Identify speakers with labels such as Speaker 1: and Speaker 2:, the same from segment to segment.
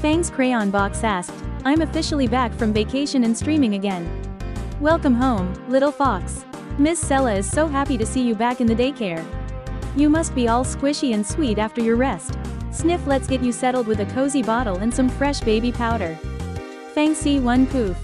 Speaker 1: Fang's Crayon Box asked, I'm officially back from vacation and streaming again. Welcome home, little fox. Miss Sella is so happy to see you back in the daycare. You must be all squishy and sweet after your rest. Sniff, let's get you settled with a cozy bottle and some fresh baby powder. Fang C1 poof.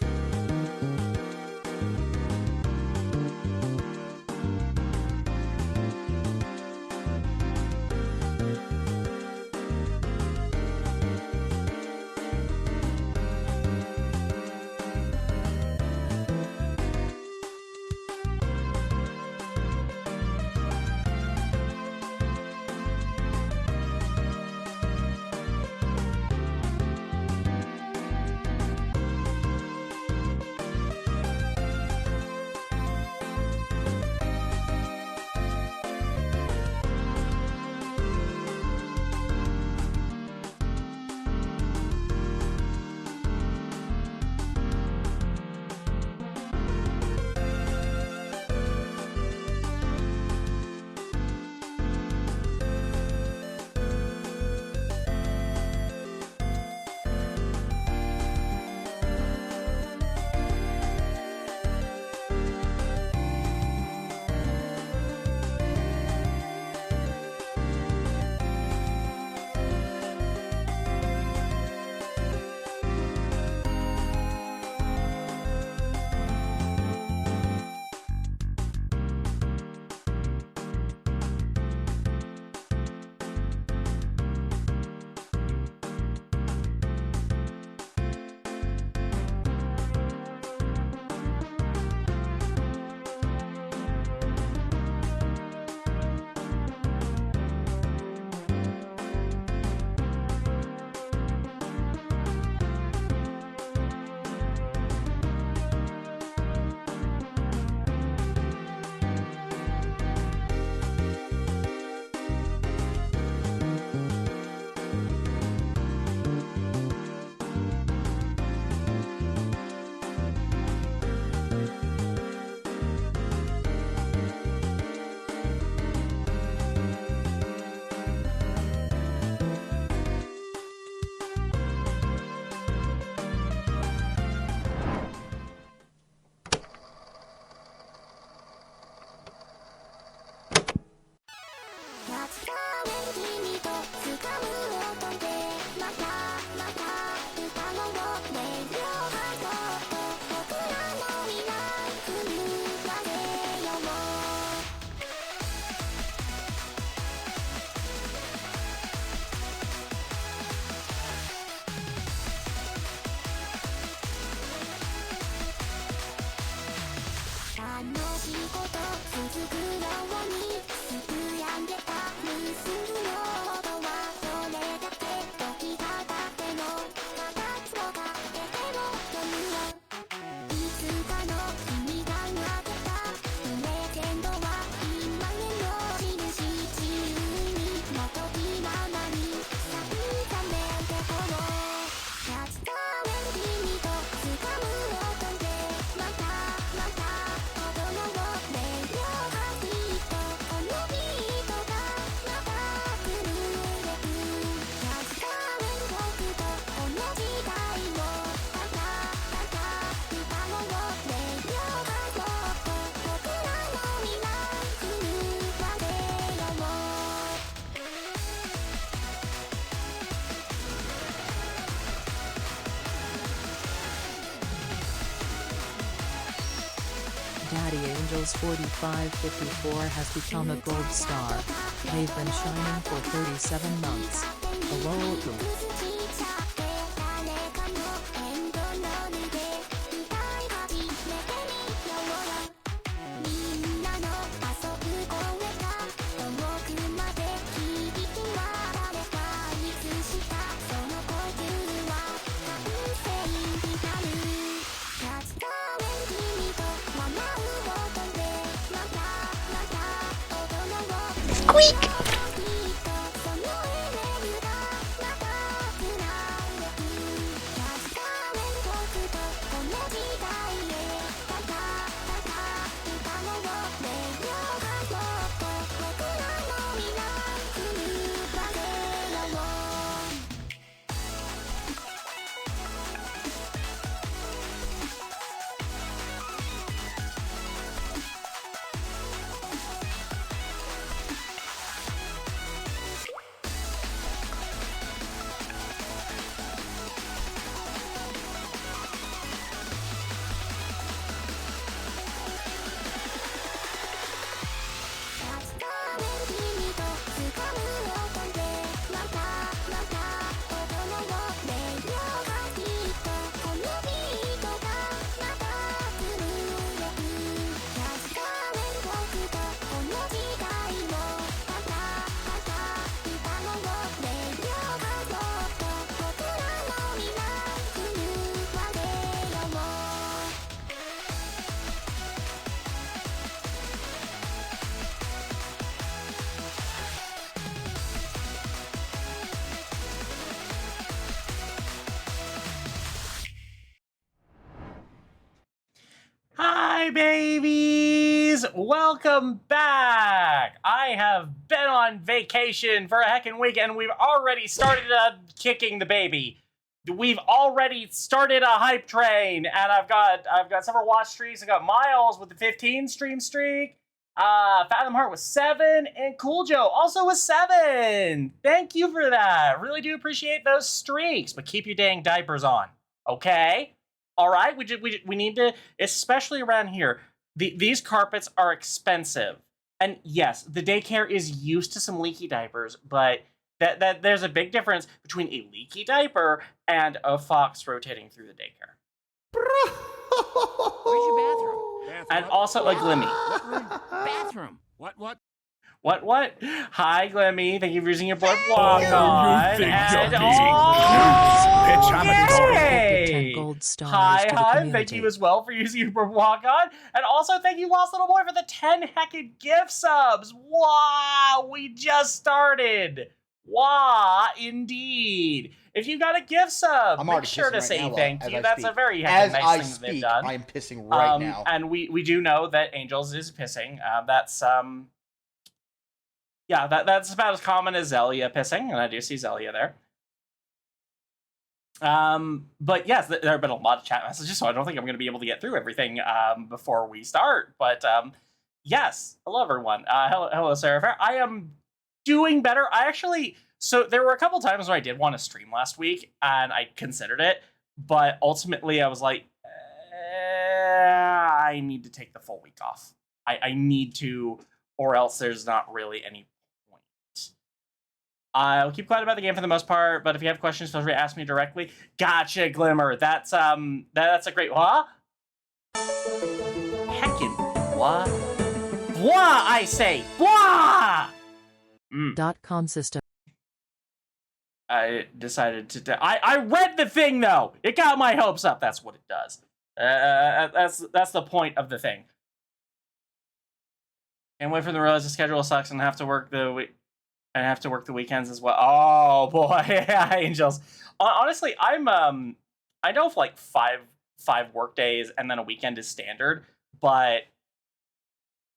Speaker 2: Daddy Angels 4554 has become a gold star. They've been shining for 37 months. Hello.
Speaker 3: Squeak!
Speaker 4: Hi, babies! Welcome back! I have been on vacation for a heckin' week, and we've already started kicking the baby. We've already started a hype train, and I've got several watch streaks. I got Miles with the 15 stream streak. Fathom Heart with 7, and Cool Joe also with 7. Thank you for that. Really do appreciate those streaks, but keep your dang diapers on, okay? All right, we need to, especially around here. These carpets are expensive, and yes, the daycare is used to some leaky diapers, but that there's a big difference between a leaky diaper and a fox rotating through the daycare.
Speaker 5: Where's your bathroom?
Speaker 4: And also a Glimmy.
Speaker 5: Bathroom. What?
Speaker 4: What? Hi, Glimmy. Thank you for using your board walk on.
Speaker 6: You think
Speaker 4: And
Speaker 6: you're
Speaker 4: oh,
Speaker 6: bitch, I'm a
Speaker 4: yay!
Speaker 2: 10 gold stars
Speaker 4: Hi,
Speaker 2: to the
Speaker 4: Hun.
Speaker 2: community.
Speaker 4: Thank you as well for using your board walk on. And also thank you, Lost Little Boy, for the 10 heckin' gift subs. Wow, we just started. Wow, indeed. If you got a gift sub,
Speaker 7: I'm
Speaker 4: make
Speaker 7: already
Speaker 4: sure to
Speaker 7: pissing
Speaker 4: say
Speaker 7: right now,
Speaker 4: thank
Speaker 7: as
Speaker 4: you.
Speaker 7: I
Speaker 4: That's
Speaker 7: speak.
Speaker 4: a very heckin'
Speaker 7: As
Speaker 4: nice
Speaker 7: I
Speaker 4: thing that they've
Speaker 7: speak,
Speaker 4: done.
Speaker 7: I am pissing right now.
Speaker 4: And we do know that Angels is pissing. That's about as common as Zelia pissing, and I do see Zelia there. But yes, there have been a lot of chat messages, so I don't think I'm going to be able to get through everything before we start. But yes, hello everyone. Hello Sarah Fair. I am doing better. So there were a couple times where I did want to stream last week, and I considered it, but ultimately I was like, I need to take the full week off. I need to, or else there's not really any point. I'll keep quiet about the game for the most part, but if you have questions, feel free to ask me directly. Gotcha, Glimmer. That's a great what? Heckin' what? What I say? What?
Speaker 2: .com system.
Speaker 4: I decided to. I read the thing though. It got my hopes up. That's what it does. That's the point of the thing. And wait for them to realize the schedule sucks and have to work the weekends as well. Oh boy, Angels. Honestly, I know if like five work days and then a weekend is standard, but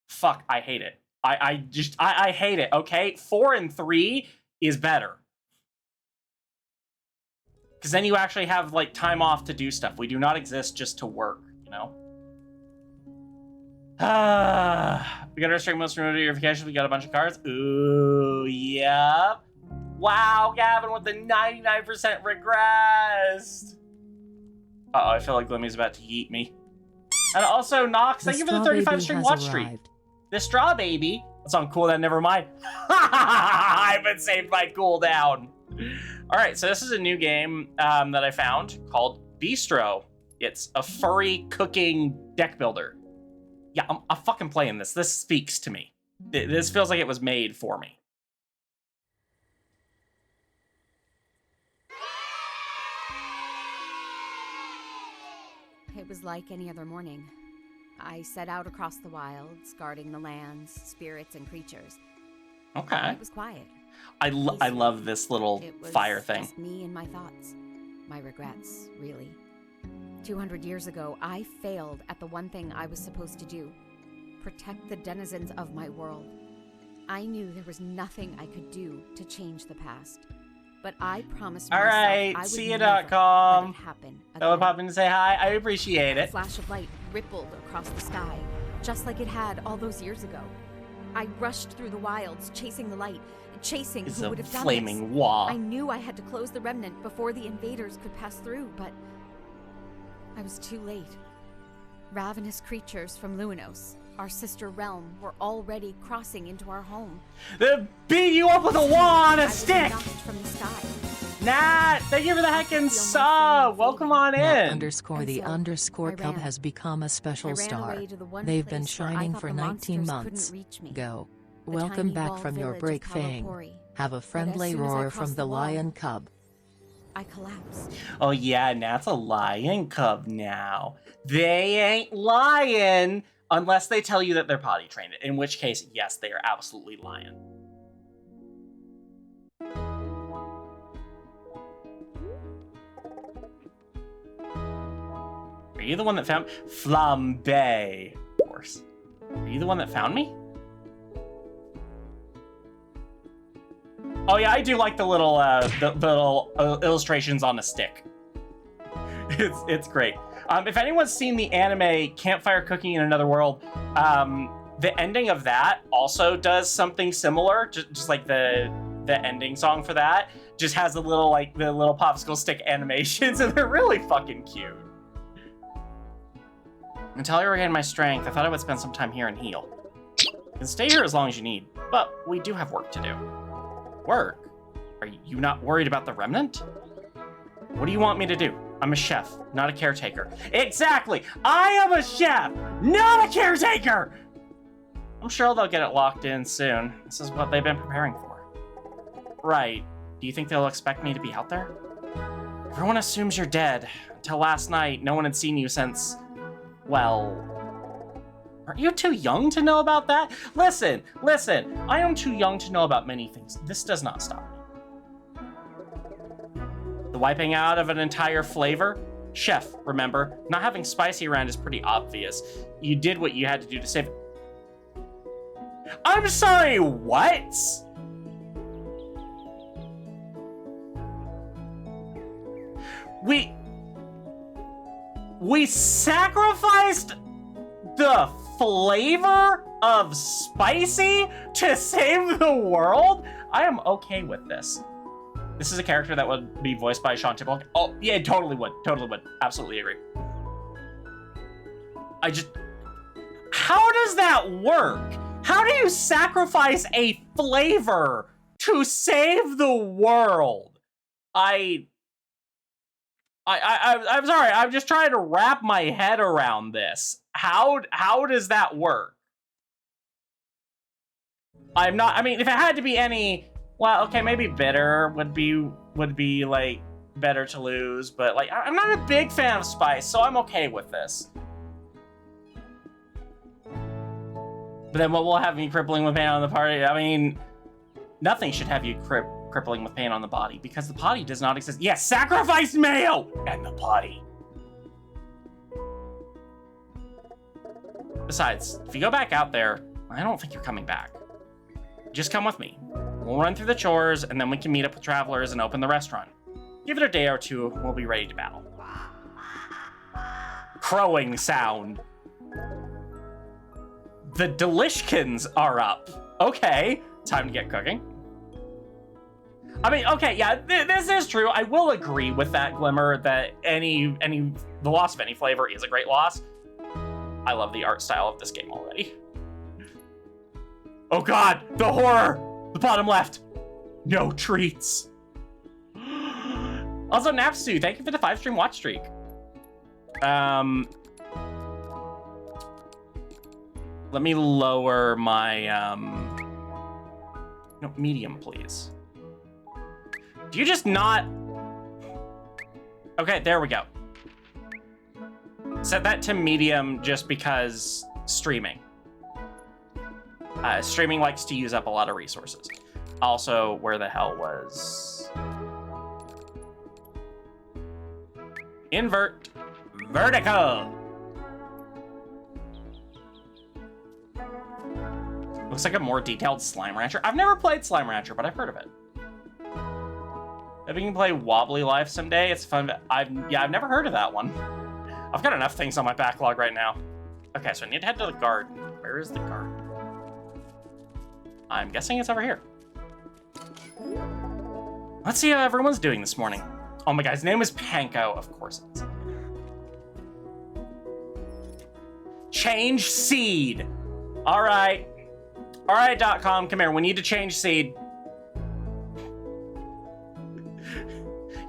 Speaker 4: fuck, I hate it. I hate it. Okay, 4 and 3 is better. Because then you actually have like time off to do stuff. We do not exist just to work, you know? We got our Streamloots notifications. We got a bunch of cards. Ooh, yep. Wow, Gavin with the 99% regressed. Uh-oh, I feel like Glimmy's about to yeet me. And also, Nox, thank you for the 35 stream watch streak. The straw baby. That's on cooldown, never mind. I've been saved by cooldown. Alright, so this is a new game that I found called Bistro. It's a furry cooking deck builder. Yeah, I'm fucking playing this. This speaks to me. This feels like it was made for me.
Speaker 3: It was like any other morning. I set out across the wilds, guarding the lands, spirits, and creatures.
Speaker 4: Okay.
Speaker 3: It was quiet.
Speaker 4: I love this little fire thing.
Speaker 3: Just me and my thoughts. My regrets, really. 200 years ago, I failed at the one thing I was supposed to do. Protect the denizens of my world. I knew there was nothing I could do to change the past. But I promised myself I would
Speaker 4: see.com.
Speaker 3: never let it happen again.
Speaker 4: That would pop in to say hi. I appreciate
Speaker 3: A
Speaker 4: it.
Speaker 3: flash of light rippled across the sky, just like it had all those years ago. I rushed through the wilds, chasing the light, chasing
Speaker 4: It's
Speaker 3: who
Speaker 4: a
Speaker 3: would have done
Speaker 4: flaming
Speaker 3: this.
Speaker 4: wall.
Speaker 3: I knew I had to close the remnant before the invaders could pass through, but I was too late. Ravenous creatures from Luinos, our sister realm, were already crossing into our home.
Speaker 4: They beat you up with a wand on a
Speaker 3: I was
Speaker 4: stick!
Speaker 3: knocked from the sky.
Speaker 4: Nat, thank you for the heckin' sub! Welcome on in!
Speaker 2: Nat
Speaker 3: And
Speaker 2: _the
Speaker 3: so,
Speaker 2: _cub
Speaker 3: I ran.
Speaker 2: has become a special
Speaker 3: I ran
Speaker 2: star.
Speaker 3: away to the one
Speaker 2: They've been
Speaker 3: place where I
Speaker 2: shining
Speaker 3: thought
Speaker 2: for
Speaker 3: the
Speaker 2: 19
Speaker 3: monsters
Speaker 2: months.
Speaker 3: couldn't reach me.
Speaker 2: Go.
Speaker 3: The
Speaker 2: Welcome
Speaker 3: tiny
Speaker 2: back
Speaker 3: walled
Speaker 2: from your
Speaker 3: village
Speaker 2: break,
Speaker 3: of
Speaker 2: Fang.
Speaker 3: Kalapori.
Speaker 2: Have a friendly
Speaker 3: soon as I
Speaker 2: roar
Speaker 3: crossed
Speaker 2: from
Speaker 3: the
Speaker 2: the
Speaker 3: wall,
Speaker 2: lion cub.
Speaker 3: I collapsed.
Speaker 4: Oh yeah, Nat's a lion cub now. They ain't lying unless they tell you that they're potty trained, in which case, yes, they are absolutely lying. Are you the one that found Flambe? Of course. Are you the one that found me? Oh yeah, I do like the little illustrations on a stick. It's great. If anyone's seen the anime Campfire Cooking in Another World, the ending of that also does something similar. Just like the ending song for that just has the little popsicle stick animations, and they're really fucking cute. Until I regain my strength, I thought I would spend some time here and heal. You can stay here as long as you need, but we do have work to do. Work? Are you not worried about the remnant? What do you want me to do? I'm a chef, not a caretaker. Exactly! I am a chef, not a caretaker! I'm sure they'll get it locked in soon. This is what they've been preparing for. Right. Do you think they'll expect me to be out there? Everyone assumes you're dead. Until last night, no one had seen you since... Well... Aren't you too young to know about that? Listen, I am too young to know about many things. This does not stop me. The wiping out of an entire flavor? Chef, remember, not having spicy around is pretty obvious. You did what you had to do to save... I'm sorry, what? We sacrificed the flavor of spicy to save the world? I am okay with this. This is a character that would be voiced by Sean Tibble. Oh, yeah, totally would. Absolutely agree. How does that work? How do you sacrifice a flavor to save the world? I'm sorry, I'm just trying to wrap my head around this. How does that work? I mean, if it had to be any, well, okay, maybe bitter would be like better to lose, but like I'm not a big fan of spice, so I'm okay with this. But then what will have me crippling with pain on the party? I mean, nothing should have you crippling with pain on the body, because the potty does not exist. Yes, sacrifice mayo and the potty. Besides, if you go back out there, I don't think you're coming back. Just come with me. We'll run through the chores, and then we can meet up with travelers and open the restaurant. Give it a day or two, we'll be ready to battle. Crowing sound. The Delishkins are up. Okay, time to get cooking. I mean, okay, yeah, this is true. I will agree with that, Glimmer, that the loss of any flavor is a great loss. I love the art style of this game already. Oh god, the horror! The bottom left. No treats. Also, Napsu, thank you for the 5-stream watch streak. Let me lower my, no, medium, please. Do you just not... Okay, there we go. Set that to medium just because streaming. Streaming likes to use up a lot of resources. Also, where the hell was... Invert. Vertical. Looks like a more detailed Slime Rancher. I've never played Slime Rancher, but I've heard of it. If you can play Wobbly Life someday, it's fun. I've never heard of that one. I've got enough things on my backlog right now. Okay, so I need to head to the garden. Where is the garden? I'm guessing it's over here. Let's see how everyone's doing this morning. Oh my god, his name is Panko. Of course it is. Change seed. All right. All right.com, come here. We need to change seed.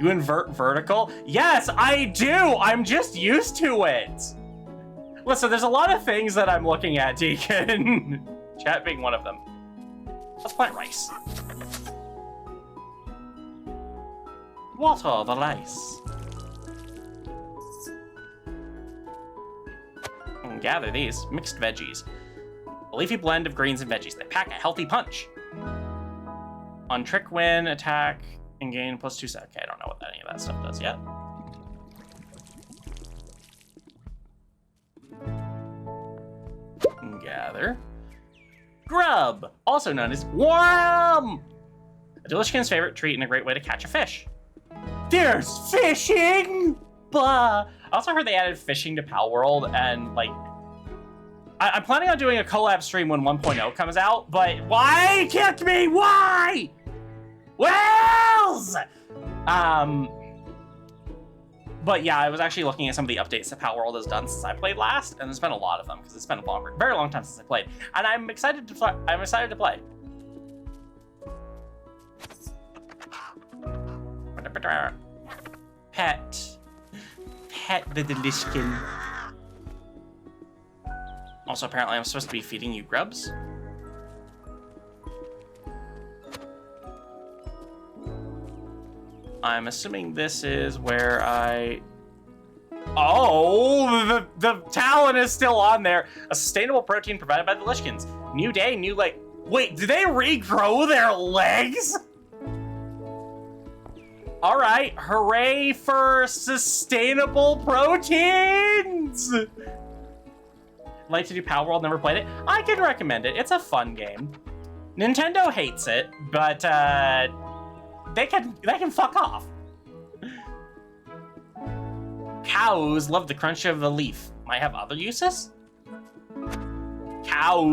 Speaker 4: You invert vertical? Yes, I do. I'm just used to it. Listen, there's a lot of things that I'm looking at, Deacon. Chat being one of them. Let's plant rice. Water the rice. And gather these mixed veggies. A leafy blend of greens and veggies. They pack a healthy punch. On trick win, attack, and gain +2 set. Okay, I don't know what any of that stuff does yet. Gather. Grub, also known as worm. A Delishkin's favorite treat and a great way to catch a fish. There's fishing! Blah. I also heard they added fishing to Pal World, and like, I'm planning on doing a collab stream when 1.0 comes out, but why kick me? Why? Wells! But yeah, I was actually looking at some of the updates that Pal World has done since I played last, and there's been a lot of them because it's been a very long time since I played, and I'm excited to play. Pet the Delishkin. Also, apparently, I'm supposed to be feeding you grubs. I'm assuming this is where I... Oh, the talent is still on there. A sustainable protein provided by the Lishkins. New day, new leg. Wait, do they regrow their legs? All right, hooray for sustainable proteins. Like to do Power World, never played it. I can recommend it. It's a fun game. Nintendo hates it, but they can fuck off. Cows love the crunch of a leaf. Might have other uses? Cow.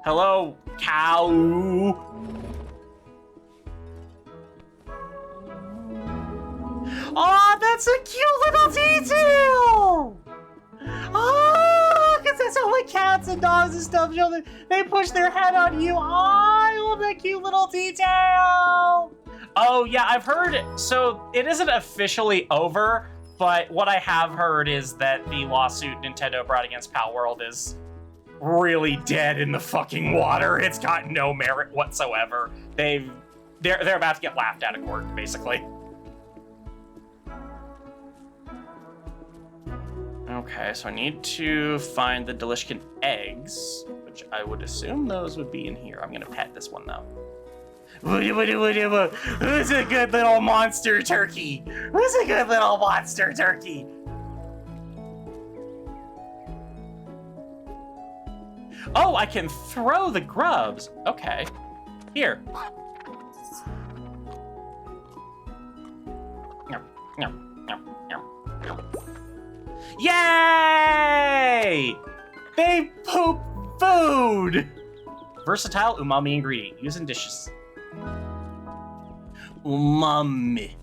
Speaker 4: Hello, cow. Oh, that's a cute little detail! Oh, because that's how like cats and dogs and stuff show they push their head on you. Oh, I love that cute little detail. Oh yeah, I've heard, so it isn't officially over, but what I have heard is that the lawsuit Nintendo brought against Pal World is really dead in the fucking water. It's got no merit whatsoever. They're about to get laughed out of court, basically. Okay, so I need to find the Delishkin eggs, which I would assume those would be in here. I'm gonna pet this one though. Who's a good little monster turkey? Who's a good little monster turkey? Oh, I can throw the grubs. Okay, here. Yay! They poop food! Versatile umami ingredient. Use in dishes. Umami.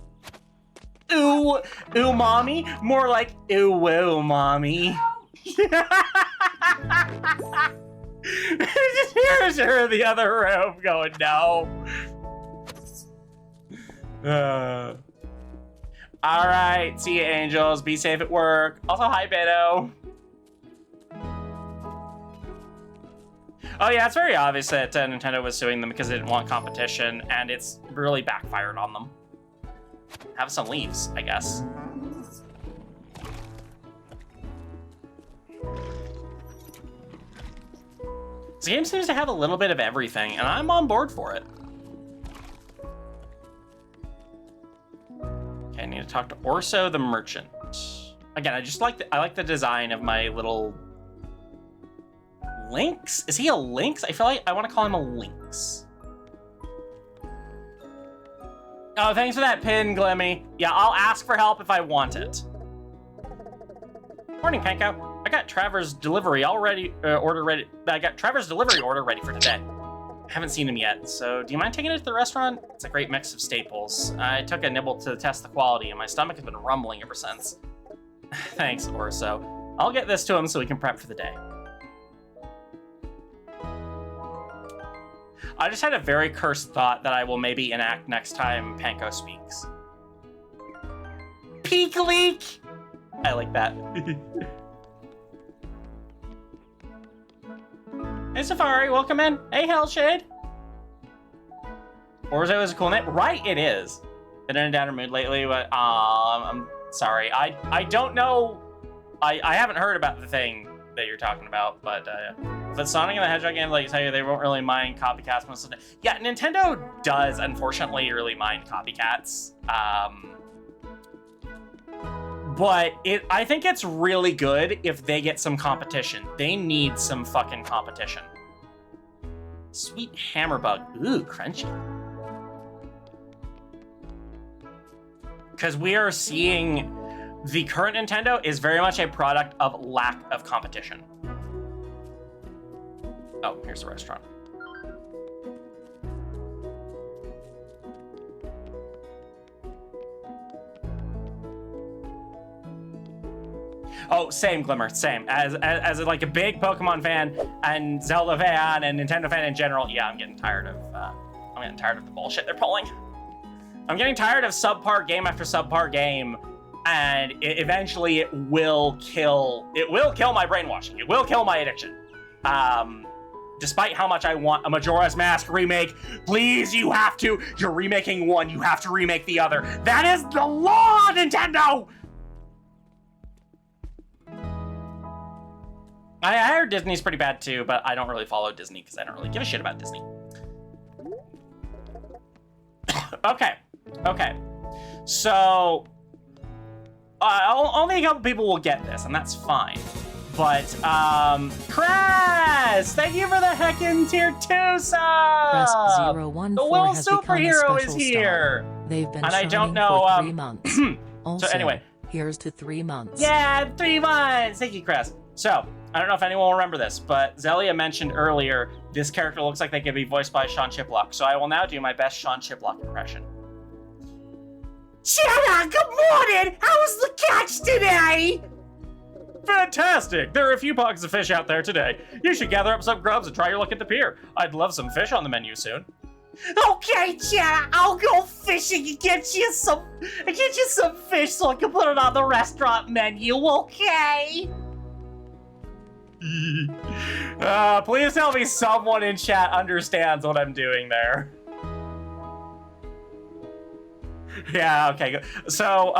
Speaker 4: Ooh, umami? More like umami. Here's her in the other room going, no. All right, see you, angels. Be safe at work. Also, hi, Beto. Oh yeah, it's very obvious that Nintendo was suing them because they didn't want competition, and it's really backfired on them. Have some leaves, I guess. This game seems to have a little bit of everything, and I'm on board for it. Okay, I need to talk to Orso the merchant. Again, I like the design of my little lynx. Is he a lynx? I feel like I want to call him a lynx. Oh, thanks for that pin, Glemmy. Yeah, I'll ask for help if I want it. Morning, Panko. I got Trevor's delivery order ready. I got Trevor's delivery order ready for today. I haven't seen him yet, so do you mind taking it to the restaurant? It's a great mix of staples. I took a nibble to test the quality, and my stomach has been rumbling ever since. Thanks, Orso. I'll get this to him so we can prep for the day. I just had a very cursed thought that I will maybe enact next time Panko speaks. Peak leak! I like that. Hey, Safari, welcome in. Hey, Hellshade. Orzo is a cool name. Right, it is. Been in a downer mood lately, but I'm sorry. I don't know. I haven't heard about the thing that you're talking about, but if it's Sonic and the Hedgehog game, like I tell you, they won't really mind copycats most of the time. Yeah, Nintendo does, unfortunately, really mind copycats. But I think it's really good if they get some competition. They need some fucking competition. Sweet Hammerbug. Ooh, crunchy. Because we are seeing the current Nintendo is very much a product of lack of competition. Oh, here's the restaurant. Oh, same, Glimmer, same. As like a big Pokemon fan and Zelda fan and Nintendo fan in general, yeah, I'm getting tired of the bullshit they're pulling. I'm getting tired of subpar game after subpar game, and eventually it will kill my brainwashing. It will kill my addiction. Despite how much I want a Majora's Mask remake, please, you're remaking one, you have to remake the other. That is the law, Nintendo! I heard Disney's pretty bad too, but I don't really follow Disney because I don't really give a shit about Disney. Okay. So, only a couple people will get this, and that's fine. But, Kress! Thank you for the heckin' tier 2 sub!
Speaker 2: Kress014
Speaker 4: The Will
Speaker 2: has
Speaker 4: Superhero
Speaker 2: become a
Speaker 4: is here!
Speaker 2: Star. They've been
Speaker 4: and
Speaker 2: shining
Speaker 4: I don't know,
Speaker 2: for 3 months. Also,
Speaker 4: so anyway.
Speaker 2: Here's to 3 months.
Speaker 4: Yeah, 3 months! Thank you, Kress. So, I don't know if anyone will remember this, but Zelia mentioned earlier, this character looks like they could be voiced by Sean Chiplock, so I will now do my best Sean Chiplock impression. Shanna, good morning! How was the catch today? Fantastic! There are a few pockets of fish out there today. You should gather up some grubs and try your luck at the pier. I'd love some fish on the menu soon. Okay, Shanna, I'll go fishing and get you some fish so I can put it on the restaurant menu, okay? Please tell me someone in chat understands what I'm doing there. Yeah, okay, good. So,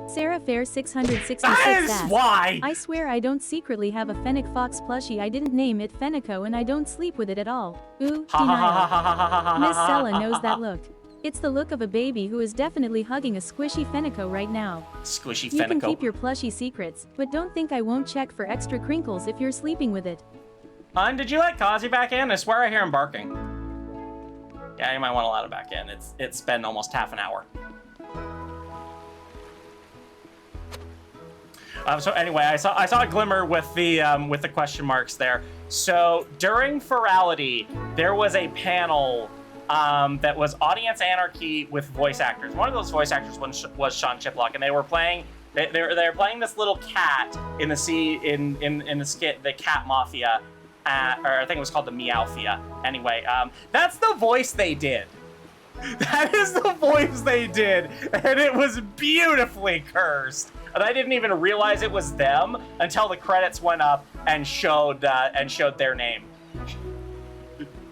Speaker 1: Sarah Fair 666
Speaker 4: that is
Speaker 1: asks,
Speaker 4: why!
Speaker 1: I swear I don't secretly have a Fennec Fox plushie. I didn't name it Fenneco and I don't sleep with it at all. Ooh, denial. Miss Sella knows that look. It's the look of a baby who is definitely hugging a squishy Fenneco right now.
Speaker 4: Squishy
Speaker 1: You can
Speaker 4: Fenneco.
Speaker 1: keep your plushie secrets, but don't think I won't check for extra crinkles if you're sleeping with it.
Speaker 4: Hun, did you let Kazi back in? I swear I hear him barking. Yeah, you might want to let him back in. It's been almost half an hour. So anyway, I saw a glimmer with the question marks there. So during Ferality, there was a panel that was Audience Anarchy with voice actors. One of those voice actors was Sean Chiplock, and they were playing. They were playing this little cat in the in the skit, the Cat Mafia, or I think it was called the Meowfia. Anyway, that's the voice they did. That is the voice they did, and it was beautifully cursed. And I didn't even realize it was them until the credits went up and showed their name.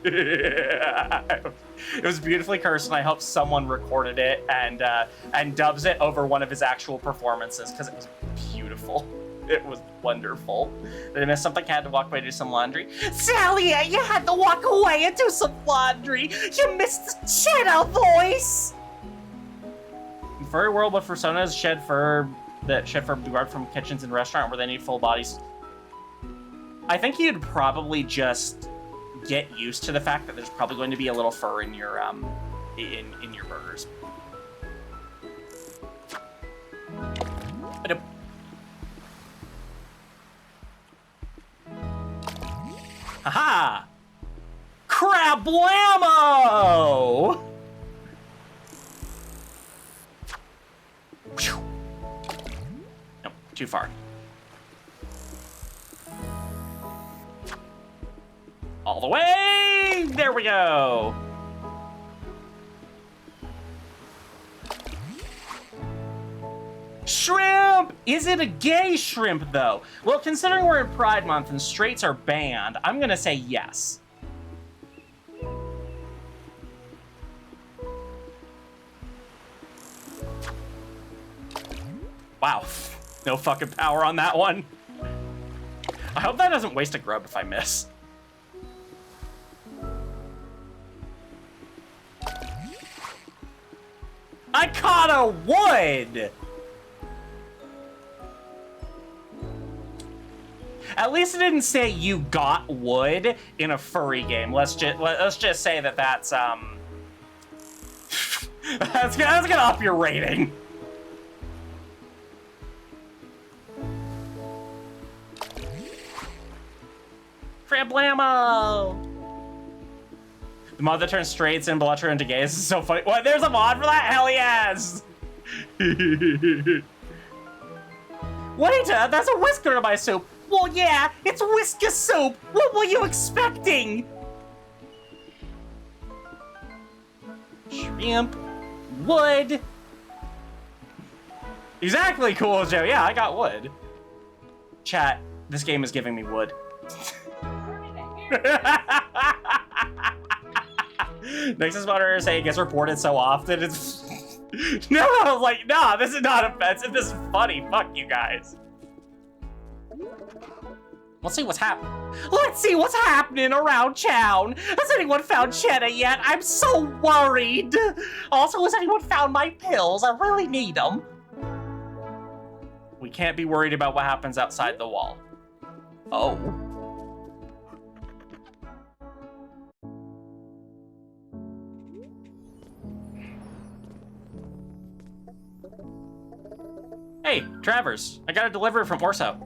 Speaker 4: It was beautifully cursed, and I hope someone recorded it and dubs it over one of his actual performances because it was beautiful. It was wonderful. Did I miss something? I had to walk away to do some laundry. Sally, you had to walk away and do some laundry. You missed the cheddar voice. In furry world with personas shed fur guard from kitchens and restaurant where they need full bodies. I think you'd probably just get used to the fact that there's probably going to be a little fur in your in your burgers. Haha! Crab blammo! Nope, too far. All the way! There we go! Shrimp! Is it a gay shrimp, though? Well, considering we're in Pride Month and straights are banned, I'm gonna say yes. Wow. No fucking power on that one. I hope that doesn't waste a grub if I miss. I caught a wood! At least it didn't say you got wood in a furry game. Let's just say that that's that's gonna up your rating. Frablamo! The mod that turns straights and Blutter into gays is so funny. What? There's a mod for that? Hell yes! Wait, that's a whisker in my soup. Well, yeah, it's whisker soup. What were you expecting? Shrimp, wood. Exactly, Cool Joe. Yeah, I got wood. Chat, this game is giving me wood. Nexus monitor say it gets reported so often. It's no, like, no, this is not offensive. This is funny. Fuck you guys. Let's see what's happening. Let's see what's happening around town. Has anyone found cheddar yet? I'm so worried. Also, has anyone found my pills? I really need them. We can't be worried about what happens outside the wall. Oh. Hey, Travers, I got a delivery from Orso.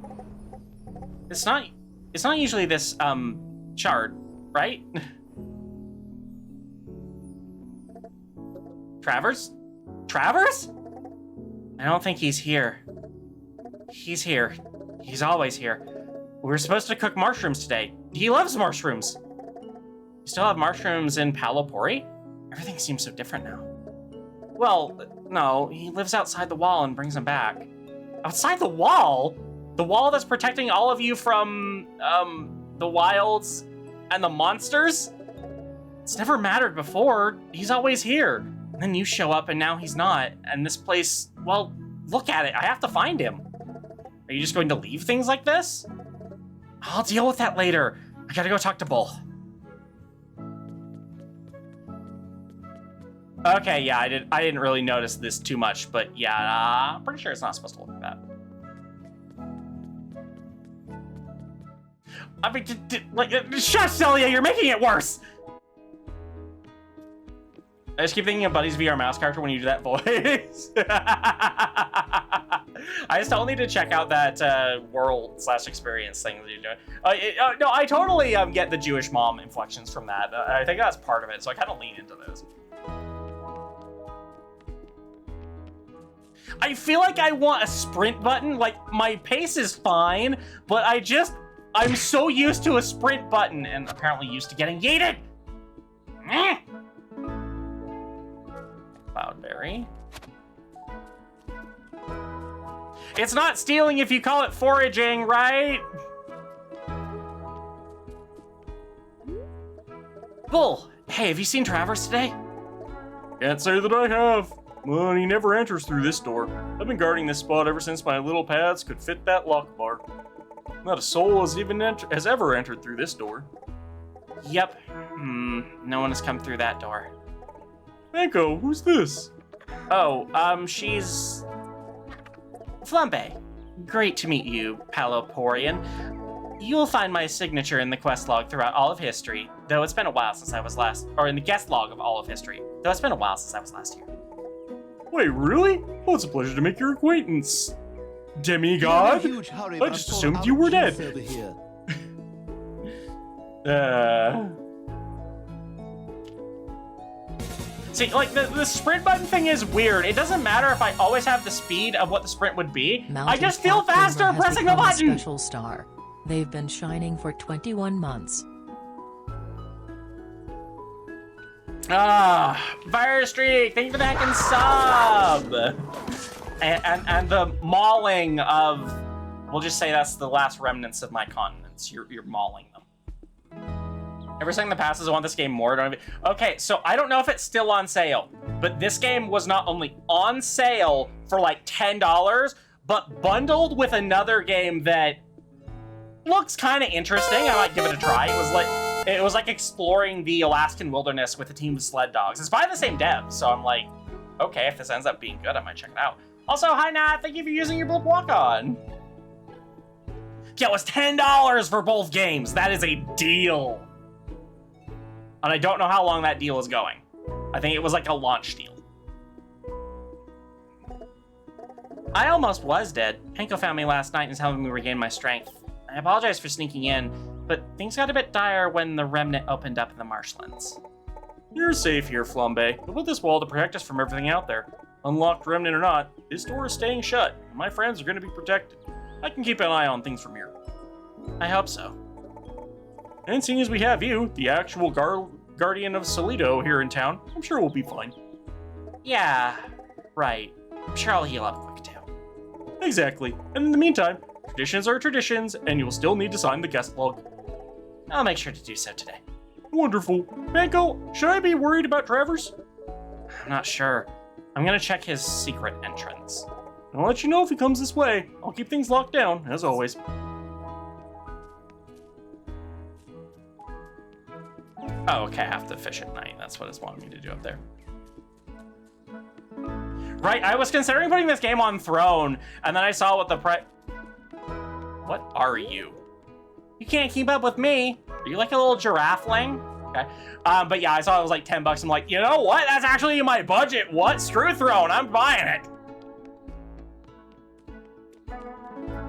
Speaker 4: It's not usually this, charred, right? Travers? Travers? I don't think he's here. He's here. He's always here. We were supposed to cook mushrooms today. He loves mushrooms. You still have mushrooms in Palopori? Everything seems so different now. Well, no, he lives outside the wall and brings them back. Outside the wall? The wall that's protecting all of you from, the wilds and the monsters? It's never mattered before. He's always here. And then you show up and now he's not. And this place, well, look at it. I have to find him. Are you just going to leave things like this? I'll deal with that later. I gotta go talk to Bull. Okay, yeah, I didn't really notice this too much, but yeah, I'm pretty sure it's not supposed to look like that. I mean, like, shut, Celia, you're making it worse! I just keep thinking of Buddy's VR mouse character when you do that voice. I still need to check out that world/experience thing that you're doing. No, I totally get the Jewish mom inflections from that. I think that's part of it, so I kind of lean into those. I feel like I want a sprint button. Like, my pace is fine, but I'm so used to a sprint button and apparently used to getting yeeted. Cloudberry. It's not stealing if you call it foraging, right? Bull, hey, have you seen Travers today? Can't say that I have. Well, he never enters through this door. I've been guarding this spot ever since my little pads could fit that lock bar. Not a soul has ever entered through this door. Yep. No one has come through that door. Manko, who's this? Oh, she's... Flambe. Great to meet you, Paloporian. You'll find my signature in the quest log throughout all of history, though it's been a while since I was last... Or in the guest log of all of history, though it's been a while since I was last here. Wait, really? Well, it's a pleasure to make your acquaintance. Demigod? I just assumed you were dead. See, like, the sprint button thing is weird. It doesn't matter if I always have the speed of what the sprint would be. I just feel faster pressing the button!
Speaker 2: Special star. They've been shining for 21 months.
Speaker 4: Fire Streak, thank you for the heckin' sub! And the mauling of, we'll just say that's the last remnants of my continents. You're mauling them. Every second that passes, I want this game more. Okay, so I don't know if it's still on sale, but this game was not only on sale for like $10, but bundled with another game that looks kind of interesting. I might give it a try. It was like exploring the Alaskan wilderness with a team of sled dogs. It's by the same dev, so I'm like, okay, if this ends up being good, I might check it out. Also, hi Nat, thank you for using your Blip Walk-On. Yeah, it was $10 for both games. That is a deal. And I don't know how long that deal is going. I think it was like a launch deal. I almost was dead. Panko found me last night and is helping me regain my strength. I apologize for sneaking in, but things got a bit dire when the remnant opened up in the marshlands. You're safe here, Flambe. We built this wall to protect us from everything out there. Unlocked remnant or not, this door is staying shut, and my friends are going to be protected. I can keep an eye on things from here. I hope so. And seeing as we have you, the actual guardian of Solido here in town, I'm sure we'll be fine. Yeah, right. I'm sure I'll heal up quick too. Exactly. And in the meantime, traditions are traditions, and you'll still need to sign the guest log. I'll make sure to do so today. Wonderful. Panko, should I be worried about Travers? I'm not sure. I'm gonna check his secret entrance. I'll let you know if he comes this way. I'll keep things locked down, as always. Oh, okay, I have to fish at night. That's what it's wanting me to do up there. Right, I was considering putting this game on Throne, and then I saw what the price... What are you? You can't keep up with me. Are you like a little giraffling? Okay. But yeah, I saw it was like $10. I'm like, you know what? That's actually in my budget. What? Screw Throne. I'm buying it.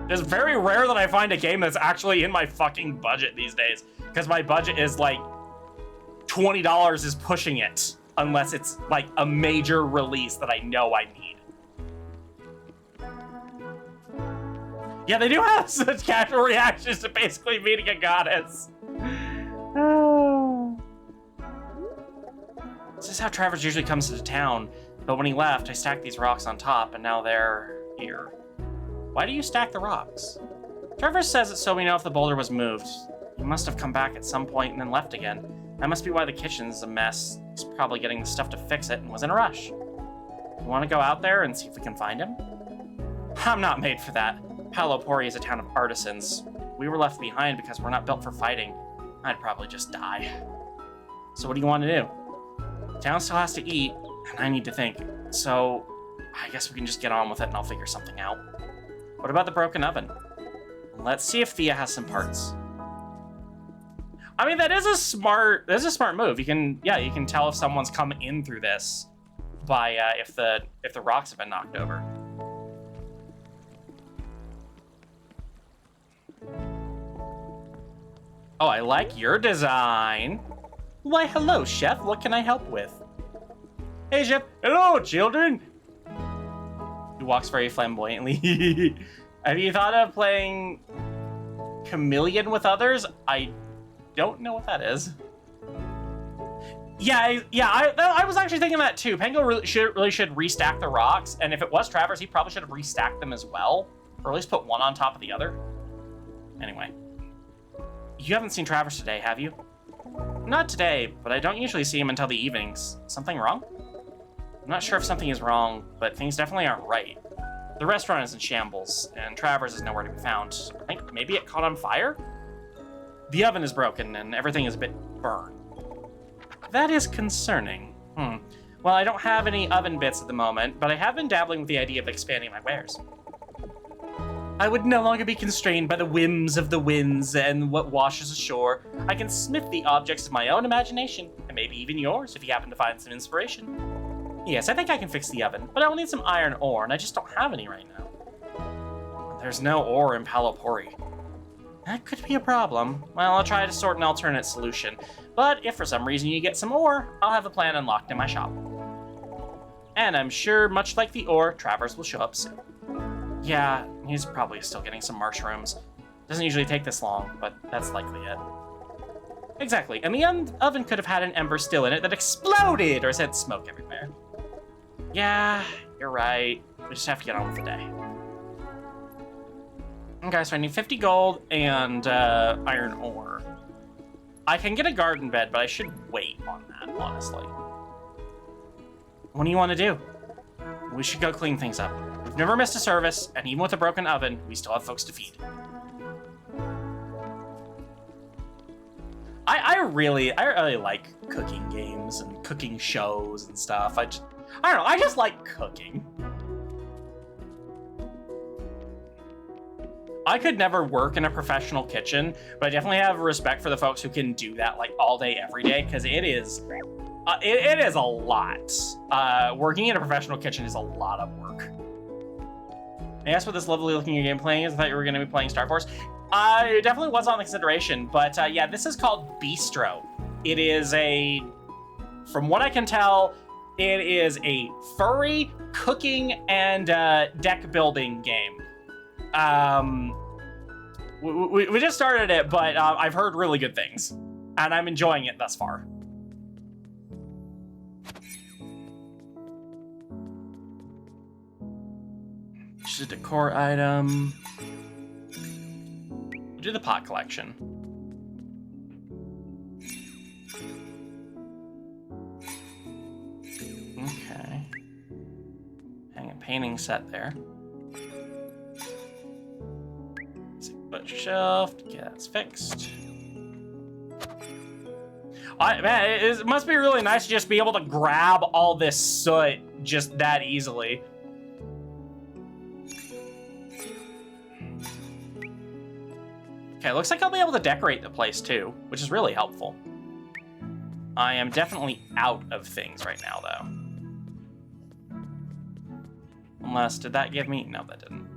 Speaker 4: It's very rare that I find a game that's actually in my fucking budget these days, because my budget is like $20 is pushing it, unless it's like a major release that I know I need. Yeah, they do have such casual reactions to basically meeting a goddess. This is how Travers usually comes to town, but when he left, I stacked these rocks on top, and now they're here. Why do you stack the rocks? Travers says it's so we know if the boulder was moved. He must have come back at some point and then left again. That must be why the kitchen's a mess. He's probably getting the stuff to fix it and was in a rush. You want to go out there and see if we can find him? I'm not made for that. Palopori is a town of artisans. We were left behind because we're not built for fighting. I'd probably just die. So what do you want to do? The town still has to eat, and I need to think. So I guess we can just get on with it and I'll figure something out. What about the broken oven? Let's see if Thea has some parts. I mean, that is a smart move. You can tell if someone's come in through this by if the rocks have been knocked over. Oh, I like your design. Why, hello, chef. What can I help with? Hey, chef. Hello, children. He walks very flamboyantly. Have you thought of playing Chameleon with others? I don't know what that is. I was actually thinking that too. Pango really should restack the rocks, and if it was Travers, he probably should have restacked them as well, or at least put one on top of the other. Anyway. You haven't seen Travers today, have you? Not today, but I don't usually see him until the evenings. Something wrong? I'm not sure if something is wrong, but things definitely aren't right. The restaurant is in shambles, and Travers is nowhere to be found. I think maybe it caught on fire? The oven is broken, and everything is a bit burned. That is concerning. Well, I don't have any oven bits at the moment, but I have been dabbling with the idea of expanding my wares. I would no longer be constrained by the whims of the winds and what washes ashore. I can smith the objects of my own imagination, and maybe even yours if you happen to find some inspiration. Yes, I think I can fix the oven, but I will need some iron ore, and I just don't have any right now. There's no ore in Palopori. That could be a problem. Well, I'll try to sort an alternate solution, but if for some reason you get some ore, I'll have the plan unlocked in my shop. And I'm sure, much like the ore, Travers will show up soon. Yeah, he's probably still getting some mushrooms. Doesn't usually take this long, but that's likely it. Exactly, and the oven could have had an ember still in it that exploded or sent smoke everywhere. Yeah, you're right. We just have to get on with the day. Okay, so I need 50 gold and iron ore. I can get a garden bed, but I should wait on that, honestly. What do you want to do? We should go clean things up. We've never missed a service, and even with a broken oven, we still have folks to feed. I really like cooking games and cooking shows and stuff. I don't know, I just like cooking. I could never work in a professional kitchen, but I definitely have respect for the folks who can do that like all day, every day, because it is a lot. Working in a professional kitchen is a lot of work. I asked what this lovely looking game playing is. I thought you were going to be playing Star Force. It definitely was on consideration, but yeah, this is called Bistro. It is from what I can tell, it is a furry cooking and deck building game. We just started it, but I've heard really good things, and I'm enjoying it thus far. Just a decor item. We'll do the pot collection. Okay. Hang a painting set there. Shelf, yeah, that's fixed. Man, it must be really nice to just be able to grab all this soot just that easily. Okay, looks like I'll be able to decorate the place too, which is really helpful. I am definitely out of things right now, though. Unless, did that give me? No, that didn't.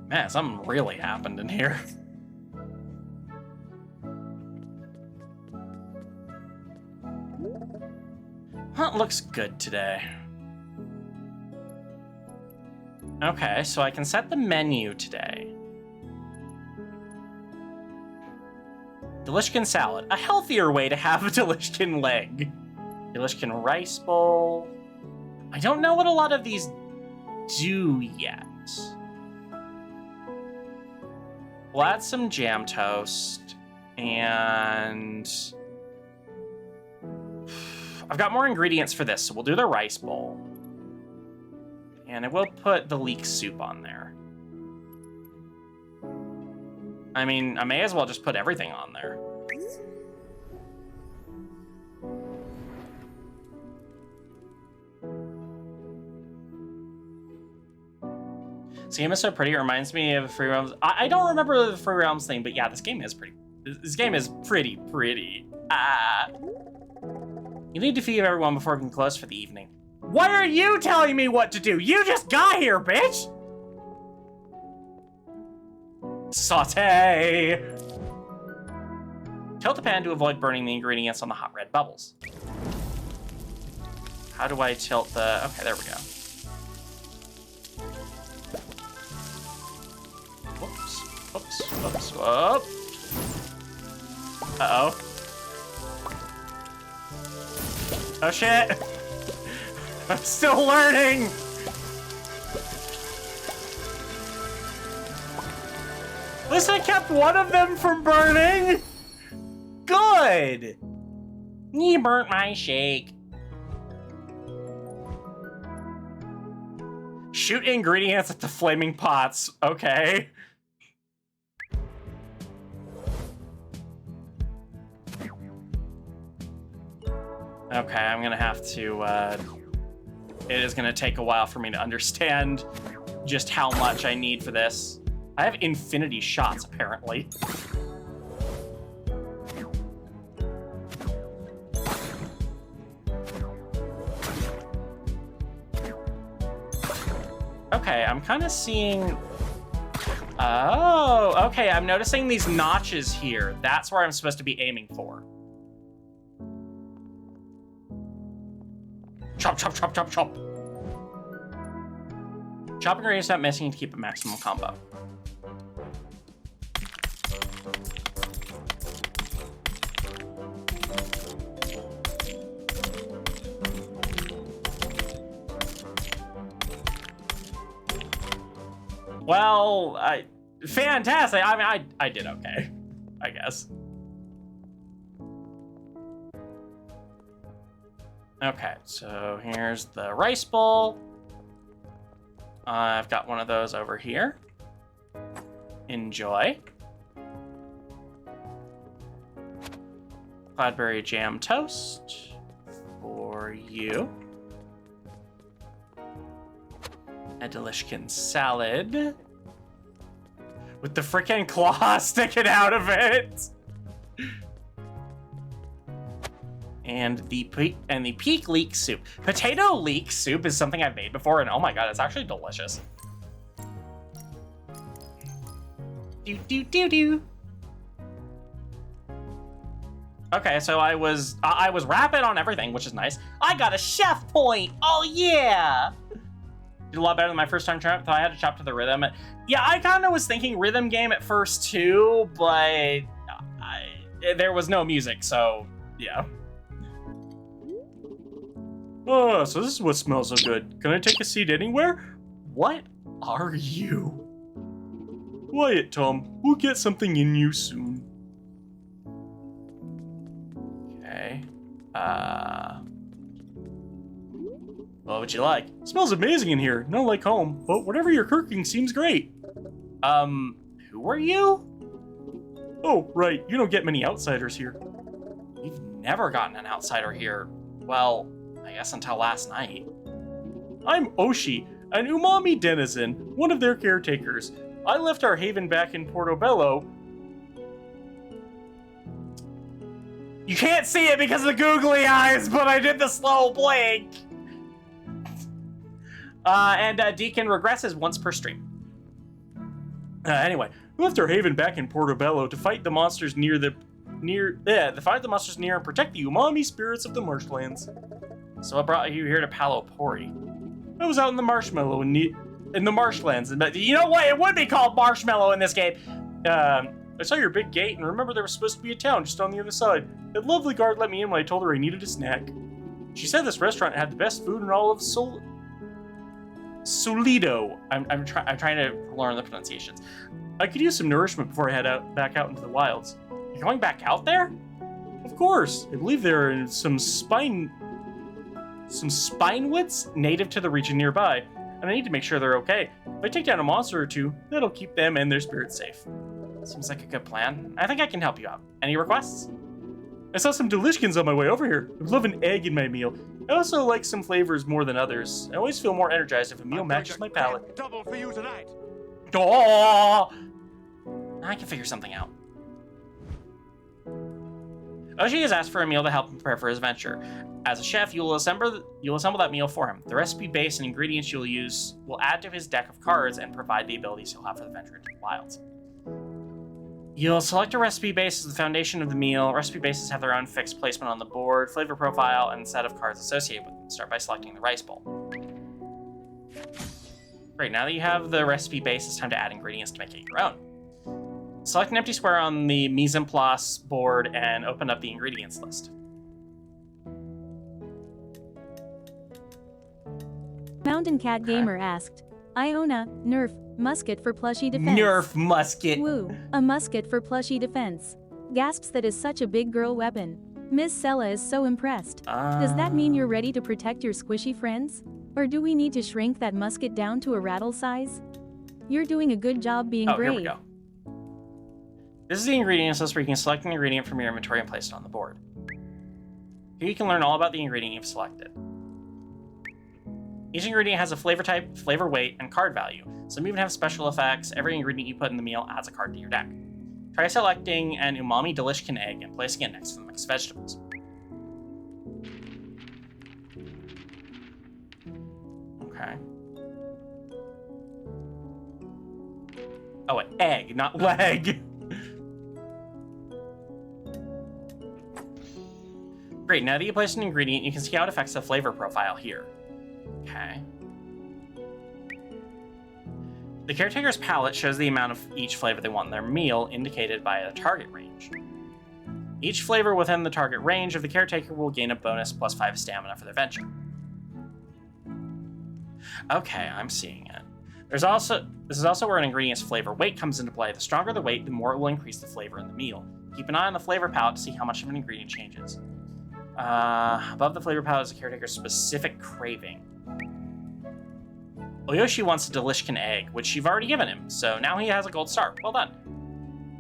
Speaker 4: Man, something really happened in here. Well, it looks good today. Okay, so I can set the menu today. Delishkin salad, a healthier way to have a Delishkin leg. Delishkin rice bowl. I don't know what a lot of these do yet. We'll add some jam toast, and I've got more ingredients for this, so we'll do the rice bowl. And I will put the leek soup on there. I mean, I may as well just put everything on there. This game is so pretty. It reminds me of Free Realms. I don't remember the Free Realms thing, but yeah, this game is pretty. This game is pretty. You need to feed everyone before we can close for the evening. Why are you telling me what to do? You just got here, bitch! Saute! Tilt the pan to avoid burning the ingredients on the hot red bubbles. How do I tilt the... Okay, there we go. Whoops. Whoop. Uh-oh. Oh, shit. I'm still learning. At least I kept one of them from burning. Good. You burnt my shake. Shoot ingredients at the flaming pots. Okay. Okay, I'm gonna have to, it is gonna take a while for me to understand just how much I need for this. I have infinity shots, apparently. Okay, I'm kind of seeing... Oh, okay, I'm noticing these notches here. That's where I'm supposed to be aiming for. Chop, chop, chop, chop, chop. Chop ingredients without missing to keep a maximum combo. Well, fantastic. I mean, I did okay, I guess. Okay, so here's the rice bowl. I've got one of those over here. Enjoy. Cloudberry jam toast for you. A delicious salad with the frickin' claw sticking out of it. And the peak leek soup. Potato leek soup is something I've made before, and oh my god, it's actually delicious. Do. Okay, so I was rapid on everything, which is nice. I got a chef point. Oh yeah. Did a lot better than my first time trying. Thought I had to chop to the rhythm. Yeah, I kind of was thinking rhythm game at first too, but there was no music, so yeah. Oh, so this is what smells so good. Can I take a seat anywhere? What are you? Quiet, Tom. We'll get something in you soon. Okay. What would you like? Smells amazing in here. Not like home, but whatever you're cooking seems great. Who are you? Oh, right. You don't get many outsiders here. We've never gotten an outsider here. Well, I guess until last night. I'm Oshi, an umami denizen, one of their caretakers. I left our haven back in Portobello. You can't see it because of the googly eyes, but I did the slow blink. And Deacon regresses once per stream. Anyway, we left our haven back in Portobello to fight the monsters near and protect the umami spirits of the marshlands. So I brought you here to Palo Pori. I was out in the marshmallow in the marshlands, but you know what? It would be called marshmallow in this game. I saw your big gate and remember there was supposed to be a town just on the other side. That lovely guard let me in when I told her I needed a snack. She said this restaurant had the best food in all of Solido. I'm trying to learn the pronunciations. I could use some nourishment before I head back out into the wilds. You're going back out there? Of course. I believe there are some spinewits native to the region nearby, and I need to make sure they're okay. If I take down a monster or two, that'll keep them and their spirits safe. Seems like a good plan. I think I can help you out. Any requests? I saw some delishkins on my way over here. I love an egg in my meal. I also like some flavors more than others. I always feel more energized if a meal matches my palate.
Speaker 5: Double for you tonight.
Speaker 4: Oh! I can figure something out. Oshi has asked for a meal to help him prepare for his venture. As a chef, you'll assemble that meal for him. The recipe base and ingredients you'll use will add to his deck of cards and provide the abilities he'll have for the venture into the wilds. You'll select a recipe base as the foundation of the meal. Recipe bases have their own fixed placement on the board, flavor profile, and set of cards associated with them. Start by selecting the rice bowl. Great, now that you have the recipe base, it's time to add ingredients to make it your own. Select an empty square on the mise en place board and open up the ingredients list.
Speaker 1: Mountain Cat Gamer asked, Iona, Nerf, musket for plushy defense.
Speaker 4: Nerf musket.
Speaker 1: Woo, a musket for plushy defense. Gasps, that is such a big girl weapon. Miss Sella is so impressed. Does that mean you're ready to protect your squishy friends? Or do we need to shrink that musket down to a rattle size? You're doing a good job being brave.
Speaker 4: Here we go. This is the ingredients list where you can select an ingredient from your inventory and place it on the board. Here you can learn all about the ingredient you've selected. Each ingredient has a flavor type, flavor weight, and card value. Some even have special effects. Every ingredient you put in the meal adds a card to your deck. Try selecting an umami delishkin egg and placing it next to the mixed vegetables. Okay. Oh, an egg, not leg. Great, now that you place an ingredient, you can see how it affects the flavor profile here. Okay. The caretaker's palette shows the amount of each flavor they want in their meal, indicated by a target range. Each flavor within the target range of the caretaker will gain a bonus +5 stamina for their venture. Okay, I'm seeing it. This is also where an ingredient's flavor weight comes into play. The stronger the weight, the more it will increase the flavor in the meal. Keep an eye on the flavor palette to see how much of an ingredient changes. Above the flavor palette is the caretaker's specific craving. Oyoshi wants a Delishkin egg, which you've already given him, so now he has a gold star. Well done.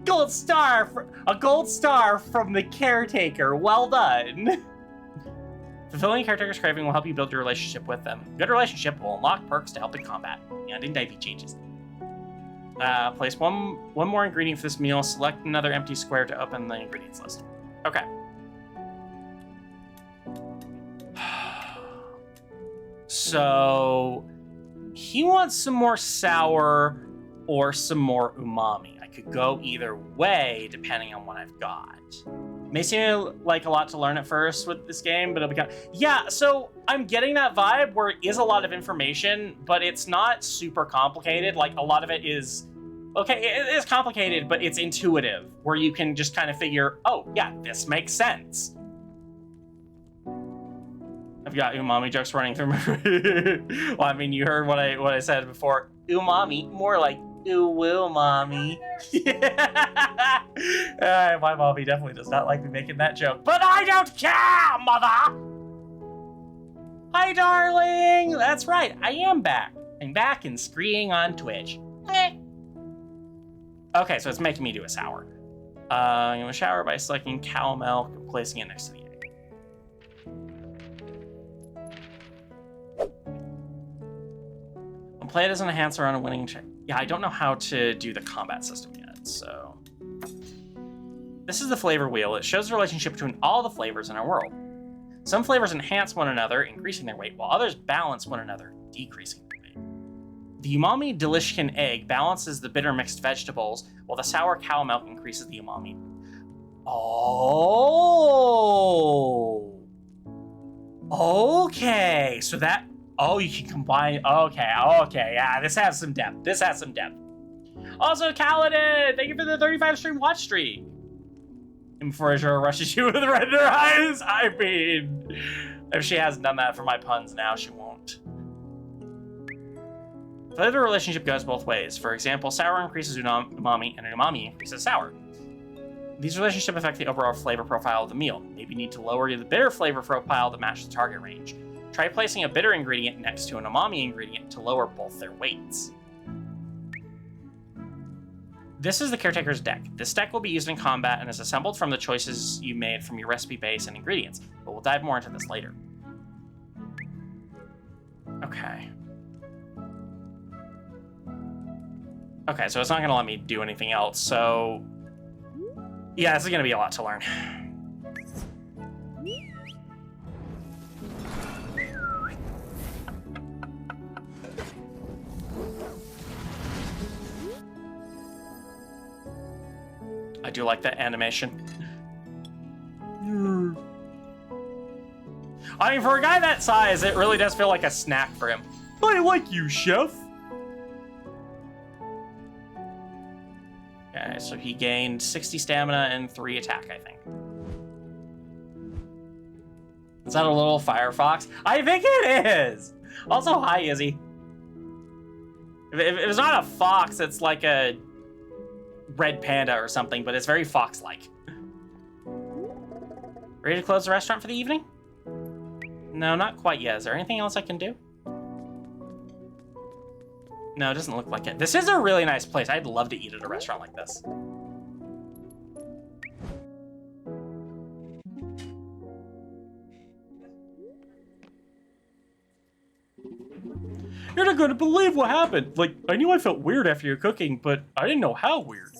Speaker 4: Gold star! A gold star from the caretaker. Well done. Fulfilling a caretaker's craving will help you build your relationship with them. Good relationship will unlock perks to help in combat and in divey changes. Place one more ingredient for this meal. Select another empty square to open the ingredients list. Okay. So he wants some more sour or some more umami. I could go either way depending on what I've got. May seem like a lot to learn at first with this game, but it'll become... Yeah, so I'm getting that vibe where it is a lot of information, but it's not super complicated. Like, a lot of it is... Okay, it is complicated, but it's intuitive, where you can just kind of figure, oh, yeah, this makes sense. I've got umami jokes running through my... Well, I mean, you heard what I said before. Umami, more like ooh, mommy. My mommy definitely does not like me making that joke, but I don't care, mother! Hi, darling! That's right, I am back. I'm back and screeing on Twitch. Okay, so it's making me do a sour. I'm gonna shower by selecting cow milk and placing it next to the egg. When played as an enhancer on a winning check. Yeah, I don't know how to do the combat system yet, so... This is the flavor wheel. It shows the relationship between all the flavors in our world. Some flavors enhance one another, increasing their weight, while others balance one another, decreasing their weight. The umami Delishkin egg balances the bitter mixed vegetables, while the sour cow milk increases the umami. Oh! Okay, so that... Oh, you can combine... Okay, yeah, this has some depth. Also, Kaladin, thank you for the 35 stream watch streak. And before Azura rushes you with red in her eyes, I mean, if she hasn't done that for my puns now, she won't. The flavor relationship goes both ways. For example, sour increases umami, and umami increases sour. These relationships affect the overall flavor profile of the meal. Maybe you need to lower the bitter flavor profile to match the target range. Try placing a bitter ingredient next to an umami ingredient to lower both their weights. This is the caretaker's deck. This deck will be used in combat and is assembled from the choices you made from your recipe base and ingredients, but we'll dive more into this later. Okay. Okay, so it's not gonna let me do anything else, so... Yeah, this is gonna be a lot to learn. I do like that animation. I mean, for a guy that size, it really does feel like a snack for him. I like you, chef. Okay, so he gained 60 stamina and 3 attack, I think. Is that a little firefox? I think it is! Also, hi, Izzy. If it's not a fox, it's like a red panda or something, but it's very fox-like. Ready to close the restaurant for the evening? No, not quite yet. Is there anything else I can do? No, it doesn't look like it. This is a really nice place. I'd love to eat at a restaurant like this. You're not gonna believe what happened. Like, I knew I felt weird after your cooking, but I didn't know how weird.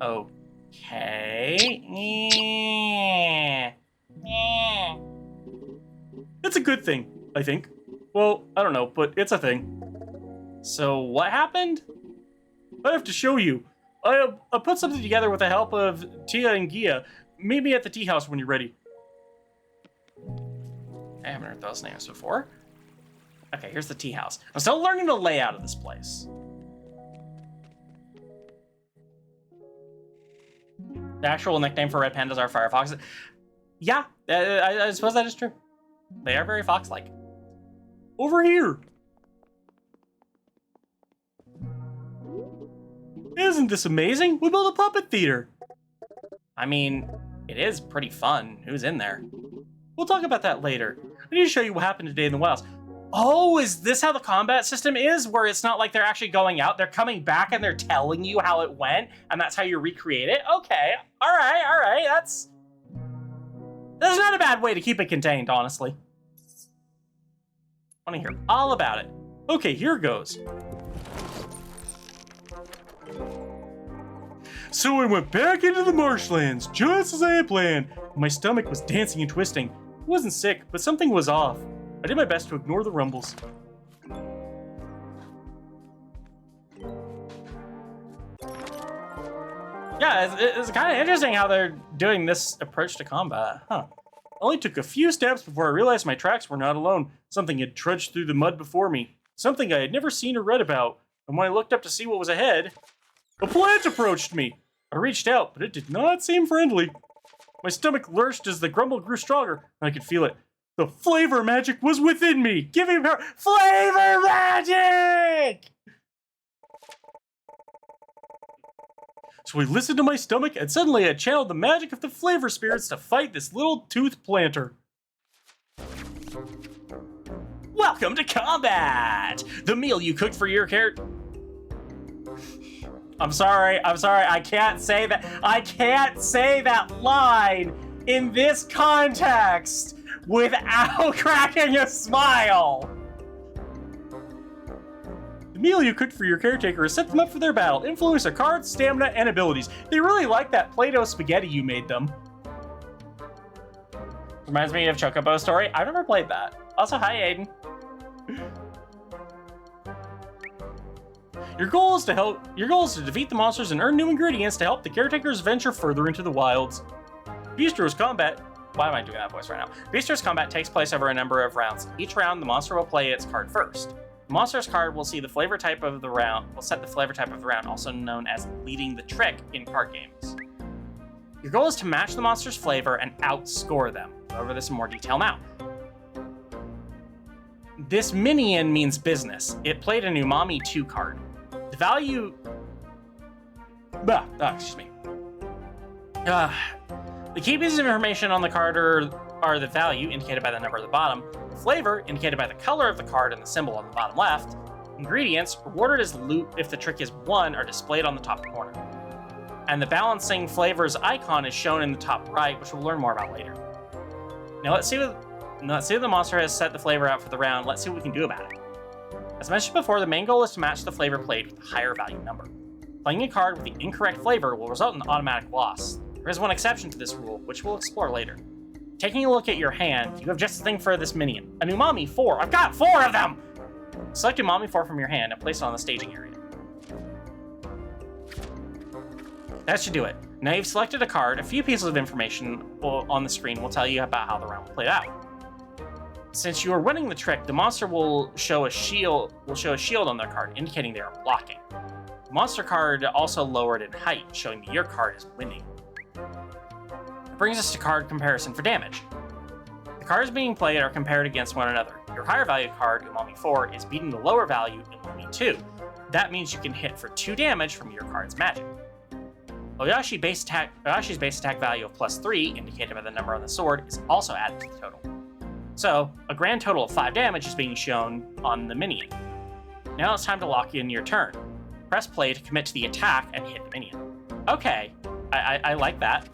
Speaker 4: Okay. It's a good thing, I think. Well, I don't know, but it's a thing. So, what happened? I have to show you. I put something together with the help of Tia and Gia. Meet me at the tea house when you're ready. I haven't heard those names before. Okay, here's the tea house. I'm still learning the layout of this place. The actual nickname for red pandas are fire foxes. Yeah, I suppose that is true. They are very fox-like. Over here. Isn't this amazing? We built a puppet theater. I mean, it is pretty fun. Who's in there? We'll talk about that later. I need to show you what happened today in the wilds. Oh, is this how the combat system is? Where it's not like they're actually going out, they're coming back and they're telling you how it went, and that's how you recreate it? Okay, all right, that's not a bad way to keep it contained, honestly. I want to hear all about it. Okay, here goes. So I went back into the marshlands, just as I had planned. My stomach was dancing and twisting. I wasn't sick, but something was off. I did my best to ignore the rumbles. Yeah, it's kind of interesting how they're doing this approach to combat. Huh. Only took a few steps before I realized my tracks were not alone. Something had trudged through the mud before me. Something I had never seen or read about. And when I looked up to see what was ahead, a plant approached me. I reached out, but it did not seem friendly. My stomach lurched as the grumble grew stronger, and I could feel it. The flavor magic was within me, giving her flavor magic! So I listened to my stomach, and suddenly I channeled the magic of the flavor spirits to fight this little tooth planter. Welcome to combat! The meal you cooked for your character. I'm sorry, I can't say that. I can't say that line in this context without cracking a smile. The meal you cooked for your caretaker has set them up for their battle. Influence their cards, stamina, and abilities. They really like that Play-Doh spaghetti you made them. Reminds me of Chocobo Story. I've never played that. Also, hi, Aiden. Your goal is to defeat the monsters and earn new ingredients to help the caretakers venture further into the wilds. Bistro's combat. Why am I doing that voice right now? Bistro's combat takes place over a number of rounds. Each round, the monster will play its card first. The monster's card will see the flavor type of the round. Will set the flavor type of the round, also known as leading the trick in card games. Your goal is to match the monster's flavor and outscore them. Go over this in more detail now. This minion means business. It played an Umami 2 card. The value... excuse me. The key pieces of information on the card are the value, indicated by the number at the bottom, flavor, indicated by the color of the card and the symbol on the bottom left, ingredients, rewarded as loot if the trick is won, are displayed on the top corner. And the balancing flavors icon is shown in the top right, which we'll learn more about later. Now let's see what the monster has set the flavor out for the round. Let's see what we can do about it. As mentioned before, the main goal is to match the flavor played with a higher value number. Playing a card with the incorrect flavor will result in automatic loss. There is one exception to this rule, which we'll explore later. Taking a look at your hand, you have just the thing for this minion. An Umami 4. I've got 4 of them! Select Umami 4 from your hand and place it on the staging area. That should do it. Now you've selected a card, a few pieces of information on the screen will tell you about how the round will play out. Since you are winning the trick, the monster will show a shield on their card, indicating they are blocking. The monster card also lowered in height, showing that your card is winning. It brings us to card comparison for damage. The cards being played are compared against one another. Your higher value card, Umami 4, is beating the lower value, Umami 2. That means you can hit for 2 damage from your card's magic. Oyashi's base attack value of +3, indicated by the number on the sword, is also added to the total. So, a grand total of 5 damage is being shown on the minion. Now it's time to lock in your turn. Press play to commit to the attack and hit the minion. Okay, I like that.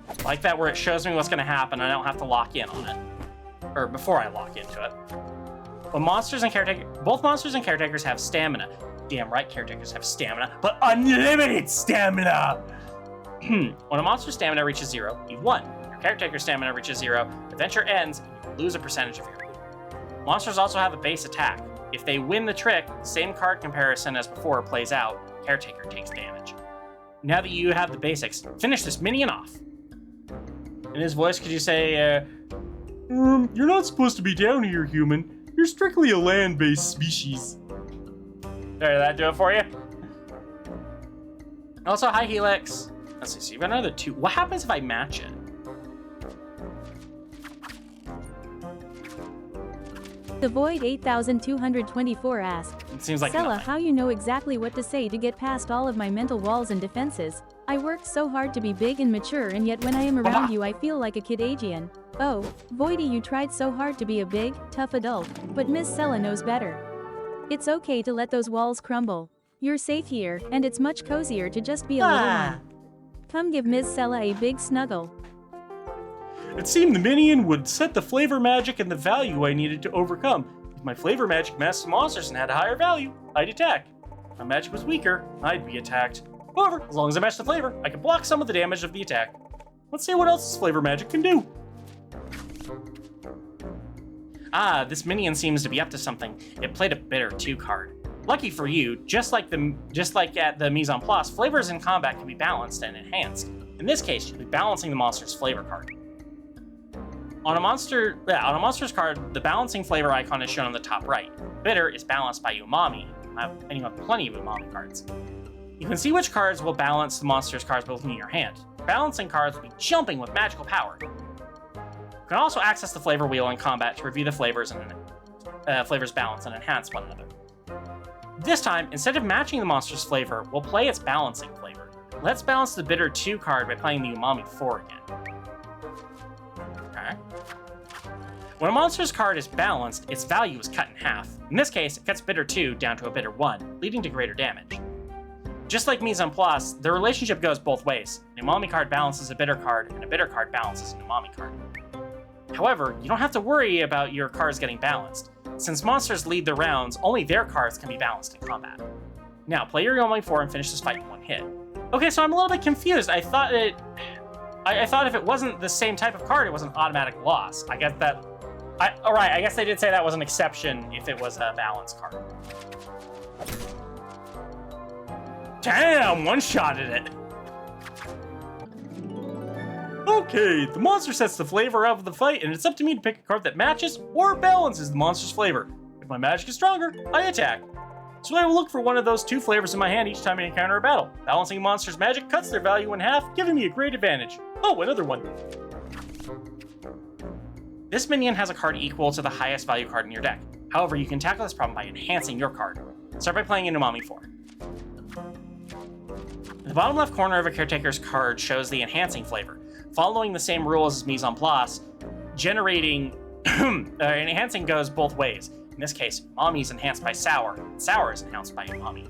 Speaker 4: I like that where it shows me what's going to happen and I don't have to lock in on it. Or before I lock into it. Both monsters and caretakers have stamina. Damn right, caretakers have stamina, but unlimited stamina! When a monster's stamina reaches 0, you've won. Your caretaker's stamina reaches 0, the adventure ends, and you lose a percentage of your loot. Monsters also have a base attack. If they win the trick, the same card comparison as before plays out. Caretaker takes damage. Now that you have the basics, finish this minion off. In his voice, could you say, you're not supposed to be down here, human. You're strictly a land-based species. There, did that do it for you? Also, hi, Helix. Let's see, so you've got another 2. What happens if I match it?
Speaker 1: The Void 8224 asks,
Speaker 4: It seems like
Speaker 1: Sella,
Speaker 4: nothing.
Speaker 1: how you know exactly what to say to get past all of my mental walls and defenses? I worked so hard to be big and mature, and yet when I am around you I feel like a kid Aegean. Oh, Voidy, you tried so hard to be a big, tough adult, but Miss Sella knows better. It's okay to let those walls crumble. You're safe here, and it's much cozier to just be a little one. Come give Miss Sella a big snuggle.
Speaker 4: It seemed the minion would set the flavor magic and the value I needed to overcome. If my flavor magic masked monsters and had a higher value, I'd attack. If my magic was weaker, I'd be attacked. However, as long as I match the flavor, I can block some of the damage of the attack. Let's see what else this flavor magic can do. Ah, this minion seems to be up to something. It played a bitter 2 card. Lucky for you, just like at the mise en place, flavors in combat can be balanced and enhanced. In this case, you'll be balancing the monster's flavor card. On a monster's card, the balancing flavor icon is shown on the top right. Bitter is balanced by umami, and you have plenty of umami cards. You can see which cards will balance the monster's cards by looking at your hand. Balancing cards will be jumping with magical power. You can also access the flavor wheel in combat to review the flavors and flavors balance and enhance one another. This time, instead of matching the monster's flavor, we'll play its balancing flavor. Let's balance the bitter 2 card by playing the umami 4 again. Okay. When a monster's card is balanced, its value is cut in half. In this case, it cuts bitter 2 down to a bitter 1, leading to greater damage. Just like mise en place, the relationship goes both ways. An umami card balances a bitter card, and a bitter card balances an umami card. However, you don't have to worry about your cards getting balanced. Since monsters lead their rounds, only their cards can be balanced in combat. Now, play your umami 4 and finish this fight in 1 hit. Okay, so I'm a little bit confused. I thought if it wasn't the same type of card, it was an automatic loss. I guess that... Alright, I guess they did say that was an exception if it was a balanced card. Damn, one-shotted it. Okay, the monster sets the flavor of the fight, and it's up to me to pick a card that matches or balances the monster's flavor. If my magic is stronger, I attack. So I will look for one of those 2 flavors in my hand each time I encounter a battle. Balancing a monster's magic cuts their value in half, giving me a great advantage. Oh, another one. This minion has a card equal to the highest value card in your deck. However, you can tackle this problem by enhancing your card. Start by playing an umami 4. The bottom left corner of a caretaker's card shows the enhancing flavor. Following the same rules as mise en place, generating enhancing goes both ways. In this case, umami is enhanced by sour, and sour is enhanced by umami.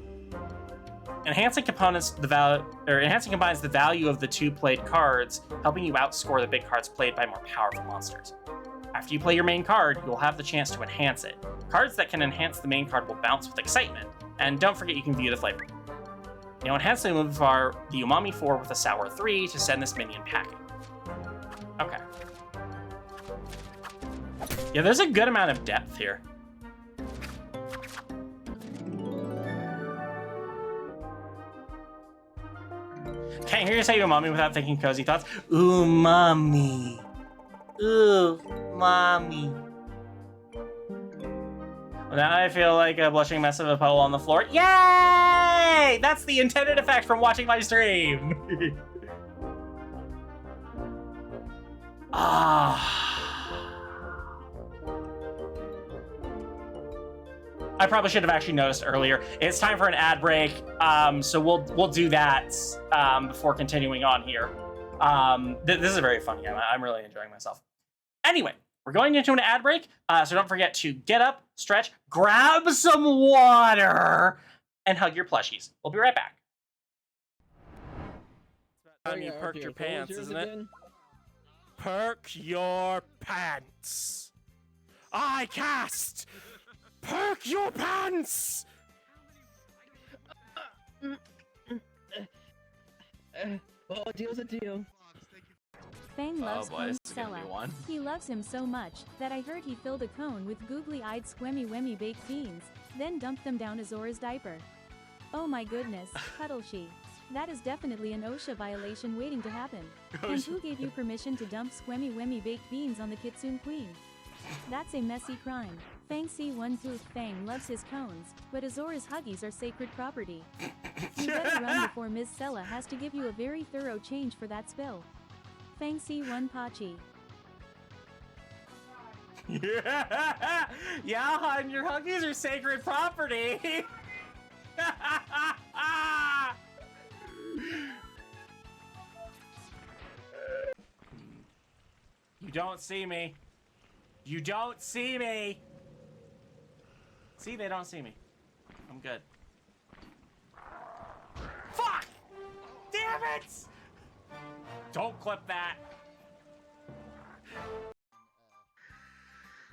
Speaker 4: Enhancing combines the value of the 2 played cards, helping you outscore the big cards played by more powerful monsters. After you play your main card, you'll have the chance to enhance it. Cards that can enhance the main card will bounce with excitement, and don't forget you can view the flavor. Now enhance the move are the umami 4 with a sour 3 to send this minion packing. Okay. Yeah, there's a good amount of depth here. Can't hear you say umami without thinking cozy thoughts. Umami. Ooh, mommy. Well, now I feel like a blushing mess of a puddle on the floor. Yay! That's the intended effect from watching my stream. I probably should have actually noticed earlier. It's time for an ad break, so we'll do that before continuing on here. This is a very fun game. I'm really enjoying myself. Anyway, we're going into an ad break, so don't forget to get up, stretch, grab some water, and hug your plushies. We'll be right back.
Speaker 5: Time you perked your pants, isn't it? Perk your pants. I cast. Perk your pants.
Speaker 7: Well, a deal's a deal.
Speaker 1: Fang loves
Speaker 4: boy, this is gonna
Speaker 1: Sella.
Speaker 4: be one.
Speaker 1: He loves him so much that I heard he filled a cone with googly-eyed squemmy-wemmy baked beans, then dumped them down Azora's diaper. Oh my goodness, cuddle she. That is definitely an OSHA violation waiting to happen. And who gave you permission to dump squemmy-wemmy baked beans on the Kitsune Queen? That's a messy crime. Fang-Si One-Tooth Fang loves his cones, but Azora's Huggies are sacred property. You better run before Ms. Sella has to give you a very thorough change for that spill. Fang-Si One-Pachi.
Speaker 4: Yeah, hon, your Huggies are sacred property. You don't see me. You don't see me. See, they don't see me. I'm good. Fuck! Damn it! Don't clip that.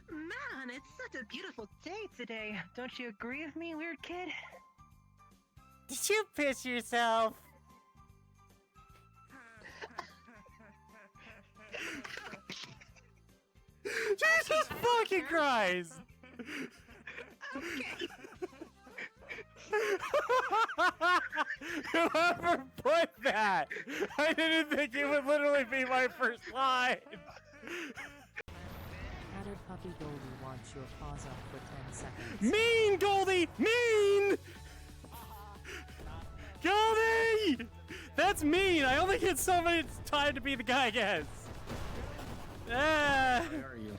Speaker 8: Man, it's such a beautiful day today. Don't you agree with me, weird kid?
Speaker 4: Did you piss yourself? Jesus fucking Christ!
Speaker 8: Okay.
Speaker 4: Whoever put that? I didn't think it would literally be my first line.
Speaker 2: Added puppy Goldie wants your paws up for 10 seconds.
Speaker 4: Mean, Goldie! Mean! Goldie! That's mean! I only get so many time to be the guy, I guess. Ah.
Speaker 6: Where are you?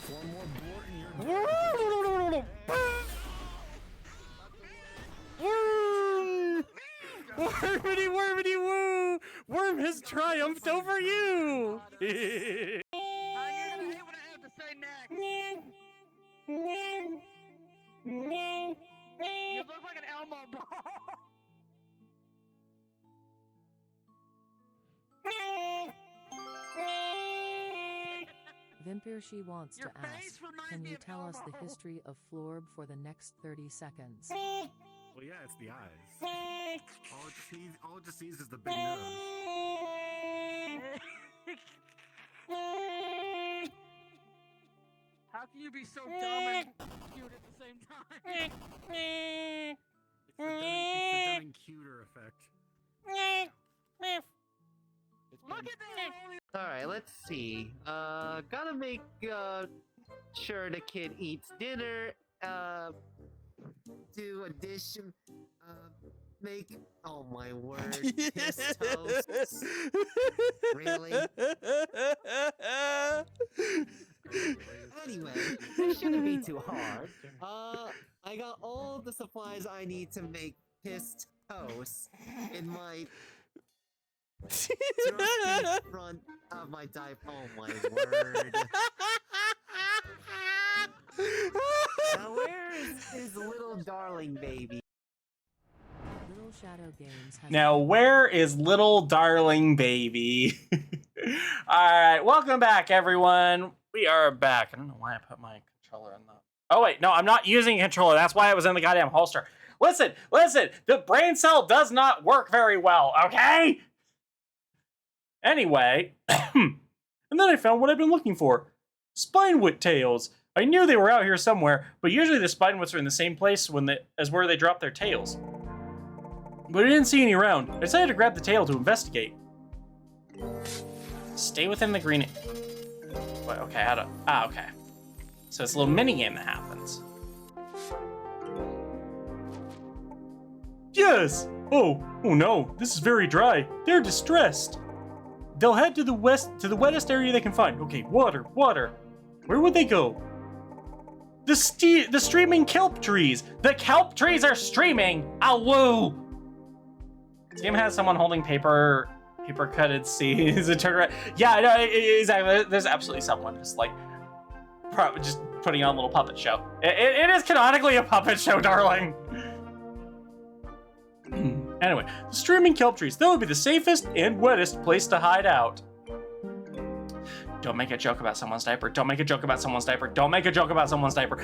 Speaker 6: One more board and you're
Speaker 4: Wormity, wormity, woo! Worm has triumphed over you!
Speaker 8: You're gonna hate what I have to say next. You look like an Elmo ball.
Speaker 2: Vimpir wants
Speaker 8: Your
Speaker 2: to
Speaker 8: face
Speaker 2: ask,
Speaker 8: reminds
Speaker 2: can
Speaker 8: me
Speaker 2: you
Speaker 8: of
Speaker 2: tell us the
Speaker 8: Elmo."
Speaker 2: history of Florb for the next 30 seconds?
Speaker 6: Well, yeah, it's the eyes. All it just sees is the big nose.
Speaker 8: How can you be so dumb and cute at the same time?
Speaker 6: It's the Dunning-Cuter effect.
Speaker 8: Look at that!
Speaker 9: Alright, let's see. Gotta make, sure the kid eats dinner, do addition, make, oh my word, piss toast. Really? Anyway, this shouldn't be too hard. I got all the supplies I need to make pissed toast in my just in front of my diaper. Oh my word. Now where is his little darling baby?
Speaker 2: Little Shadow Games has
Speaker 4: Now, where is little darling baby? Alright, welcome back, everyone. We are back. I don't know why I put my controller in the... Oh, wait, no, I'm not using a controller. That's why it was in the goddamn holster. Listen, the brain cell does not work very well, okay? Anyway, and then I found what I've been looking for. Spinewit tails. I knew they were out here somewhere, but usually the Spinewits are in the same place as where they drop their tails. But I didn't see any around. I decided to grab the tail to investigate. Stay within the green... Wait, okay, how to... Ah, okay. So it's a little mini-game that happens. Yes! Oh no, this is very dry. They're distressed. They'll head to the west, to the wettest area they can find. Okay, water. Where would they go? The streaming kelp trees. The kelp trees are streaming. Awoo! This game has someone holding paper cutted seeds. Yeah, no, exactly. There's absolutely someone just like, just putting on a little puppet show. It is canonically a puppet show, darling. Anyway, the streaming kelp trees. That would be the safest and wettest place to hide out. Don't make a joke about someone's diaper. Don't make a joke about someone's diaper. Don't make a joke about someone's diaper.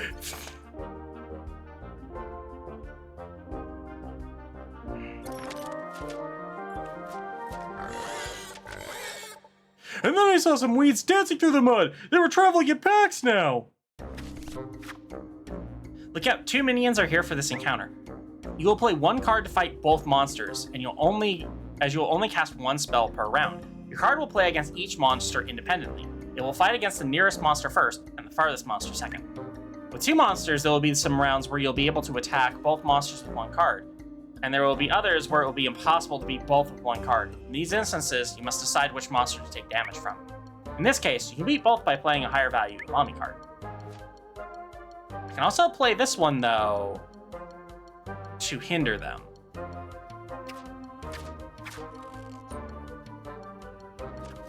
Speaker 4: And then I saw some weeds dancing through the mud. They were traveling in packs now. Look out, 2 minions are here for this encounter. You will play 1 card to fight both monsters, and you'll only cast 1 spell per round. Your card will play against each monster independently. It will fight against the nearest monster first, and the farthest monster second. With 2 monsters, there will be some rounds where you'll be able to attack both monsters with 1 card. And there will be others where it will be impossible to beat both with 1 card. In these instances, you must decide which monster to take damage from. In this case, you can beat both by playing a higher value Umami card. You can also play this one, though, to hinder them.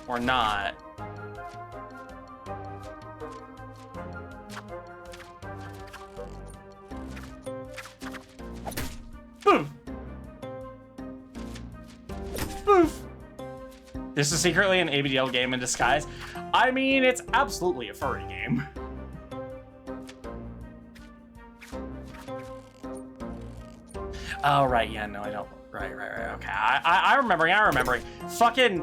Speaker 4: Or not. Boom! Boof! This is secretly an ABDL game in disguise. I mean, it's absolutely a furry game. Oh, right, yeah, no, I don't. Right, okay. I'm remembering. Fucking,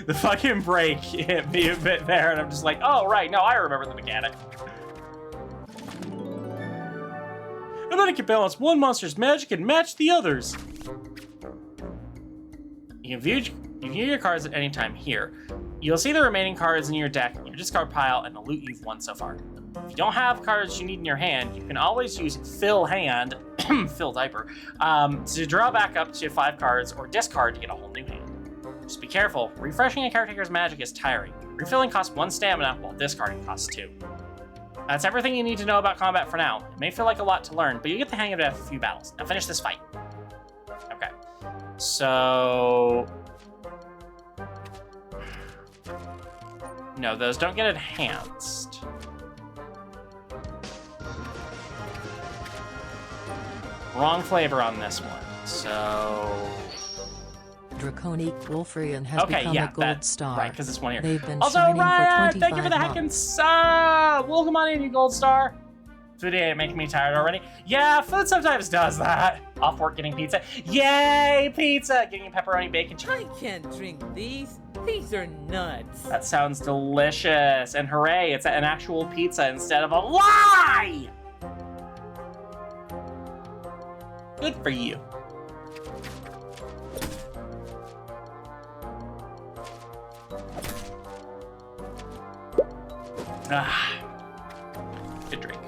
Speaker 4: the fucking break hit me a bit there, and I'm just like, oh, right, no, I remember the mechanic. I bet I can balance one monster's magic and match the others. You can view your cards at any time here. You'll see the remaining cards in your deck, your discard pile, and the loot you've won so far. If you don't have cards you need in your hand, you can always use Fill Hand, Fill Diaper, to draw back up to 5 cards or discard to get a whole new hand. Just be careful, refreshing a caretaker's magic is tiring. Refilling costs 1 stamina, while discarding costs 2. That's everything you need to know about combat for now. It may feel like a lot to learn, but you get the hang of it after a few battles. Now finish this fight. Okay. So... No, those don't get enhanced. Wrong flavor on this one, so...
Speaker 2: Draconic Wolfrian has become a gold star.
Speaker 4: Right, because this one here.
Speaker 2: They've been
Speaker 4: also,
Speaker 2: shining
Speaker 4: Ryan,
Speaker 2: for 25
Speaker 4: thank you for the heckin' sub! Welcome on in, you gold star. Food ain't making me tired already. Yeah, food sometimes does that. Off work getting pizza. Yay, pizza! Getting pepperoni, bacon, chicken.
Speaker 10: I can't drink these. These are nuts.
Speaker 4: That sounds delicious. And hooray, it's an actual pizza instead of a lie! Good for you. Ah, good drink.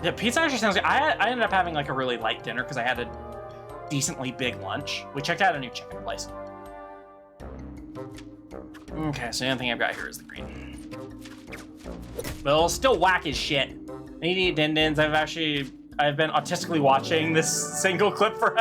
Speaker 4: Yeah, pizza actually sounds good. I ended up having like a really light dinner because I had a decently big lunch. We checked out a new chicken place. Okay, so the only thing I've got here is the green. But it'll still whack as shit. I need to eat din-dins. I've been autistically watching this single clip for...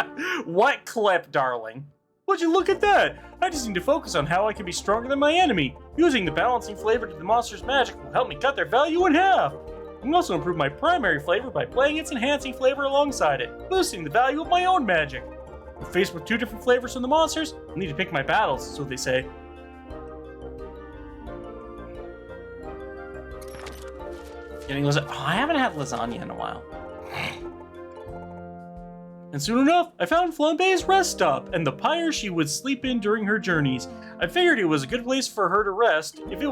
Speaker 4: What clip, darling? Would you look at that? I just need to focus on how I can be stronger than my enemy. Using the balancing flavor to the monster's magic will help me cut their value in half. I can also improve my primary flavor by playing its enhancing flavor alongside it, boosting the value of my own magic. When faced with 2 different flavors from the monsters, I need to pick my battles, so they say. Getting lasagna. Oh, I haven't had lasagna in a while. And soon enough, I found Flambe's rest stop and the pyre she would sleep in during her journeys. I figured it was a good place for her to rest. If it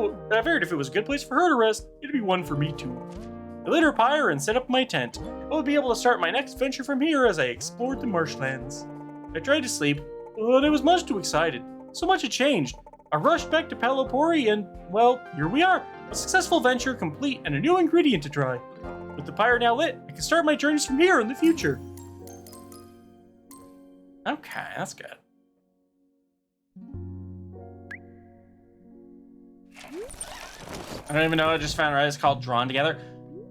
Speaker 4: was a good place for her to rest, it'd be one for me too. I lit her pyre and set up my tent. I would be able to start my next venture from here as I explored the marshlands. I tried to sleep, but I was much too excited. So much had changed. I rushed back to Palopori and, well, here we are. A successful venture complete and a new ingredient to try. With the pyre now lit, I can start my journeys from here in the future. Okay, that's good. I don't even know, I just found out it's called Drawn Together.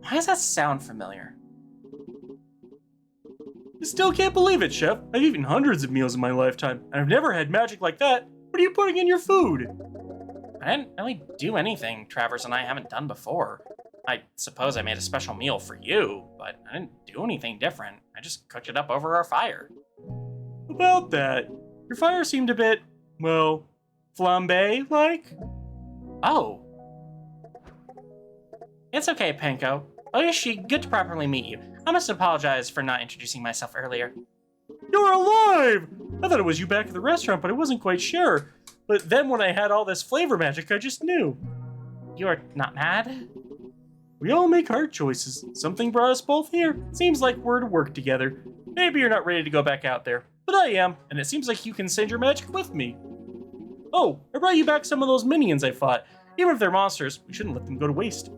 Speaker 4: Why does that sound familiar? I still can't believe it, Chef. I've eaten hundreds of meals in my lifetime, and I've never had magic like that. What are you putting in your food? I didn't really do anything Travers and I haven't done before. I suppose I made a special meal for you, but I didn't do anything different. I just cooked it up over our fire. About that, your fire seemed a bit, well, flambe-like? Oh. It's okay, Penko. Oh, Yoshi, good to properly meet you. I must apologize for not introducing myself earlier. You're alive! I thought it was you back at the restaurant, but I wasn't quite sure. But then when I had all this flavor magic, I just knew. You're not mad? We all make hard choices. Something brought us both here. Seems like we're to work together. Maybe you're not ready to go back out there, but I am, and it seems like you can send your magic with me. Oh, I brought you back some of those minions I fought. Even if they're monsters, we shouldn't let them go to waste.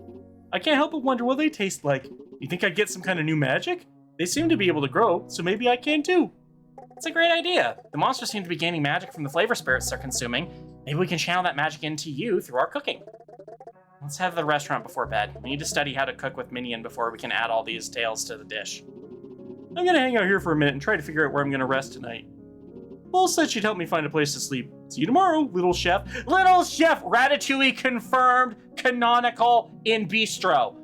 Speaker 4: I can't help but wonder what they taste like. You think I'd get some kind of new magic? They seem to be able to grow, so maybe I can too. It's a great idea. The monsters seem to be gaining magic from the flavor spirits they're consuming. Maybe we can channel that magic into you through our cooking. Let's head to the restaurant before bed. We need to study how to cook with Minion before we can add all these tales to the dish. I'm gonna hang out here for a minute and try to figure out where I'm gonna rest tonight. Bull said she'd help me find a place to sleep. See you tomorrow, little chef. Little chef, Ratatouille confirmed, canonical in Bistro.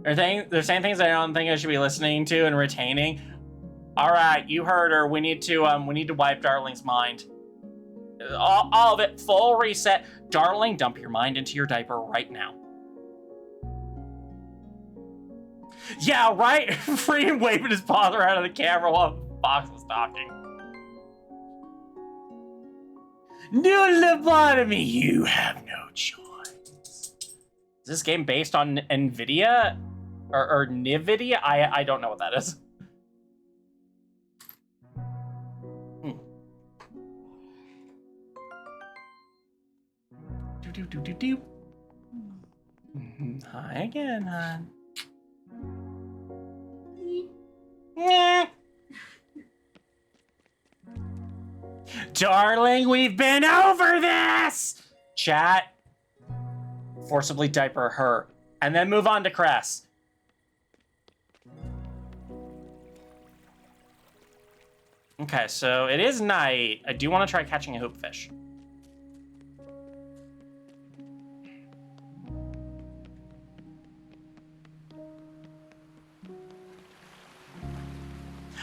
Speaker 4: They're saying things I don't think I should be listening to and retaining. All right, you heard her. We need to wipe Darling's mind. All of it, full reset. Darling, dump your mind into your diaper right now. Yeah, right? Freedom waving his paws around of the camera while Fox was talking. New lobotomy, you have no choice. Is this game based on NVIDIA? Or NVIDIA? I don't know what that is. Do. Hi again, hon. Darling, we've been over this! Chat. Forcibly diaper her. And then move on to Cress. Okay, so it is night. I do want to try catching a hoopfish.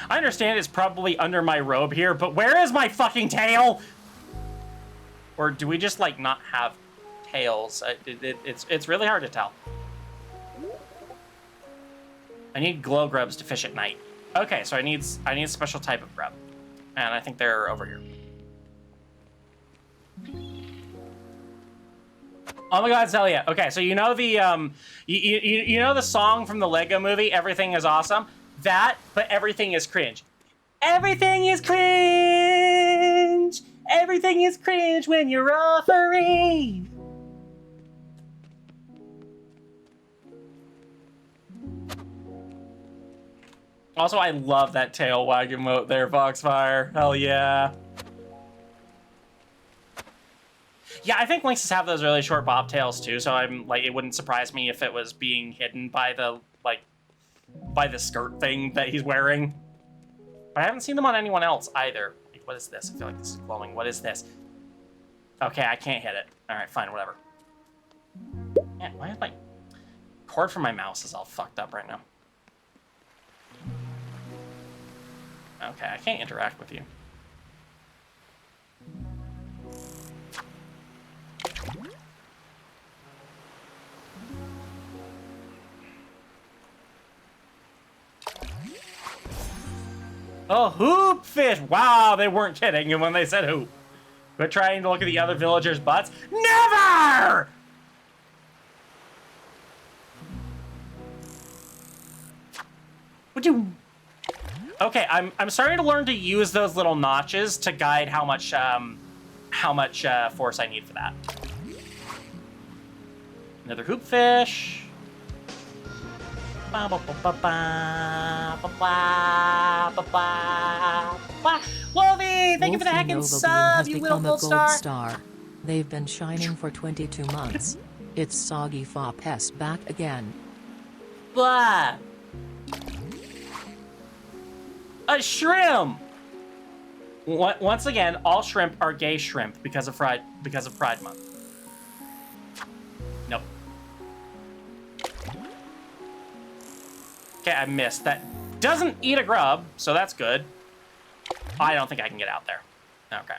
Speaker 4: I understand it's probably under my robe here, but where is my fucking tail? Or do we just, like, not have tails? It's really hard to tell. I need glow grubs to fish at night. Okay, so I need a special type of grub. And I think they're over here. Oh my god, Celia. Okay, so you know the, you know the song from the Lego movie, Everything is Awesome? That, but everything is cringe. Everything is cringe! Everything is cringe when you're offering! Also, I love that tail wag emote there, Foxfire. Hell yeah. Yeah, I think Lynxes have those really short bobtails too, so I'm like, it wouldn't surprise me if it was being hidden by the, like, by the skirt thing that he's wearing. But I haven't seen them on anyone else either. Wait, what is this? I feel like this is glowing. What is this? Okay, I can't hit it. All right, fine, whatever. Man, why is my cord from my mouse is all fucked up right now? Okay, I can't interact with you. Oh, hoop fish! Wow, they weren't kidding when they said hoop. But trying to look at the other villagers' butts. Never! Would you? Okay, I'm starting to learn to use those little notches to guide how much force I need for that. Another hoop fish. Wolvie, thank you for the heckin' sub, you little gold star.
Speaker 2: They've been shining for 22 months. It's Soggy Fopest back again.
Speaker 4: Blah. A shrimp. Once again, all shrimp are gay shrimp because of Pride Month. Nope. Okay, I missed. That doesn't eat a grub, so that's good. I don't think I can get out there. Okay.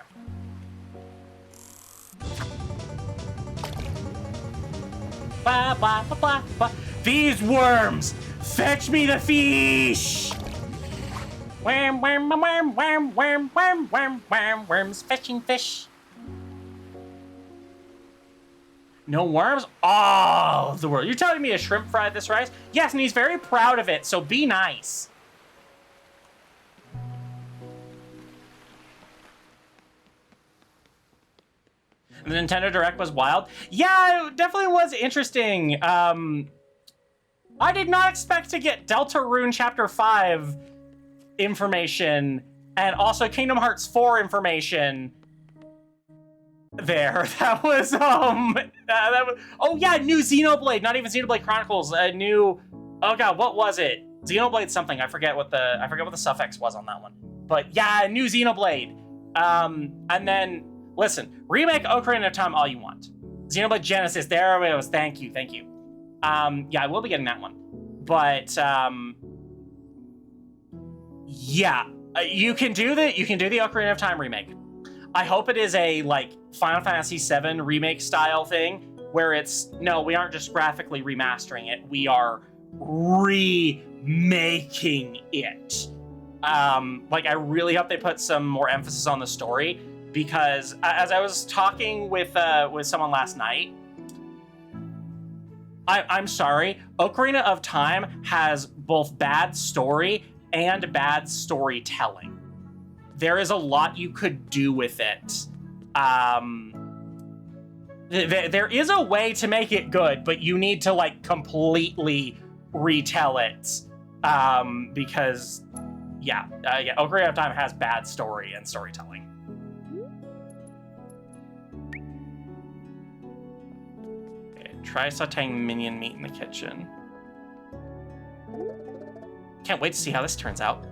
Speaker 4: blah, blah, blah, blah. These worms! Fetch me the fish! Worm, worm, worm, worm, worm, worm, worm, worm, worms fetching fish. No worms? All of the world. You're telling me a shrimp fried this rice? Yes, and he's very proud of it, so be nice. The Nintendo Direct was wild. Yeah, it definitely was interesting. I did not expect to get Deltarune Chapter 5 information and also Kingdom Hearts 4 information there. That was, oh yeah, new Xenoblade, not even Xenoblade Chronicles, a new, oh god, what was it? Xenoblade something, I forget what the suffix was on that one. But yeah, new Xenoblade. And then, listen, remake Ocarina of Time all you want. Xenoblade Genesis, there it was, thank you. Yeah, I will be getting that one. But, yeah, you can do the Ocarina of Time remake. I hope it is a, like, Final Fantasy VII remake style thing, where it's, no, we aren't just graphically remastering it, we are remaking it. Like, I really hope they put some more emphasis on the story, because as I was talking with someone last night, I'm sorry, Ocarina of Time has both bad story and bad storytelling. There is a lot you could do with it. There is a way to make it good, but you need to, like, completely retell it. Because, yeah, Ocarina of Time has bad story and storytelling. Try sauteing minion meat in the kitchen. Can't wait to see how this turns out.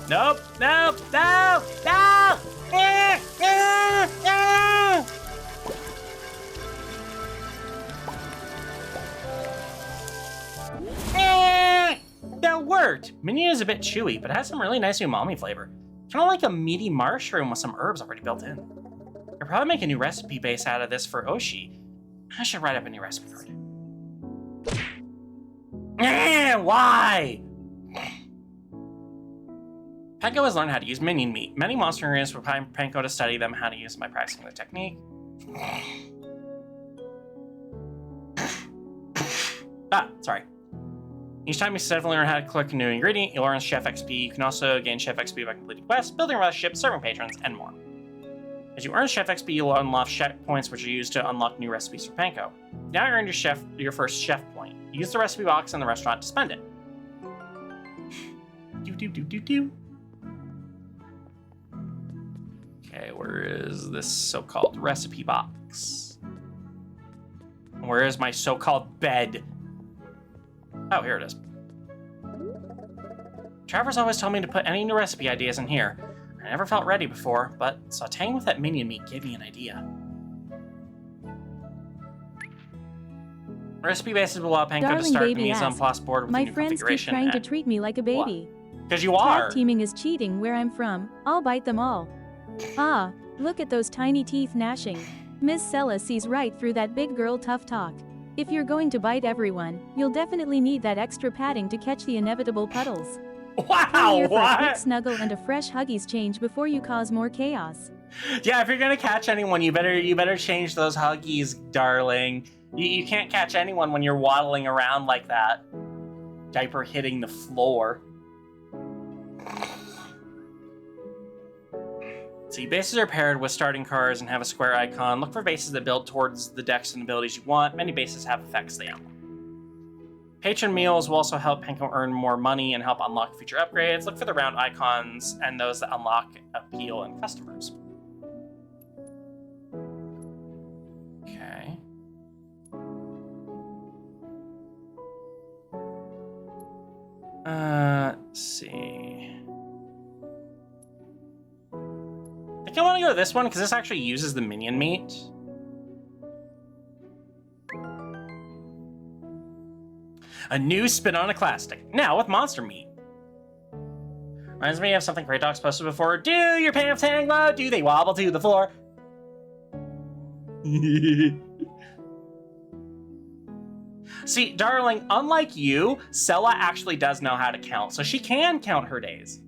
Speaker 4: Nope. No. That worked. Minion is a bit chewy, but it has some really nice umami flavor. Kind of like a meaty mushroom with some herbs already built in. I'll probably make a new recipe base out of this for Oshi. I should write up a new recipe card. Why? Panko has learned how to use minion meat. Many monster ingredients will Panko to study them how to use them by practicing the technique. Sorry. Each time you steadily learn how to collect a new ingredient, you'll earn Chef XP. You can also gain Chef XP by completing quests, building relationships, serving patrons, and more. As you earn Chef XP, you'll unlock chef points, which are used to unlock new recipes for Panko. Now you earned your first chef point. Use the recipe box in the restaurant to spend it. Okay, where is this so-called recipe box? Where is my so-called bed? Oh, here it is. Travers always told me to put any new recipe ideas in here. I never felt ready before, but sauteing with that minion meat gave me an idea. Recipe bases will allow Panko to start the mise en place board with
Speaker 1: my
Speaker 4: a new
Speaker 1: friends keep
Speaker 4: configuration.
Speaker 1: trying to treat me like a baby.
Speaker 4: Because you are.
Speaker 1: Tag teaming is cheating where I'm from. I'll bite them all. Ah, look at those tiny teeth gnashing. Miss Sella sees right through that big girl tough talk. If you're going to bite everyone, you'll definitely need that extra padding to catch the inevitable puddles.
Speaker 4: Wow,
Speaker 1: here for a quick
Speaker 4: what?
Speaker 1: snuggle and a fresh Huggies change before you cause more chaos.
Speaker 4: Yeah, if you're gonna catch anyone, you better change those Huggies, darling. You can't catch anyone when you're waddling around like that. Diaper hitting the floor. See, bases are paired with starting cards and have a square icon. Look for bases that build towards the decks and abilities you want. Many bases have effects they unlock. Patron meals will also help Panko earn more money and help unlock future upgrades. Look for the round icons and those that unlock appeal and customers. Okay. Let's see. I think think I want to go to this one because this actually uses the minion meat. A new spin on a classic, now with monster meat. Reminds me of something Great Dog's posted before. Do your pants hang low? Do they wobble to the floor? See, darling, unlike you, Sella actually does know how to count, so she can count her days.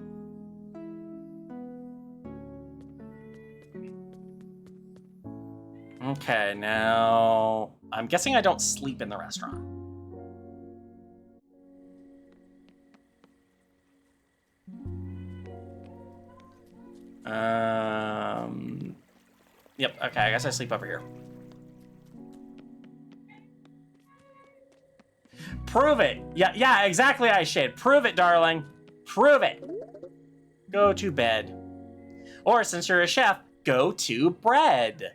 Speaker 4: Okay, now... I'm guessing I don't sleep in the restaurant. Yep, okay, I guess I sleep over here. Prove it! Yeah, exactly, I should. Prove it, darling. Prove it. Go to bed. Or, since you're a chef, go to bread.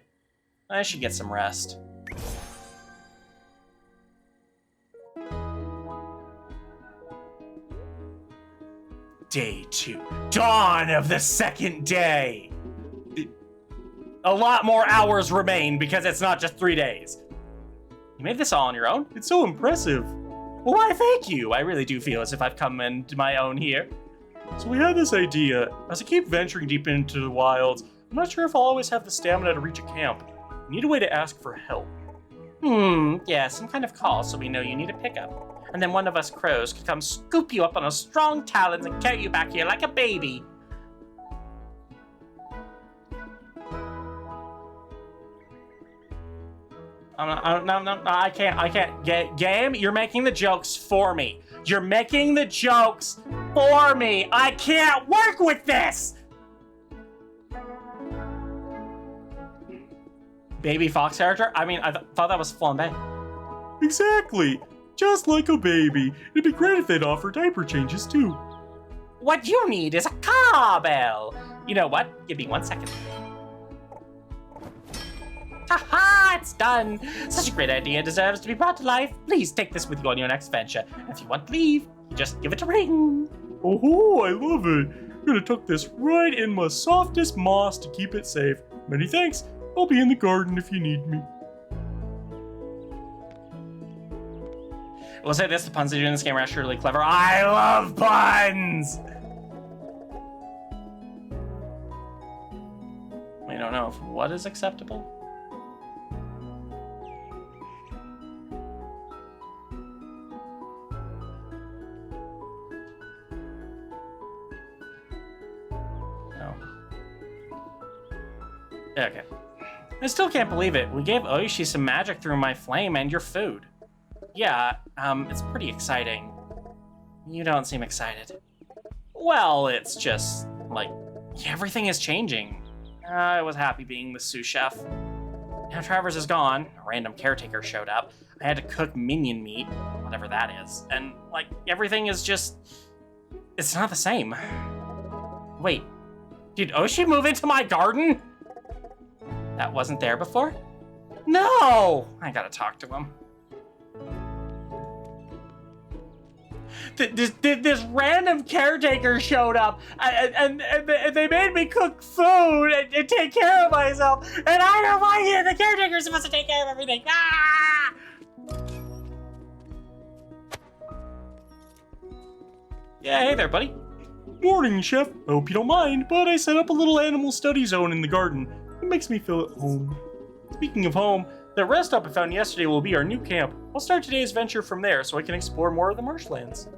Speaker 4: I should get some rest. Day 2. Dawn of the second day! A lot more hours remain because it's not just 3 days. You made this all on your own? It's so impressive. Well, why, thank you. I really do feel as if I've come into my own here. So we had this idea. As I keep venturing deep into the wilds, I'm not sure if I'll always have the stamina to reach a camp. I need a way to ask for help. Yeah, some kind of call so we know you need a pickup. And then one of us crows could come scoop you up on a strong talons and carry you back here like a baby. No, I can't. Game, you're making the jokes for me. You're making the jokes for me. I can't work with this! Baby fox character? I mean, I thought that was flambe. Exactly. Just like a baby. It'd be great if they'd offer diaper changes, too. What you need is a cowbell. You know what? Give me 1 second. Ha-ha! It's done! Such a great idea deserves to be brought to life. Please take this with you on your next venture. And if you want to leave, you just give it a ring. Oh, I love it. I'm gonna tuck this right in my softest moss to keep it safe. Many thanks. I'll be in the garden if you need me. We'll say this, the puns they do in this game are actually really clever. I love puns! We don't know if what is acceptable. No. Okay. I still can't believe it. We gave Oishi some magic through my flame and your food. Yeah, it's pretty exciting. You don't seem excited. Well, it's just, like, everything is changing. I was happy being the sous chef. Now Travers is gone, a random caretaker showed up. I had to cook minion meat, whatever that is. And, like, everything is just... It's not the same. Wait, did Oishi move into my garden? That wasn't there before? No! I gotta talk to him. This random caretaker showed up, and they made me cook food and take care of myself, and I don't like it. The caretaker's supposed to take care of everything. Ah! Yeah, hey there, buddy. Morning, Chef. I hope you don't mind, but I set up a little animal study zone in the garden. It makes me feel at home. Speaking of home, the rest stop I found yesterday will be our new camp. I'll start today's venture from there so I can explore more of the marshlands.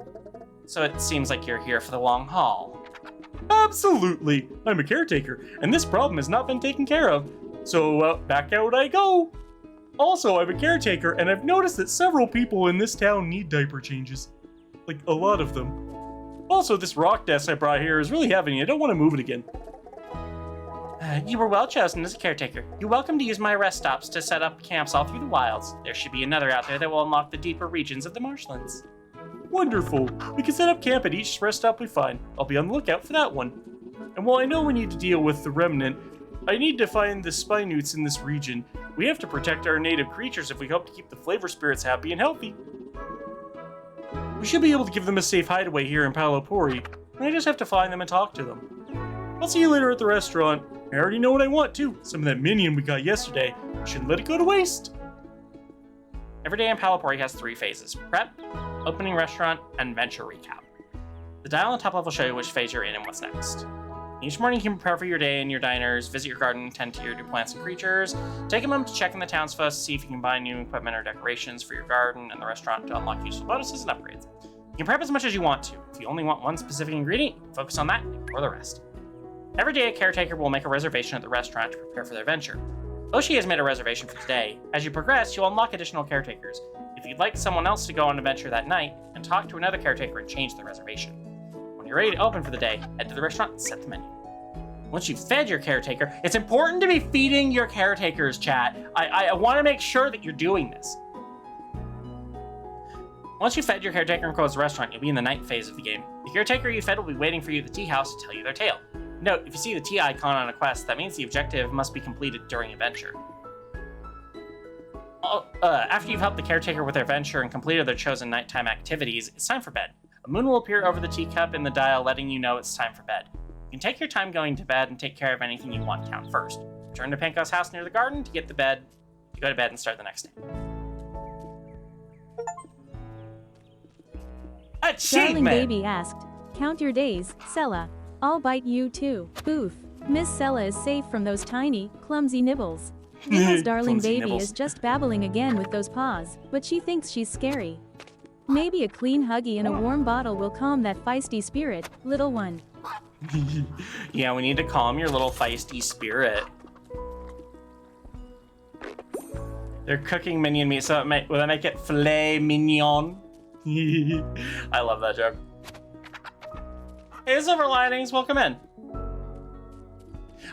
Speaker 4: So it seems like you're here for the long haul. Absolutely! I'm a caretaker, and this problem has not been taken care of. So, back out I go! Also, I'm a caretaker, and I've noticed that several people in this town need diaper changes. Like, a lot of them. Also, this rock desk I brought here is really heavy, and I don't want to move it again. You were well chosen as a caretaker. You're welcome to use my rest stops to set up camps all through the wilds. There should be another out there that will unlock the deeper regions of the marshlands. Wonderful. We can set up camp at each rest stop we find. I'll be on the lookout for that one. And while I know we need to deal with the remnant, I need to find the Streamloots in this region. We have to protect our native creatures if we hope to keep the flavor spirits happy and healthy. We should be able to give them a safe hideaway here in Palopori, and I just have to find them and talk to them. I'll see you later at the restaurant. I already know what I want, too. Some of that minion we got yesterday. Shouldn't let it go to waste. Every day in Palapori has 3 phases. Prep, opening restaurant, and venture recap. The dial on top left will show you which phase you're in and what's next. Each morning you can prepare for your day in your diners, visit your garden, tend to your new plants and creatures, take a moment to check in the towns first to see if you can buy new equipment or decorations for your garden and the restaurant to unlock useful bonuses and upgrades. You can prep as much as you want to. If you only want one specific ingredient, focus on that and ignore the rest. Every day a caretaker will make a reservation at the restaurant to prepare for their venture. Oshi has made a reservation for today. As you progress, you'll unlock additional caretakers. If you'd like someone else to go on an adventure that night, you can talk to another caretaker and change the reservation. When you're ready to open for the day, head to the restaurant and set the menu. Once you've fed your caretaker, it's important to be feeding your caretakers, chat. I want to make sure that you're doing this. Once you've fed your caretaker and closed the restaurant, you'll be in the night phase of the game. The caretaker you fed will be waiting for you at the tea house to tell you their tale. Note, if you see the tea icon on a quest, that means the objective must be completed during a venture. After you've helped the caretaker with their venture and completed their chosen nighttime activities, it's time for bed. A moon will appear over the teacup in the dial, letting you know it's time for bed. You can take your time going to bed and take care of anything you want down first. Return to Panko's house near the garden to get the bed. You go to bed and start the next day.
Speaker 1: Darling Baby asked, count your days, Sella. I'll bite you too. Oof. Miss Sella is safe from those tiny, clumsy nibbles. Nico's Darling
Speaker 4: Clumsy
Speaker 1: Baby
Speaker 4: nibbles.
Speaker 1: is just babbling again with those paws, but she thinks she's scary. Maybe a clean huggy and a warm bottle will calm that feisty spirit, little one.
Speaker 4: Yeah, we need to calm your little feisty spirit. They're cooking minion meat, so will that make it filet mignon? I love that joke. Hey, Silver Linings, welcome in.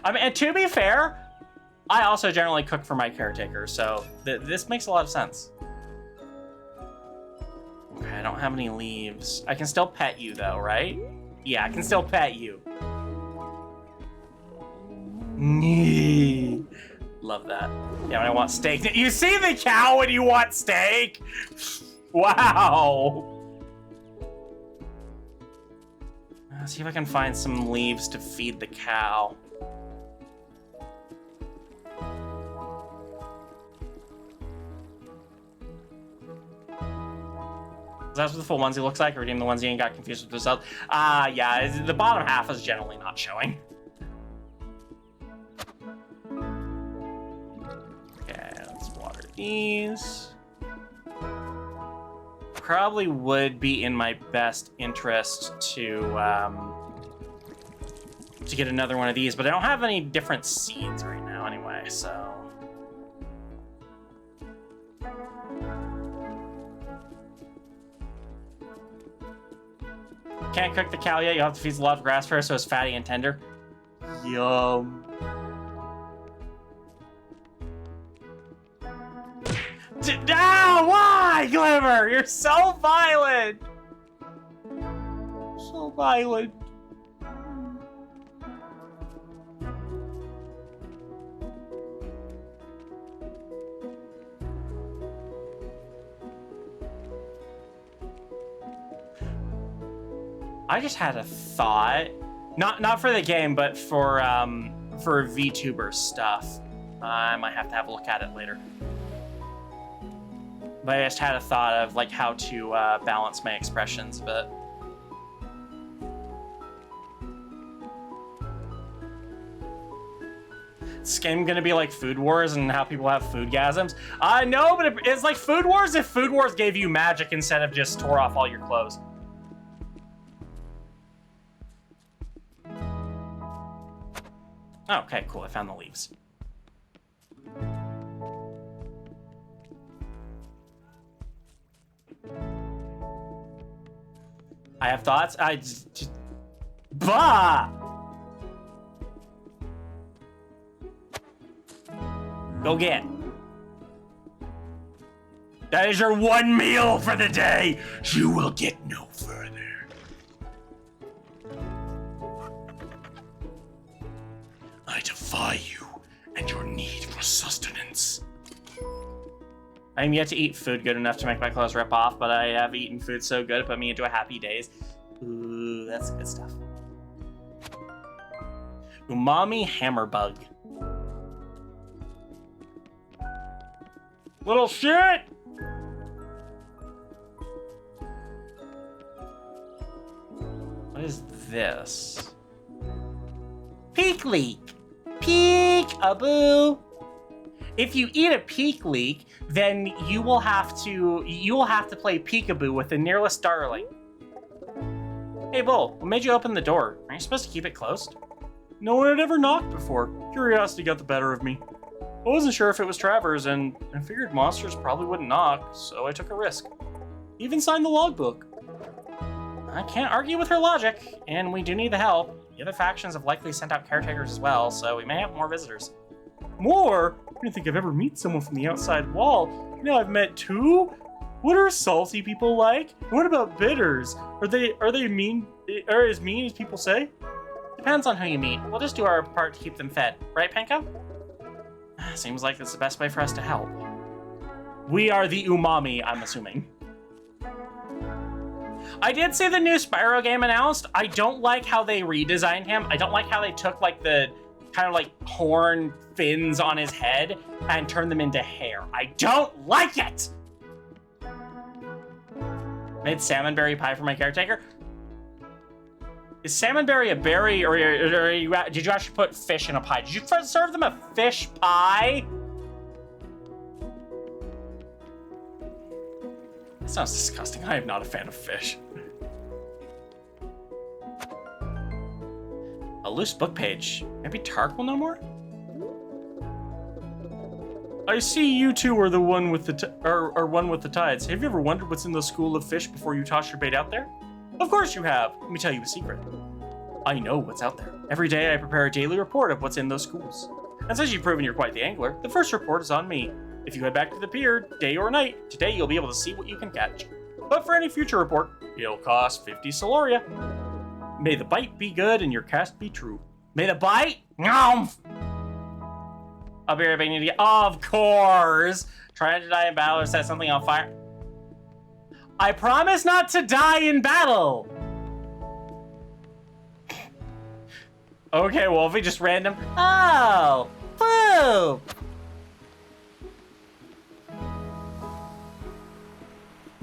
Speaker 4: I mean, and to be fair, I also generally cook for my caretaker, so this makes a lot of sense. Okay, I don't have any leaves. I can still pet you though, right? Yeah, I can still pet you. Love that. Yeah, when I want steak. You see the cow when you want steak? Wow. Let's see if I can find some leaves to feed the cow. That's what the full onesie looks like. Redeem the onesie and got confused with results. Yeah, the bottom half is generally not showing. Okay, let's water these. Probably would be in my best interest to get another one of these, but I don't have any different seeds right now anyway, so. Can't cook the cow yet, you'll have to feed a lot of grass first so it's fatty and tender. Yum. Why, Glimmer? You're so violent! So violent. I just had a thought, not for the game, but for VTuber stuff. I might have to have a look at it later. But I just had a thought of like how to balance my expressions a bit. Is this game gonna be like Food Wars and how people have foodgasms? No, but it's like Food Wars if Food Wars gave you magic instead of just tore off all your clothes. Oh, okay, cool, I found the leaves. I have thoughts. I just bah. Go get. That is your one meal for the day. You will get no further. I defy you and your need for sustenance. I am yet to eat food good enough to make my clothes rip off, but I have eaten food so good it put me into a happy daze. Ooh, that's good stuff. Umami hammerbug. Little shit! What is this? Peak leek! Peek-a-boo! If you eat a peak leek, then you will have to play peekaboo with the nearest darling. Hey Bull, what made you open the door? Aren't you supposed to keep it closed? No one had ever knocked before. Curiosity got the better of me. I wasn't sure if it was Travers, and I figured monsters probably wouldn't knock, so I took a risk. Even signed the logbook. I can't argue with her logic, and we do need the help. The other factions have likely sent out caretakers as well, so we may have more visitors. More? I don't think I've ever met someone from the outside wall. You know, I've met two? What are salty people like? What about bitters? Are they mean? Are as mean as people say? Depends on who you meet. We'll just do our part to keep them fed. Right, Penko? Seems like it's the best way for us to help. We are the umami, I'm assuming. I did see the new Spyro game announced. I don't like how they redesigned him. I don't like how they took like the kind of like horn fins on his head and turned them into hair. I don't like it! Made salmonberry pie for my caretaker. Is salmonberry a berry, or did you actually put fish in a pie? Did you serve them a fish pie? That sounds disgusting. I am not a fan of fish. A loose book page. Maybe Tark will know more? I see you two are the one with the one with the tides. Have you ever wondered what's in the school of fish before you toss your bait out there? Of course you have. Let me tell you a secret. I know what's out there. Every day I prepare a daily report of what's in those schools. And since you've proven you're quite the angler, the first report is on me. If you head back to the pier, day or night, today you'll be able to see what you can catch. But for any future report, it'll cost 50 Soloria. May the bite be good and your cast be true. May the bite? Nom! I'll be right back. Of course! Trying to die in battle or set something on fire. I promise not to die in battle! Okay, well, if we just random... Oh! Boo!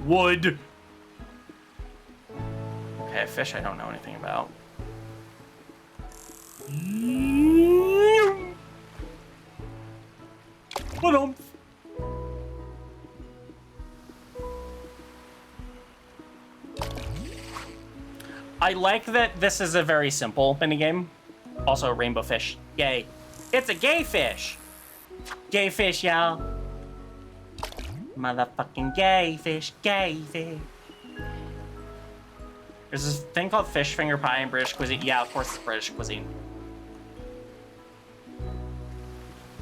Speaker 4: Wood. Okay, fish I don't know anything about. Ba-dum. I like that this is a very simple minigame. Also, rainbow fish. Yay. It's a gay fish! Gay fish, y'all. Motherfucking gay fish, gay fish. There's this thing called fish finger pie in British cuisine. Yeah, of course it's British cuisine.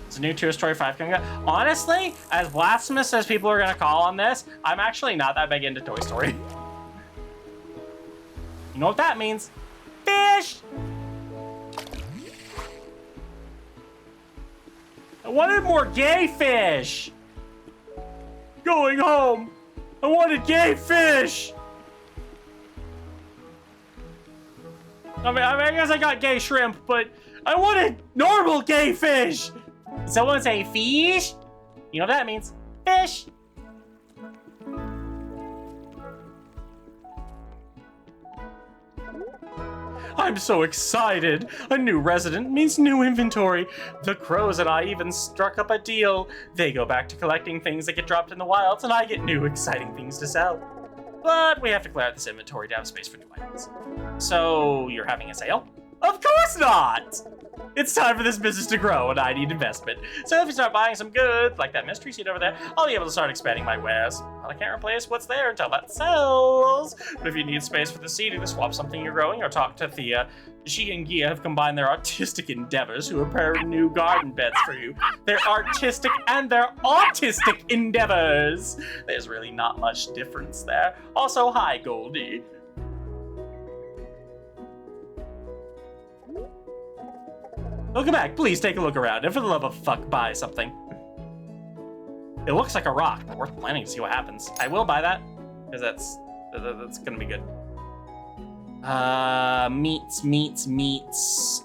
Speaker 4: It's a new Toy Story 5 coming out. Honestly, as blasphemous as people are gonna call on this, I'm actually not that big into Toy Story. You know what that means? Fish! I wanted more gay fish! Going home! I wanted gay fish! I mean, I guess I got gay shrimp, but I wanted normal gay fish! Did someone say fish? You know what that means. Fish! I'm so excited! A new resident means new inventory. The crows and I even struck up a deal. They go back to collecting things that get dropped in the wilds, and I get new exciting things to sell. But we have to clear out this inventory to have space for new items. So, you're having a sale? Of course not! It's time for this business to grow, and I need investment. So if you start buying some goods, like that mystery seed over there, I'll be able to start expanding my wares. But I can't replace what's there until that sells. But if you need space for the seed to swap something you're growing, or talk to Thea, she and Gia have combined their artistic endeavors to prepare new garden beds for you. They're artistic and they're autistic endeavors. There's really not much difference there. Also, hi, Goldie. Welcome back. Please take a look around, and for the love of fuck, buy something. It looks like a rock, but worth planning to see what happens. I will buy that, because that's gonna be good. Meats.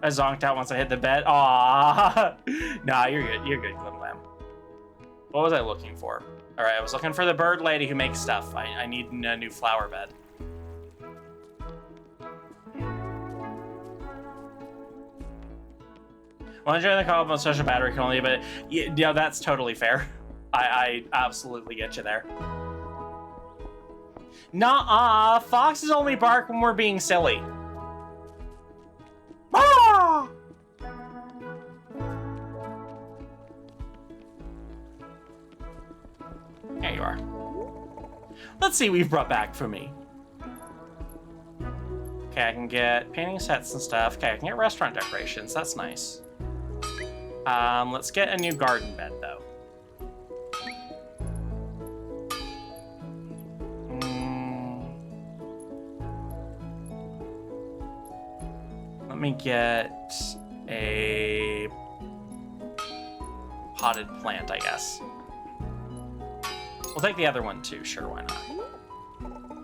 Speaker 4: I zonked out once I hit the bed. Aww. Nah, you're good. You're good, Glim Lamb. What was I looking for? All right, I was looking for the bird lady who makes stuff. I need a new flower bed. When I join the call, my social battery can only, but yeah, that's totally fair. I absolutely get you there. Nuh-uh, foxes only bark when we're being silly. Ah! There you are. Let's see what you've brought back for me. Okay, I can get painting sets and stuff. Okay, I can get restaurant decorations. That's nice. Let's get a new garden bed, though. Let me get a potted plant, I guess. We'll take the other one, too. Sure, why not?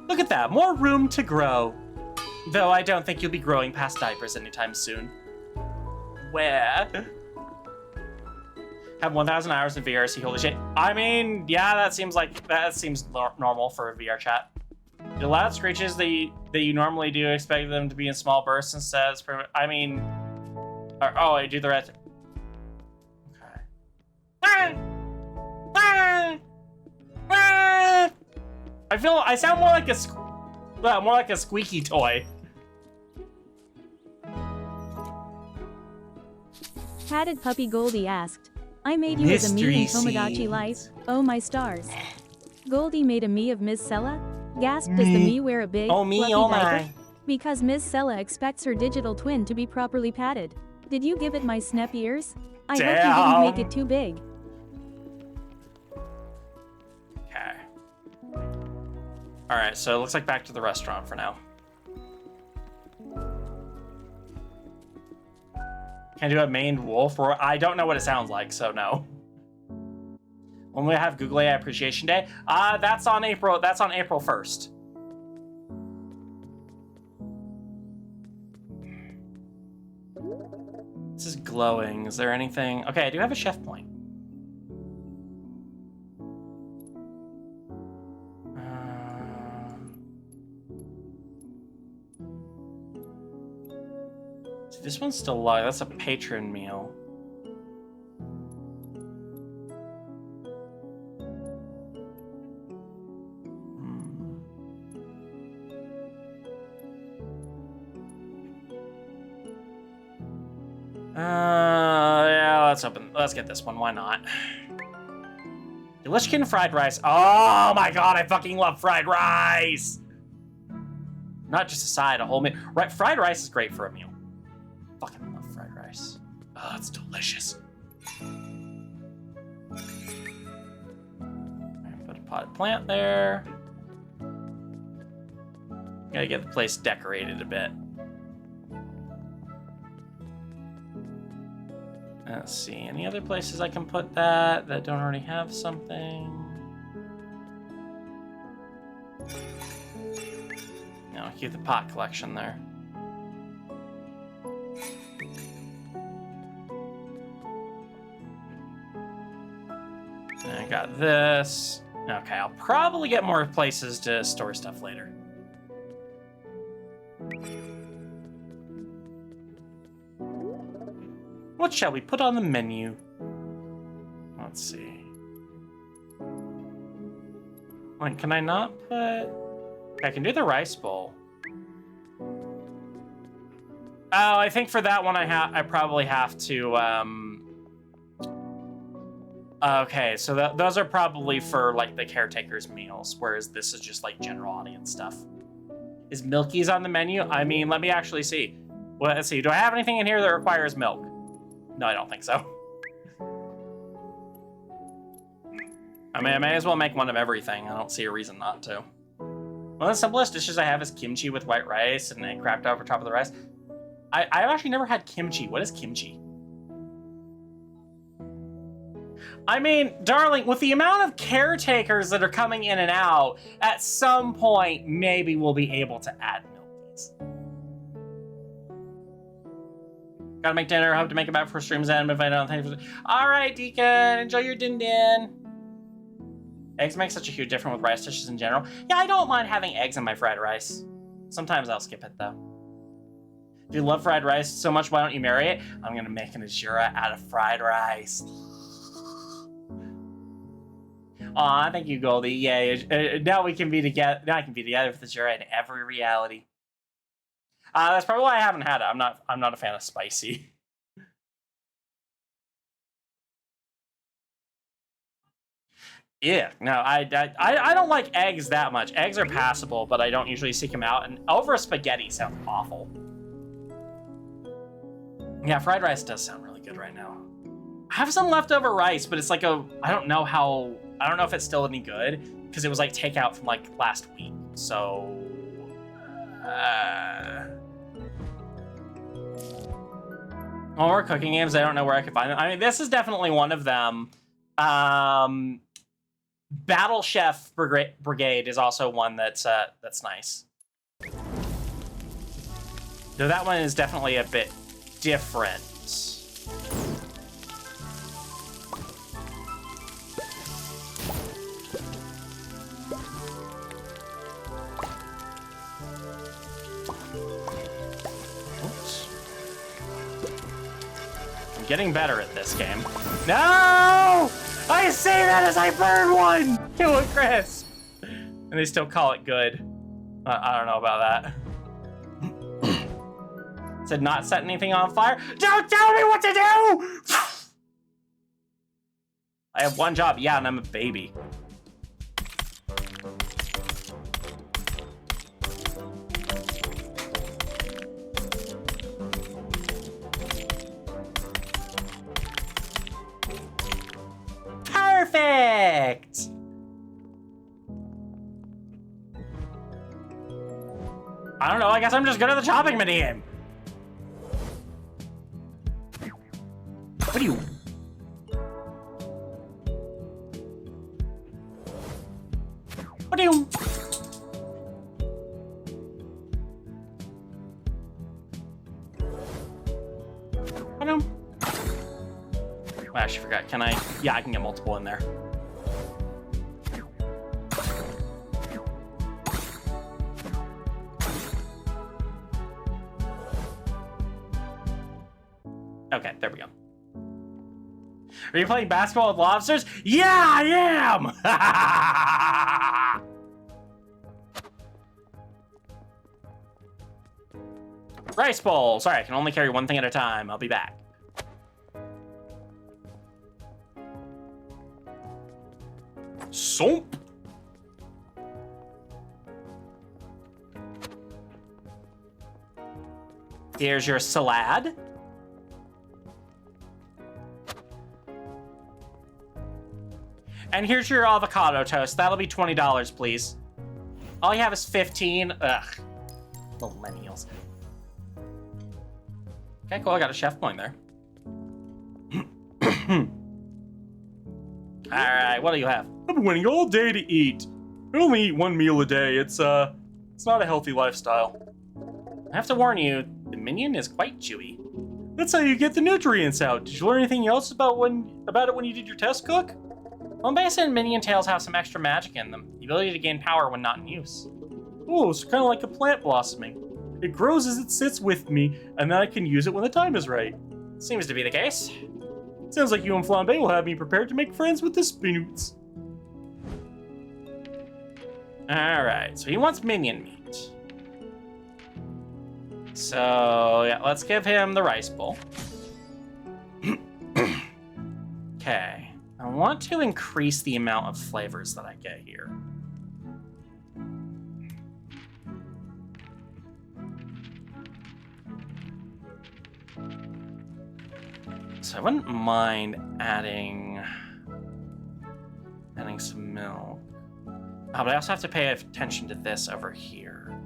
Speaker 4: Look at that. More room to grow. Though I don't think you'll be growing past diapers anytime soon. Where? Have 1,000 hours in VR, see holy shit. I mean, yeah, that seems normal for a VR chat. The loud screeches that you normally do, expect them to be in small bursts instead. I mean, oh, I do the rest. Okay. I sound more like a squeaky toy.
Speaker 1: Padded Puppy Goldie asked, I made you as a me in Tomodachi Life, oh my stars. Goldie made a me of Ms. Sella? Gasped, does the me wear a big, fluffy diaper? Because Ms. Sella expects her digital twin to be properly padded. Did you give it my snap ears? I hope you didn't make it too big.
Speaker 4: Okay. Alright, so it looks like back to the restaurant for now. Can I do a maned wolf? Or I don't know what it sounds like, so no. When we have Google AI Appreciation Day? That's on April 1st. This is glowing. Is there anything? Okay, I do have a chef point. See, this one's still live. That's a patron meal. Yeah, let's get this one. Why not? Delicious fried rice. Oh my god, I fucking love fried rice. Not just a side, a whole meal. Right, fried rice is great for a meal. Fucking love fried rice. Oh, it's delicious. Put a potted plant there. Gotta get the place decorated a bit. Let's see, any other places I can put that don't already have something? No, keep the pot collection there. I got this. Okay, I'll probably get more places to store stuff later. What shall we put on the menu? Let's see. Like, can I not put... I can do the rice bowl. Oh, I think for that one I probably have to, Okay, so those are probably for, like, the caretaker's meals, whereas this is just, like, general audience stuff. Is Milky's on the menu? I mean, let me actually see. Well, let's see. Do I have anything in here that requires milk? No, I don't think so. I mean, I may as well make one of everything. I don't see a reason not to. One of the simplest dishes I have is kimchi with white rice and then cracked over top of the rice. I've actually never had kimchi. What is kimchi? I mean, darling, with the amount of caretakers that are coming in and out, at some point, maybe we'll be able to add Milkies. Gotta make dinner. Hope to make it back before stream's end. But if I don't, thank you. All right, Deacon. Enjoy your din-din. Eggs make such a huge difference with rice dishes in general. Yeah, I don't mind having eggs in my fried rice. Sometimes I'll skip it, though. If you love fried rice so much, why don't you marry it? I'm gonna make an Azura out of fried rice. Aw, thank you, Goldie. Yay. Now we can be together. Now I can be together with Azura in every reality. That's probably why I haven't had it. I'm not a fan of spicy. Yeah, no, I don't like eggs that much. Eggs are passable, but I don't usually seek them out. And over spaghetti sounds awful. Yeah, fried rice does sound really good right now. I have some leftover rice, but it's like I don't know if it's still any good because it was like takeout from like last week. So, more cooking games. I don't know where I could find them. I mean, this is definitely one of them. Battle Chef Brigade is also one that's nice. Though that one is definitely a bit different. Oops. I'm getting better at this game. No! I say that as I burn one! Kill a crisp! And they still call it good. I don't know about that. Said not set anything on fire. Don't tell me what to do! I have one job. Yeah, and I'm a baby. Perfect! I don't know, I guess I'm just good at the chopping minigame. What do you... What do you... I don't... I actually forgot. Can I? Yeah, I can get multiple in there. Okay, there we go. Are you playing basketball with lobsters? Yeah, I am! Rice bowl. Sorry, I can only carry one thing at a time. I'll be back. Soap. Here's your salad. And here's your avocado toast. That'll be $20, please. All you have is 15. Ugh. Millennials. Okay, cool. I got a chef point there. Alright, what do you have? I've been waiting all day to eat. I only eat one meal a day. It's not a healthy lifestyle. I have to warn you, the minion is quite chewy. That's how you get the nutrients out. Did you learn anything else about it when you did your test cook? Well, basically, minion tails have some extra magic in them. The ability to gain power when not in use. Oh, it's kind of like a plant blossoming. It grows as it sits with me, and then I can use it when the time is right. Seems to be the case. Sounds like you and Flambe will have me prepared to make friends with the Spinoots. Alright, so he wants minion meat. So, yeah, let's give him the rice bowl. Okay. I want to increase the amount of flavors that I get here. So I wouldn't mind adding some milk. Oh, but I also have to pay attention to this over here.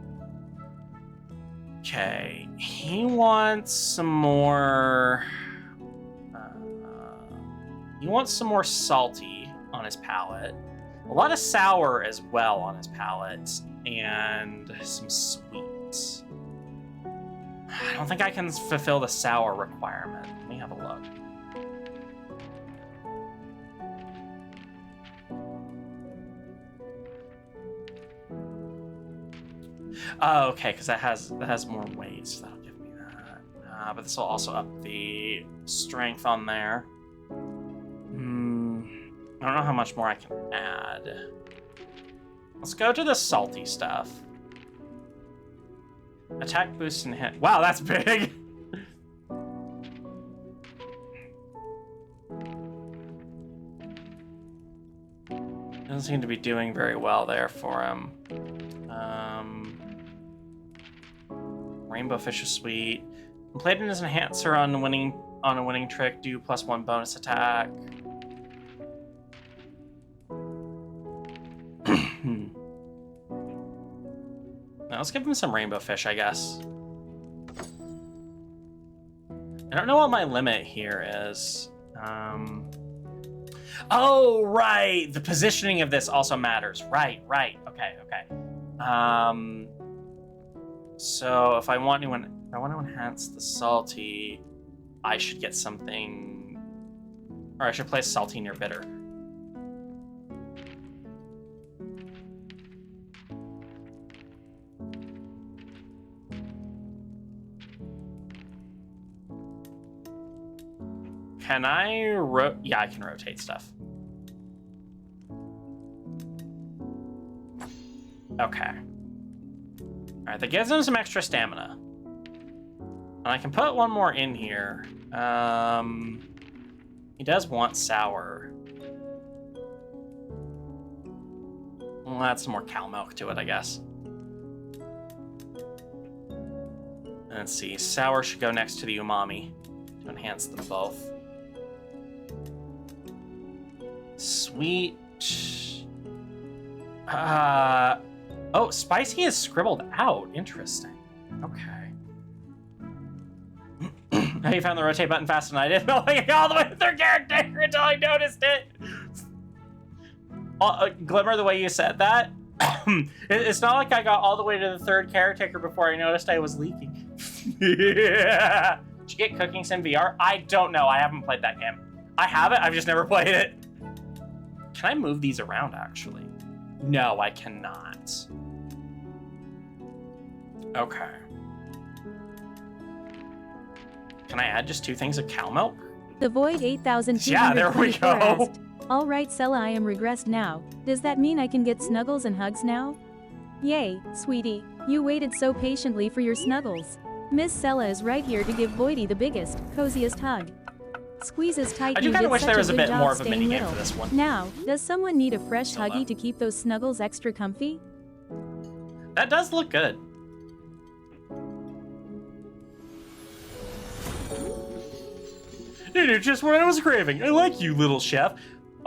Speaker 4: Okay, he wants some more... he wants some more salty on his palate. A lot of sour as well on his palate. And some sweet. I don't think I can fulfill the sour requirement. Let me have a look. Oh, okay, because that has more weight, so that'll give me that. But this will also up the strength on there. I don't know how much more I can add. Let's go to the salty stuff. Attack, boost, and hit. Wow, that's big! Doesn't seem to be doing very well there for him. Rainbow Fish is sweet. Played as an enhancer on a winning trick. Do +1 bonus attack. Now let's give him some Rainbow Fish, I guess. I don't know what my limit here is. Oh, right. The positioning of this also matters. Right. Okay. So if I want to enhance the salty, I should get something, or I should place salty near bitter. Can I yeah, I can rotate stuff. Okay. Alright, that gives him some extra stamina. And I can put one more in here. He does want sour. We'll add some more cow milk to it, I guess. Let's see, sour should go next to the umami to enhance them both. Sweet. Oh, spicy is scribbled out. Interesting. Okay. Now you found the rotate button faster than I did. All the way to third character until I noticed it. Glimmer, the way you said that, it's not like I got all the way to the third caretaker before I noticed I was leaking. Yeah. Did you get Cooking Sim VR? I don't know. I haven't played that game. I have it. I've just never played it. Can I move these around, actually? No, I cannot. Okay. Can I add just 2 things of cow milk?
Speaker 1: The Void 8224
Speaker 4: Yeah, there we go.
Speaker 1: asked, all right, Sella, I am regressed now. Does that mean I can get snuggles and hugs now? Yay, sweetie. You waited so patiently for your snuggles. Miss Sella is right here to give Voidy the biggest, coziest hug. Squeezes tight.
Speaker 4: I do kind of wish there was a bit more of a minigame for this one.
Speaker 1: Now, does someone need a fresh huggy to keep those snuggles extra comfy?
Speaker 4: That does look good. You did just what I was craving. I like you, little chef.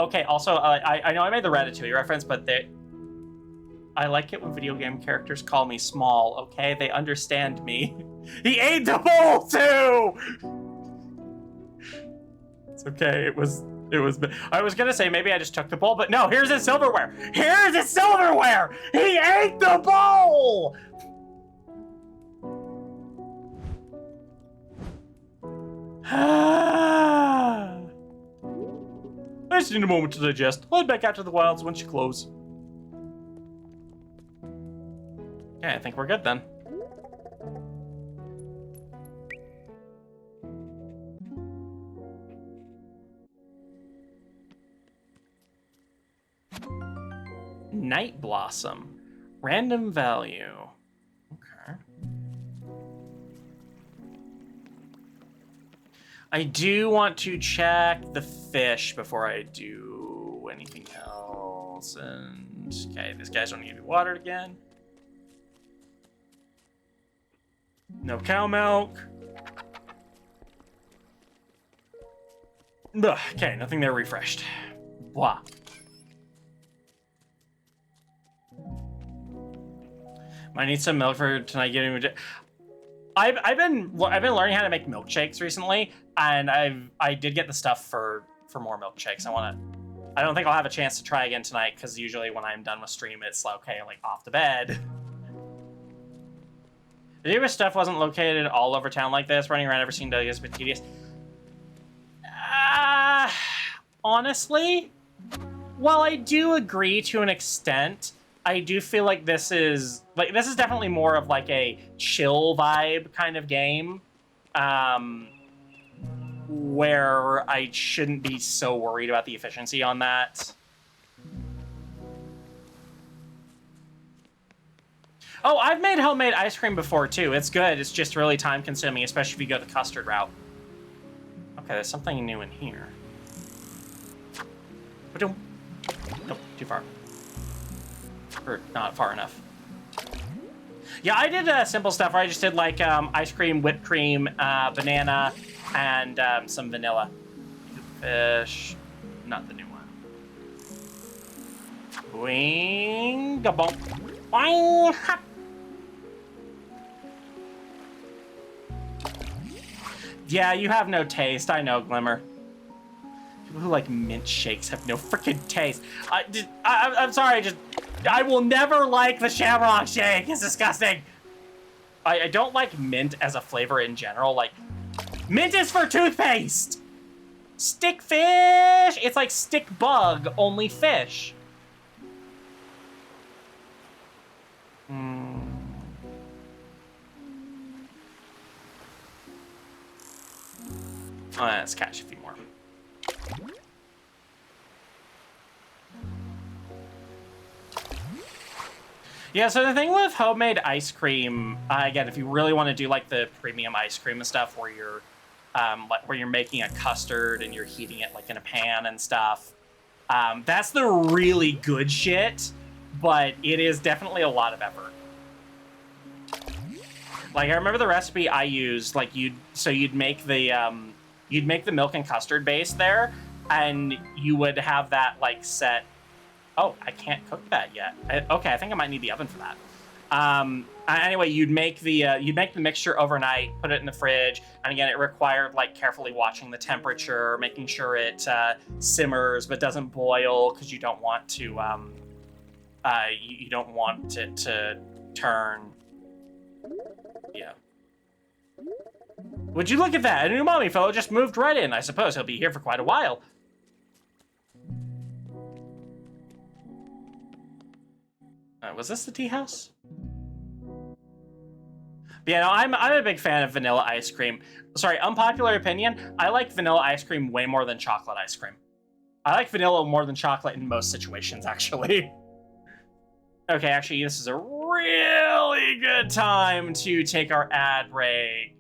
Speaker 4: Okay, also, I know I made the Ratatouille reference, but I like it when video game characters call me small, okay? They understand me. He ate the bowl, too! It's okay, it was... I was gonna say maybe I just took the bowl, but no, here's his silverware! Here's his silverware! He ate the bowl! I just need a moment to digest. I'll head back out to the wilds once you close. Okay, I think we're good then. Night Blossom. Random value. Okay. I do want to check the fish before I do anything else. And okay, these guys don't need to be watered again. No cow milk. Ugh, okay, nothing there refreshed. Blah. I need some milk for tonight. Getting I've been learning how to make milkshakes recently, and I did get the stuff for more milkshakes. I don't think I'll have a chance to try again tonight because usually when I'm done with stream, it's like, okay, like off to bed. The neighbor's stuff wasn't located all over town like this. Running around every single day is a bit tedious. Honestly, while I do agree to an extent, I do feel like this is definitely more of like a chill vibe kind of game, where I shouldn't be so worried about the efficiency on that. Oh, I've made homemade ice cream before too. It's good. It's just really time consuming, especially if you go the custard route. Okay, there's something new in here. Nope, too far. Or not far enough. Yeah, I did simple stuff where I just did like ice cream, whipped cream, banana, and some vanilla. Fish, not the new one. Boing, ga-bonk. Boing, hop. Yeah, you have no taste. I know, Glimmer. People who like mint shakes have no freaking taste. I'm sorry, I will never like the Shamrock Shake. It's disgusting. I don't like mint as a flavor in general. Like, mint is for toothpaste. Stick fish. It's like stick bug, only fish. Oh, let's catch a few more. Yeah, so the thing with homemade ice cream, again, if you really want to do like the premium ice cream and stuff, where you're making a custard and you're heating it like in a pan and stuff, that's the really good shit. But it is definitely a lot of effort. Like I remember the recipe I used, like you'd make the milk and custard base there, and you would have that like set. Oh, I can't cook that yet. Okay, I think I might need the oven for that. Anyway, you'd make the mixture overnight, put it in the fridge, and again, it required like carefully watching the temperature, making sure it simmers but doesn't boil, because you don't want to you don't want it to turn. Yeah. Would you look at that? A new mommy fellow just moved right in. I suppose he'll be here for quite a while. Was this the tea house? But yeah, no, I'm a big fan of vanilla ice cream. Sorry, unpopular opinion, I like vanilla ice cream way more than chocolate ice cream. I like vanilla more than chocolate in most situations, actually. Okay, actually, this is a really good time to take our ad break.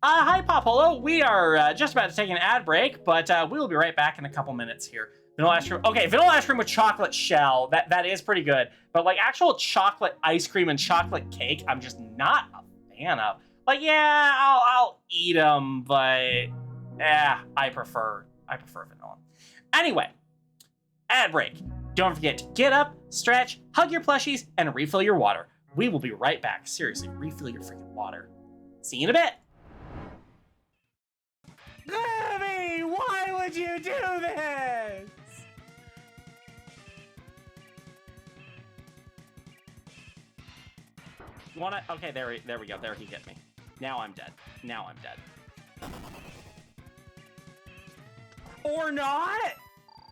Speaker 4: Hi, Popolo. We are just about to take an ad break, but we'll be right back in a couple minutes here. Vanilla ice cream. Okay, vanilla ice cream with chocolate shell. That is pretty good. But like actual chocolate ice cream and chocolate cake, I'm just not a fan of. Like, yeah, I'll eat them, but I prefer vanilla. Anyway, ad break. Don't forget to get up, stretch, hug your plushies, and refill your water. We will be right back. Seriously, refill your freaking water. See you in a bit. Gabby, why would you do this? You wanna? Okay, there we go. There he get me. Now I'm dead. Now I'm dead. Or not?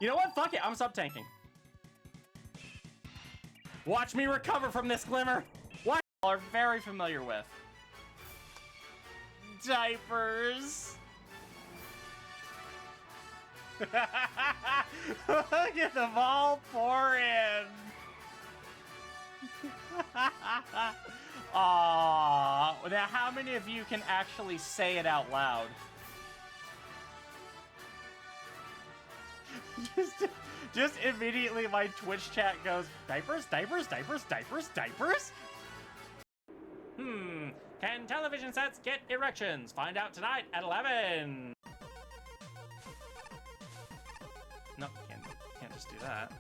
Speaker 4: You know what? Fuck it. I'm sub-tanking. Watch me recover from this, Glimmer. What you are very familiar with. Diapers. Look at them all pour in. Aww. Now, how many of you can actually say it out loud? Just immediately my Twitch chat goes, diapers, diapers, diapers, diapers, diapers? Can television sets get erections? Find out tonight at 11. No, can't just do that.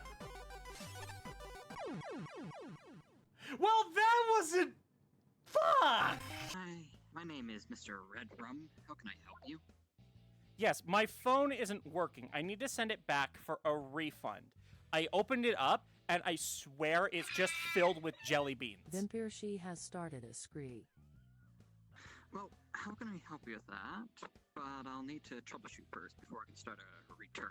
Speaker 4: Well, that wasn't... Fuck!
Speaker 11: Hi, my name is Mr. Redrum. How can I help you?
Speaker 4: Yes, my phone isn't working. I need to send it back for a refund. I opened it up,
Speaker 5: and I swear it's just filled with jelly beans.
Speaker 2: Vampirshi has started a Scree.
Speaker 11: Well, how can I help you with that? But I'll need to troubleshoot first before I can start a return.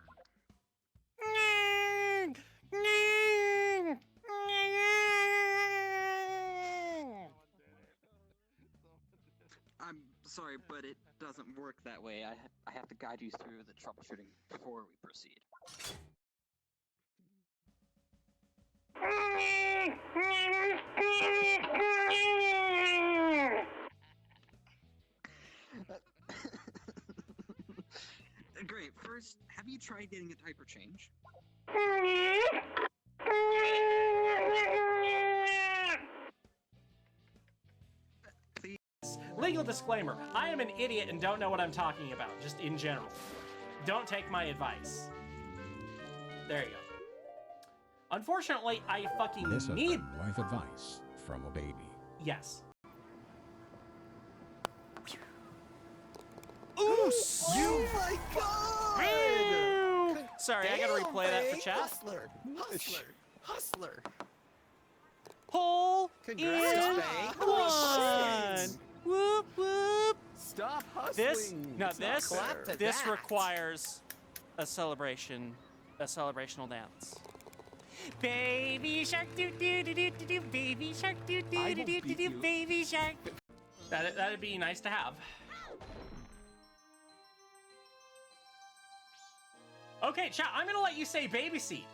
Speaker 11: I'm sorry, but it doesn't work that way. I have to guide you through the troubleshooting before we proceed. Great. First, have you tried getting a diaper change?
Speaker 4: Legal disclaimer, I am an idiot and don't know what I'm talking about, just in general. Don't take my advice. There you go. Unfortunately, I fucking
Speaker 12: This
Speaker 4: need...
Speaker 12: wife advice from a baby.
Speaker 4: Yes.
Speaker 5: Ooh,
Speaker 9: Oh my god!
Speaker 5: Sorry, I gotta replay that for chat.
Speaker 9: Hustler! Hustler!
Speaker 5: Hole
Speaker 9: Congrats,
Speaker 5: in
Speaker 9: Bank.
Speaker 5: one. Whoop whoop.
Speaker 9: Stop hustling!
Speaker 5: This requires a celebration, a celebrational dance. Baby shark doo doo doo doo doo, baby shark doo doo doo doo doo, baby shark.
Speaker 4: That'd be nice to have. Okay, chat, I'm gonna let you say baby seat.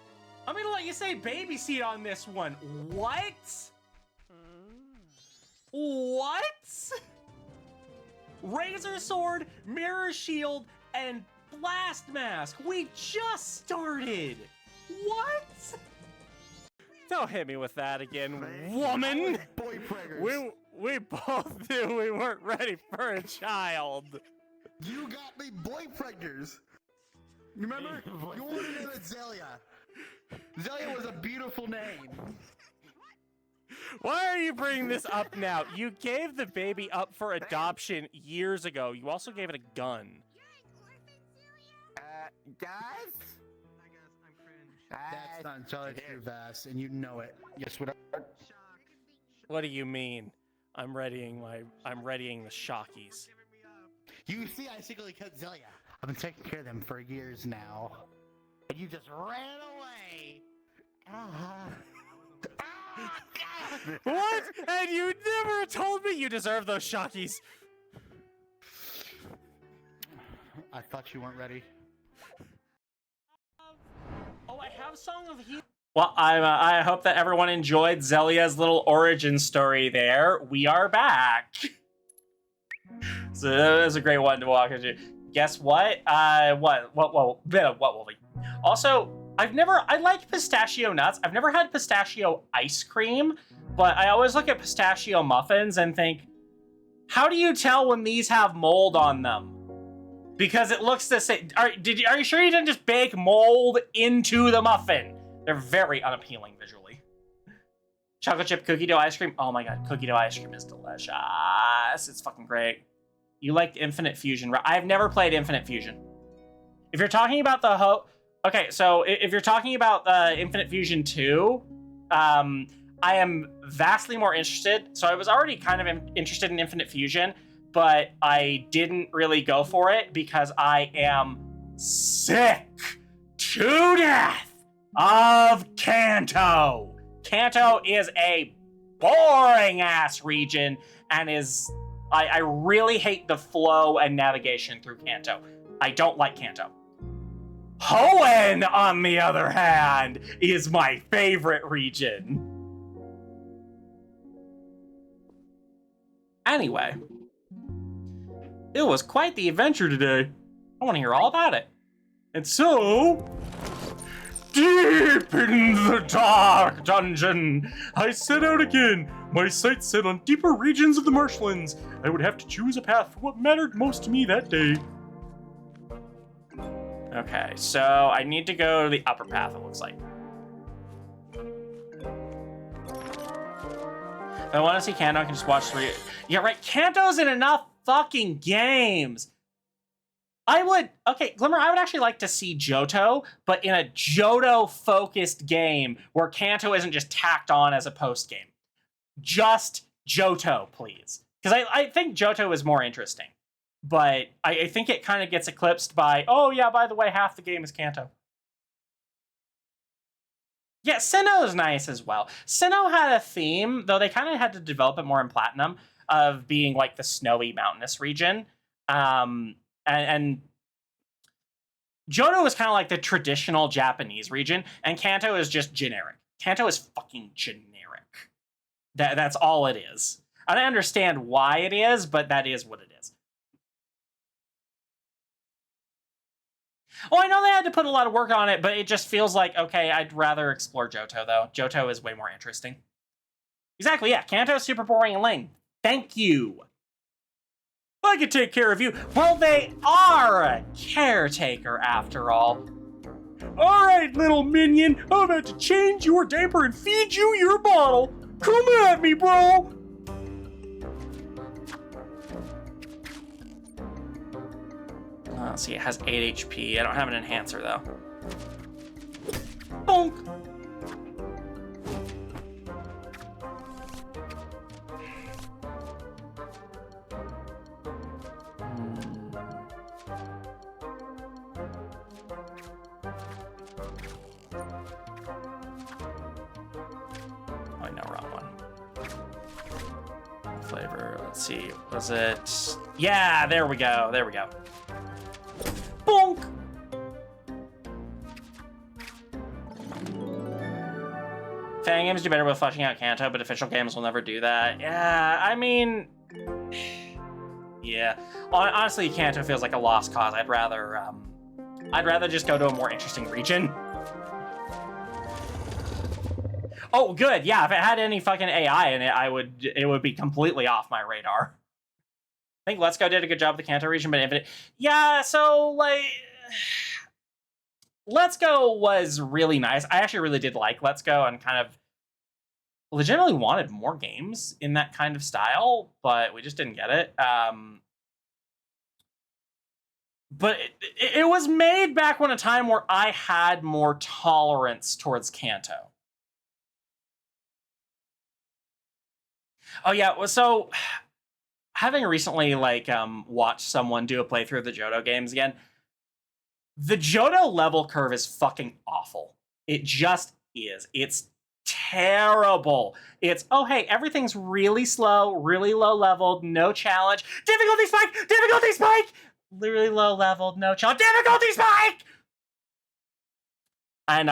Speaker 4: I'm gonna let you say baby seat on this one. What? What? Razor sword, mirror shield, and blast mask. We just started. What?
Speaker 5: Don't hit me with that again, woman. We both knew we weren't ready for a child.
Speaker 6: You got me boy preggers. You remember? You wanted to name it Zelia. Zelia was a beautiful name.
Speaker 5: Why are you bringing this up now? You gave the baby up for adoption years ago. You also gave it a gun.
Speaker 6: Guys? That's not entirely true, Vass, and you know it. Yes, what?
Speaker 5: What do you mean? I'm readying the Shockies.
Speaker 6: You see, I secretly cut Zelia. I've been taking care of them for years now. And you just ran away.
Speaker 5: What? And you never told me you deserve those Shockies.
Speaker 6: I thought you weren't ready.
Speaker 4: Oh, I have Song of Healing. Well, I hope that everyone enjoyed Zelia's little origin story there. We are back. So that was a great one to walk into. Guess what? What will we? Also, I like pistachio nuts. I've never had pistachio ice cream, but I always look at pistachio muffins and think, how do you tell when these have mold on them? Because it looks the same. Are you sure you didn't just bake mold into the muffin? They're very unappealing visually. Chocolate chip cookie dough ice cream. Oh my god, cookie dough ice cream is delicious. It's fucking great. You liked Infinite Fusion, right? I've never played Infinite Fusion. If you're talking about the okay, so if you're talking about Infinite Fusion 2, I am vastly more interested. So I was already kind of interested in Infinite Fusion, but I didn't really go for it because I am sick to death of Kanto. Kanto is a boring ass region and is I really hate the flow and navigation through Kanto. I don't like Kanto. Hoenn, on the other hand, is my favorite region. Anyway, it was quite the adventure today. I want to hear all about it. And so, deep in the dark dungeon, I set out again. My sights set on deeper regions of the marshlands. I would have to choose a path for what mattered most to me that day. Okay, so I need to go to the upper path, it looks like. If I want to see Kanto, I can just watch 3. Yeah, right, Kanto's in enough fucking games. Okay, Glimmer, I would actually like to see Johto, but in a Johto-focused game where Kanto isn't just tacked on as a post-game. Just Johto, please. Because I think Johto is more interesting. But I think it kind of gets eclipsed by, oh yeah, by the way, half the game is Kanto. Yeah, Sinnoh is nice as well. Sinnoh had a theme, though they kind of had to develop it more in Platinum, of being like the snowy mountainous region. And Johto is kind of like the traditional Japanese region, and Kanto is just generic. Kanto is fucking generic. That's all it is. I don't understand why it is, but that is what it is. Oh, I know they had to put a lot of work on it, but it just feels like, okay, I'd rather explore Johto, though. Johto is way more interesting. Exactly, yeah. Kanto is super boring and lame. Thank you. I can take care of you. Well, they are a caretaker, after all. All right, little minion. I'm about to change your diaper and feed you your bottle. Come at me, bro. Let's see, it has 8 HP. I don't have an enhancer, though. Bonk. Oh, no, wrong one. Flavor, let's see, was it? Yeah, there we go, there we go. Bonk! Fan games do better with fleshing out Kanto, but official games will never do that. Yeah, I mean... yeah. Honestly, Kanto feels like a lost cause. I'd rather just go to a more interesting region. Oh, good. Yeah, if it had any fucking AI in it, it would be completely off my radar. I think Let's Go did a good job with the Kanto region, but Infinite... yeah, so, like... Let's Go was really nice. I actually really did like Let's Go and kind of legitimately wanted more games in that kind of style, but we just didn't get it. But it was made back when a time where I had more tolerance towards Kanto. Oh, yeah, so... having recently, like, watched someone do a playthrough of the Johto games again, the Johto level curve is fucking awful. It just is. It's terrible. It's, oh, hey, everything's really slow, really low leveled, no challenge. Difficulty spike! Difficulty spike! Really low leveled, no challenge. Difficulty spike! And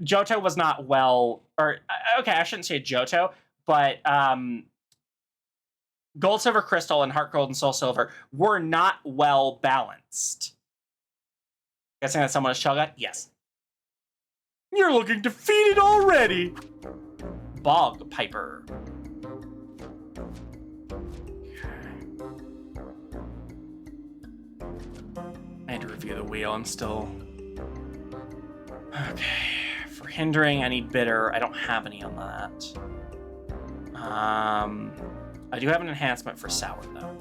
Speaker 4: Johto was not well, or, okay, I shouldn't say Johto, but, Gold, Silver, Crystal, and Heart Gold and Soul Silver were not well balanced. Guessing that someone is Cho'Gath? Yes. You're looking defeated already! Bog Piper. I had to review the wheel. I'm still... okay. For hindering, I need bitter. I don't have any on that. I do have an enhancement for sour, though.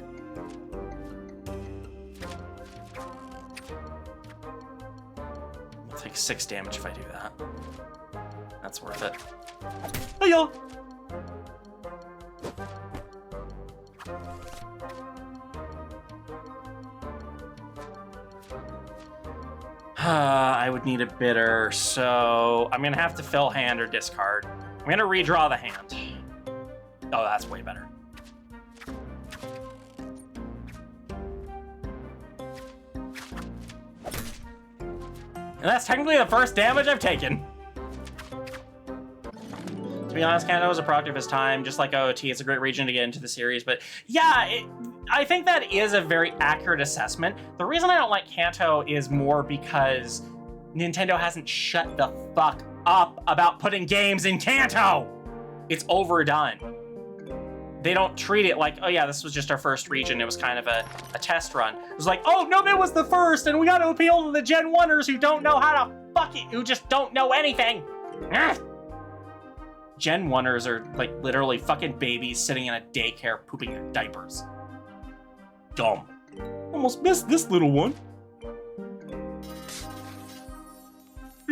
Speaker 4: I'll take 6 damage if I do that. That's worth it. Hey-yo! I would need a bitter, so I'm gonna have to fill hand or discard. I'm gonna redraw the hand. Oh, that's way better. And that's technically the first damage I've taken. To be honest, Kanto was a product of his time, just like OOT. It's a great region to get into the series, but yeah, I think that is a very accurate assessment. The reason I don't like Kanto is more because Nintendo hasn't shut the fuck up about putting games in Kanto. It's overdone. They don't treat it like, oh yeah, this was just our first region. It was kind of a test run. It was like, oh no, that was the first, and we got to appeal to the Gen 1ers who don't know how to fuck it, who just don't know anything. Gen 1ers are like literally fucking babies sitting in a daycare pooping their diapers. Dumb. Almost missed this little one.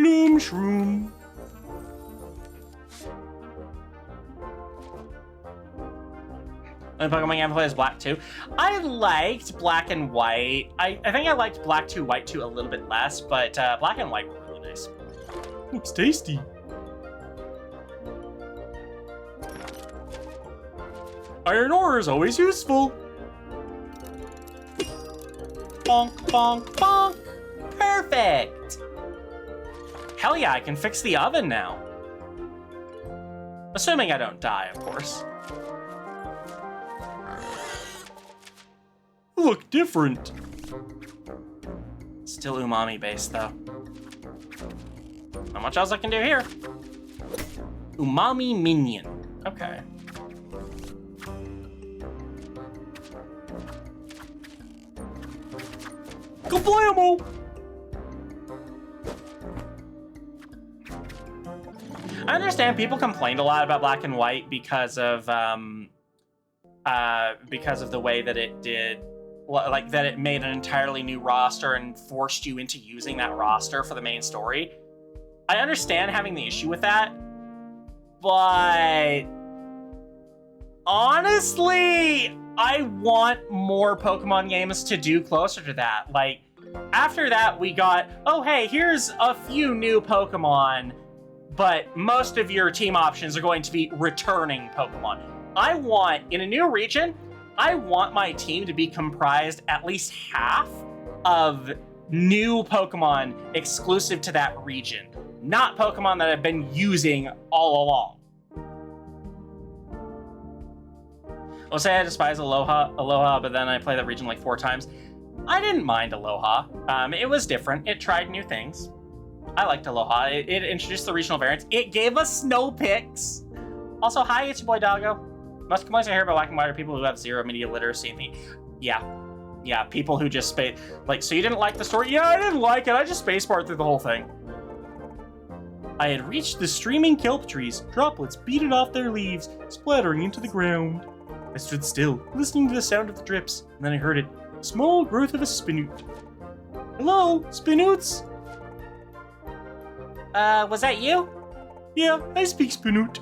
Speaker 4: Shroom shroom. The Pokemon game I play is Black 2. I liked Black and White. I think I liked Black 2, White 2 a little bit less, but Black and White were really nice. Looks tasty. Iron ore is always useful. Bonk, bonk, bonk. Perfect. Hell yeah, I can fix the oven now. Assuming I don't die, of course. Look different. Still umami based though. Not much else I can do here. Umami minion. Okay. Kablamo! I understand people complained a lot about Black and White because of the way that it did, like that it made an entirely new roster and forced you into using that roster for the main story. I understand having the issue with that, but honestly, I want more Pokemon games to do closer to that. Like, after that, we got, oh hey, here's a few new Pokemon, but most of your team options are going to be returning Pokemon. I want, in a new region, I want my team to be comprised at least half of new Pokemon exclusive to that region, not Pokemon that I've been using all along. I'll say I despise Aloha, but then I play that region like 4 times. I didn't mind Aloha. It was different. It tried new things. I liked Aloha. It introduced the regional variants. It gave us snow picks. Also, hi, it's your boy Doggo. Most complaints I hear about Black and White are people who have zero media literacy and yeah, people who just like, so you didn't like the story? Yeah, I didn't like it. I just spacebarred through the whole thing. I had reached the streaming kelp trees. Droplets beaded off their leaves, splattering into the ground. I stood still, listening to the sound of the drips, and then I heard it. Small growth of a Spinoot. Hello, Spinoots?
Speaker 13: Was that you?
Speaker 4: Yeah, I speak Spinoot.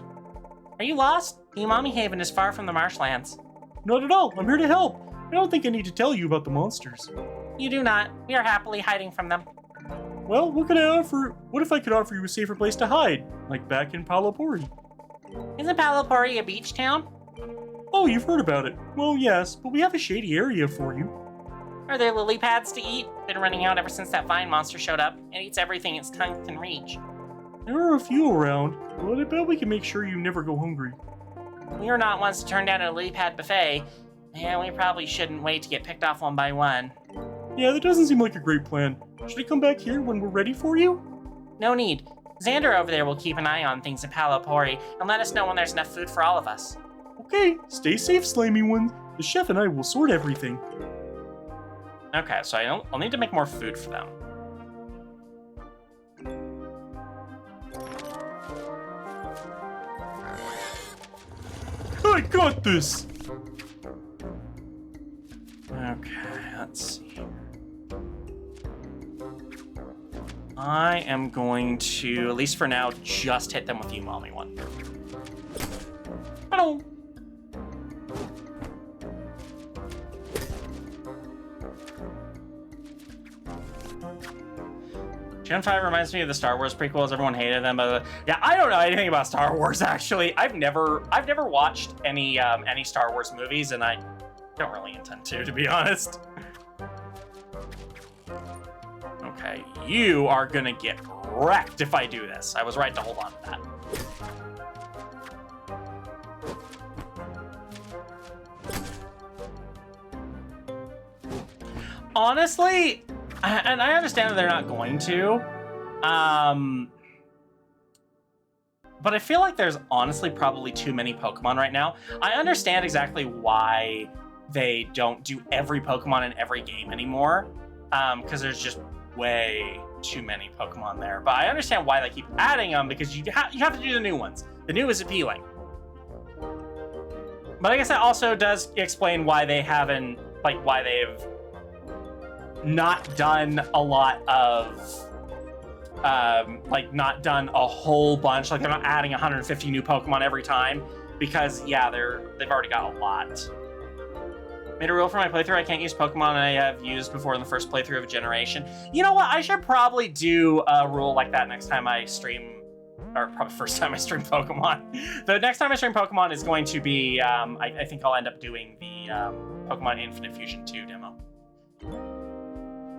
Speaker 13: Are you lost? The Umami Haven is far from the marshlands.
Speaker 4: Not at all. I'm here to help. I don't think I need to tell you about the monsters.
Speaker 13: You do not. We are happily hiding from them.
Speaker 4: Well, what could I offer? What if I could offer you a safer place to hide? Like back in Palapori.
Speaker 13: Isn't Palapori a beach town?
Speaker 4: Oh, you've heard about it. Well, yes, but we have a shady area for you.
Speaker 13: Are there lily pads to eat? Been running out ever since that vine monster showed up. It eats everything its tongue can reach.
Speaker 4: There are a few around, but I bet we can make sure you never go hungry.
Speaker 13: We are not ones to turn down a lily pad buffet. Yeah, we probably shouldn't wait to get picked off one by one.
Speaker 4: Yeah, that doesn't seem like a great plan. Should I come back here when we're ready for you?
Speaker 13: No need. Xander over there will keep an ine on things in Palapori and let us know when there's enough food for all of us.
Speaker 4: Okay, stay safe, slimy one. The chef and I will sort everything. Okay, so I'll need to make more food for them. I got this! Okay, let's see here. I am going to, at least for now, just hit them with the Umami one. Hello! Gen 5 reminds me of the Star Wars prequels. Everyone hated them, but yeah, I don't know anything about Star Wars actually. I've never watched any Star Wars movies, and I don't really intend to be honest. Okay, you are gonna get wrecked if I do this. I was right to hold on to that. Honestly, and I understand that they're not going to, but I feel like there's honestly probably too many Pokemon right now. I understand exactly why they don't do every Pokemon in every game anymore, because there's just way too many Pokemon there. But I understand why they keep adding them, because you have to do the new ones. The new is appealing. But I guess that also does explain why they haven't, like, why they've not done a lot of like not done a whole bunch. Like they're not adding 150 new Pokemon every time because yeah, they've already got a lot. Made a rule for my playthrough. I can't use Pokemon I have used before in the first playthrough of a generation. You know what? I should probably do a rule like that next time I stream, or probably first time I stream Pokemon. The next time I stream Pokemon is going to be, I think I'll end up doing the Pokemon Infinite Fusion 2 demo.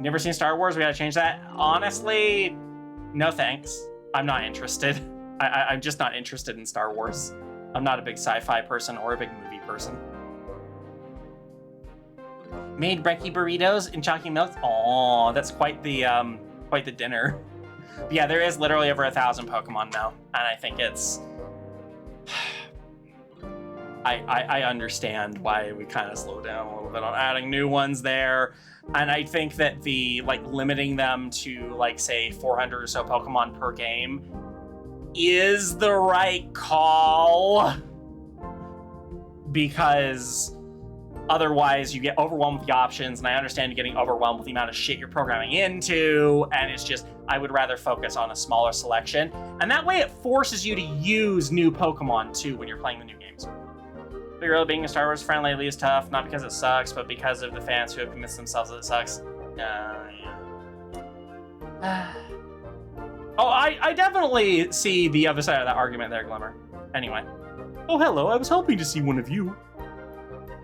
Speaker 4: Never seen Star Wars? We gotta change that. Honestly, no thanks. I'm not interested. I'm just not interested in Star Wars. I'm not a big sci-fi person or a big movie person. Made brekkie burritos in chalky milk. Oh, that's quite the dinner. But yeah, there is literally over 1,000 Pokemon now, and I think it's. I understand why we kind of slow down a little bit on adding new ones there, and I think that the limiting them to say 400 or so Pokemon per game is the right call, because otherwise you get overwhelmed with the options, and I understand you getting overwhelmed with the amount of shit you're programming into, and it's just, I would rather focus on a smaller selection, and that way it forces you to use new Pokemon too when you're playing the new games. Big Girl being a Star Wars fan lately is tough, not because it sucks, but because of the fans who have convinced themselves that it sucks. Yeah. Oh, I definitely see the other side of that argument there, Glimmer. Anyway. Oh, hello, I was hoping to see one of you.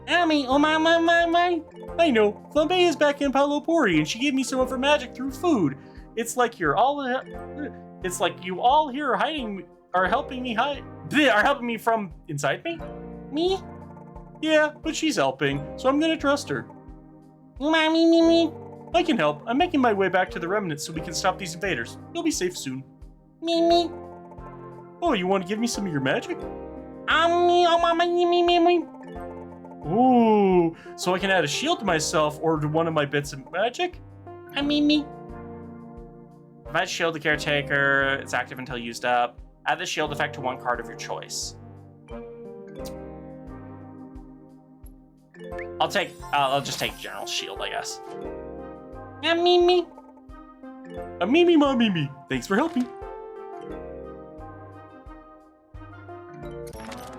Speaker 4: Amy, oh my. I know, Flambe is back in Palopori, and she gave me some of her magic through food. It's like you all here are helping me from inside me? Me? Yeah, but she's helping, so I'm gonna trust her. Me. I can help. I'm making my way back to the remnants so we can stop these invaders. You'll be safe soon. Me. Oh, you want to give me some of your magic? Me. Ooh, so I can add a shield to myself or to one of my bits of magic? Me. Provide shield to caretaker. It's active until used up. Add the shield effect to one card of your choice. I'll just take general shield, I guess. Me. Me. Thanks for helping.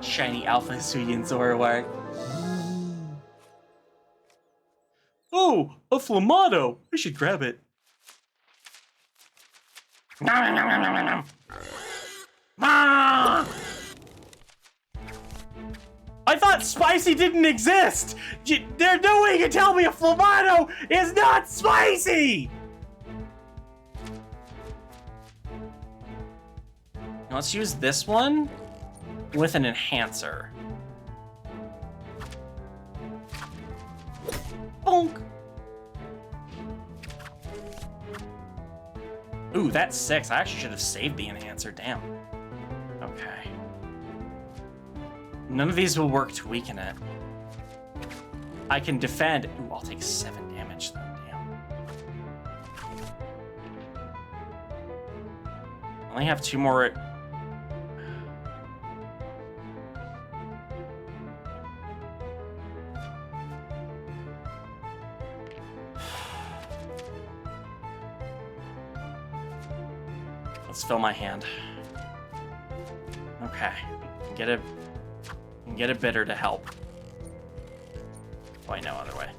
Speaker 4: Shiny Alpha Hisuian Zoroark. Oh, a Flamato! I should grab it. I thought spicy didn't exist! There's no way you can tell me a Flamato is not spicy! Now let's use this one with an enhancer. Bonk! Ooh, that's 6. I actually should have saved the enhancer, damn. Okay. None of these will work to weaken it. I can defend. Ooh, I'll take 7 damage though, damn. I only have 2 more. Let's fill my hand. Okay. Get a bitter to help. Oh, I know other way.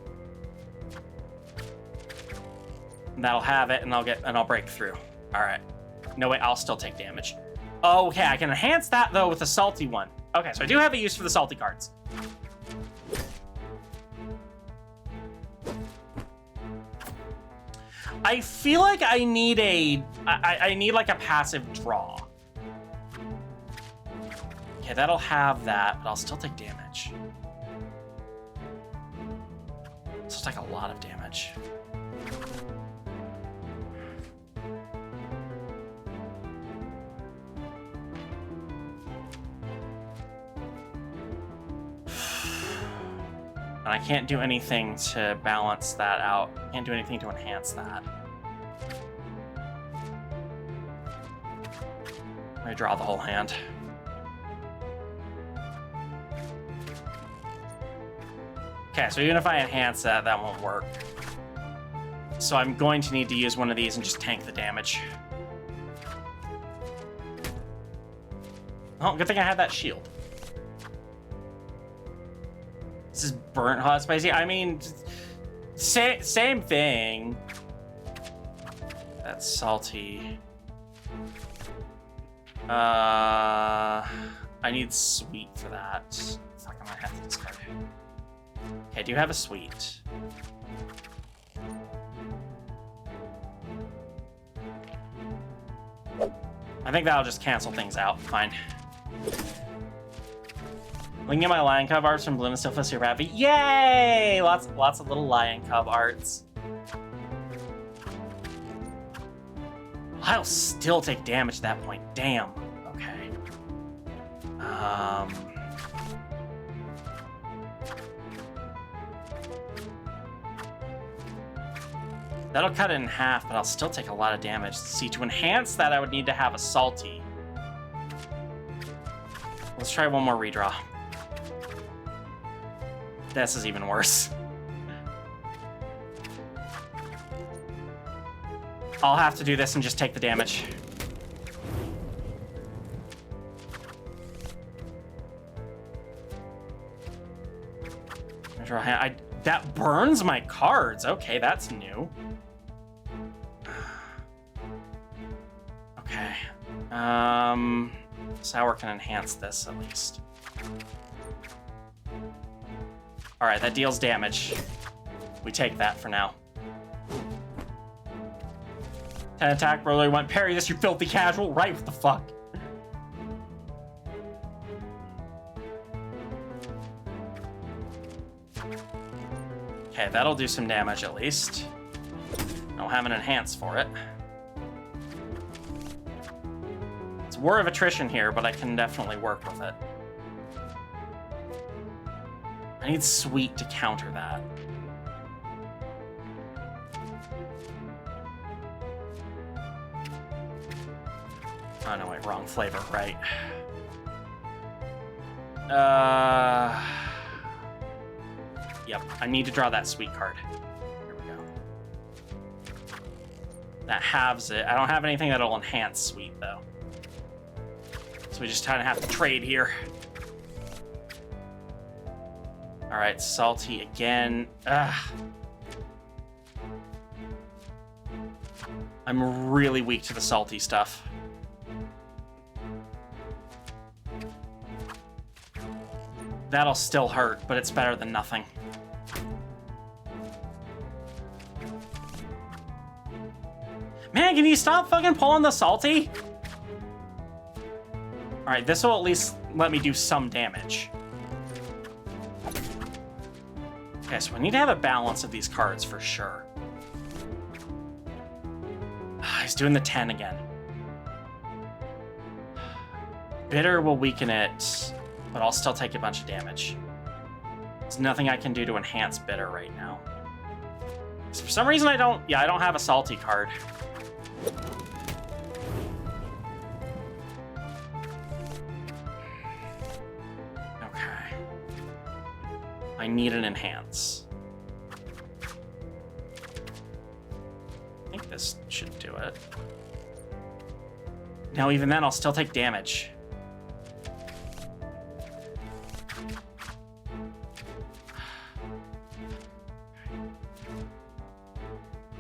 Speaker 4: And that'll have it, and I'll break through. All right. No, wait, I'll still take damage. Oh, okay, I can enhance that though with a salty one. Okay, so I do have a use for the salty cards. I feel like I need I need like a passive draw. Okay, that'll have that, but I'll still take damage. I'll still take a lot of damage. And I can't do anything to balance that out. Can't do anything to enhance that. I draw the whole hand. Okay, so even if I enhance that, that won't work. So I'm going to need to use one of these and just tank the damage. Oh, good thing I had that shield. This is burnt hot spicy. I mean, same thing. That's salty. I need sweet for that. Fuck, I might have to discard it. Okay, I do have a sweet. I think that'll just cancel things out. Fine. Looking at my lion cub arts from Bloom and still feels super happy. Yay! Lots of little lion cub arts. I'll still take damage at that point. Damn. Okay. That'll cut it in half, but I'll still take a lot of damage. See, to enhance that, I would need to have a salty. Let's try one more redraw. This is even worse. I'll have to do this and just take the damage. That burns my cards. Okay, that's new. Okay. Sour can enhance this at least. Alright, that deals damage. We take that for now. 10 attack, brother. You want parry this, you filthy casual? Right, what the fuck? Okay, that'll do some damage at least. I'll have an enhance for it. It's War of Attrition here, but I can definitely work with it. I need sweet to counter that. Oh, no, wait, wrong flavor, right. Yep, I need to draw that sweet card. Here we go. That halves it. I don't have anything that'll enhance sweet, though. So we just kind of have to trade here. Alright, salty again. Ugh. I'm really weak to the salty stuff. That'll still hurt, but it's better than nothing. Man, can you stop fucking pulling the salty? Alright, this will at least let me do some damage. Okay, so I need to have a balance of these cards for sure. He's doing the 10 again. Bitter will weaken it, but I'll still take a bunch of damage. There's nothing I can do to enhance bitter right now. So for some reason I don't have a salty card. Okay. I need an enhance. I think this should do it. Now even then I'll still take damage.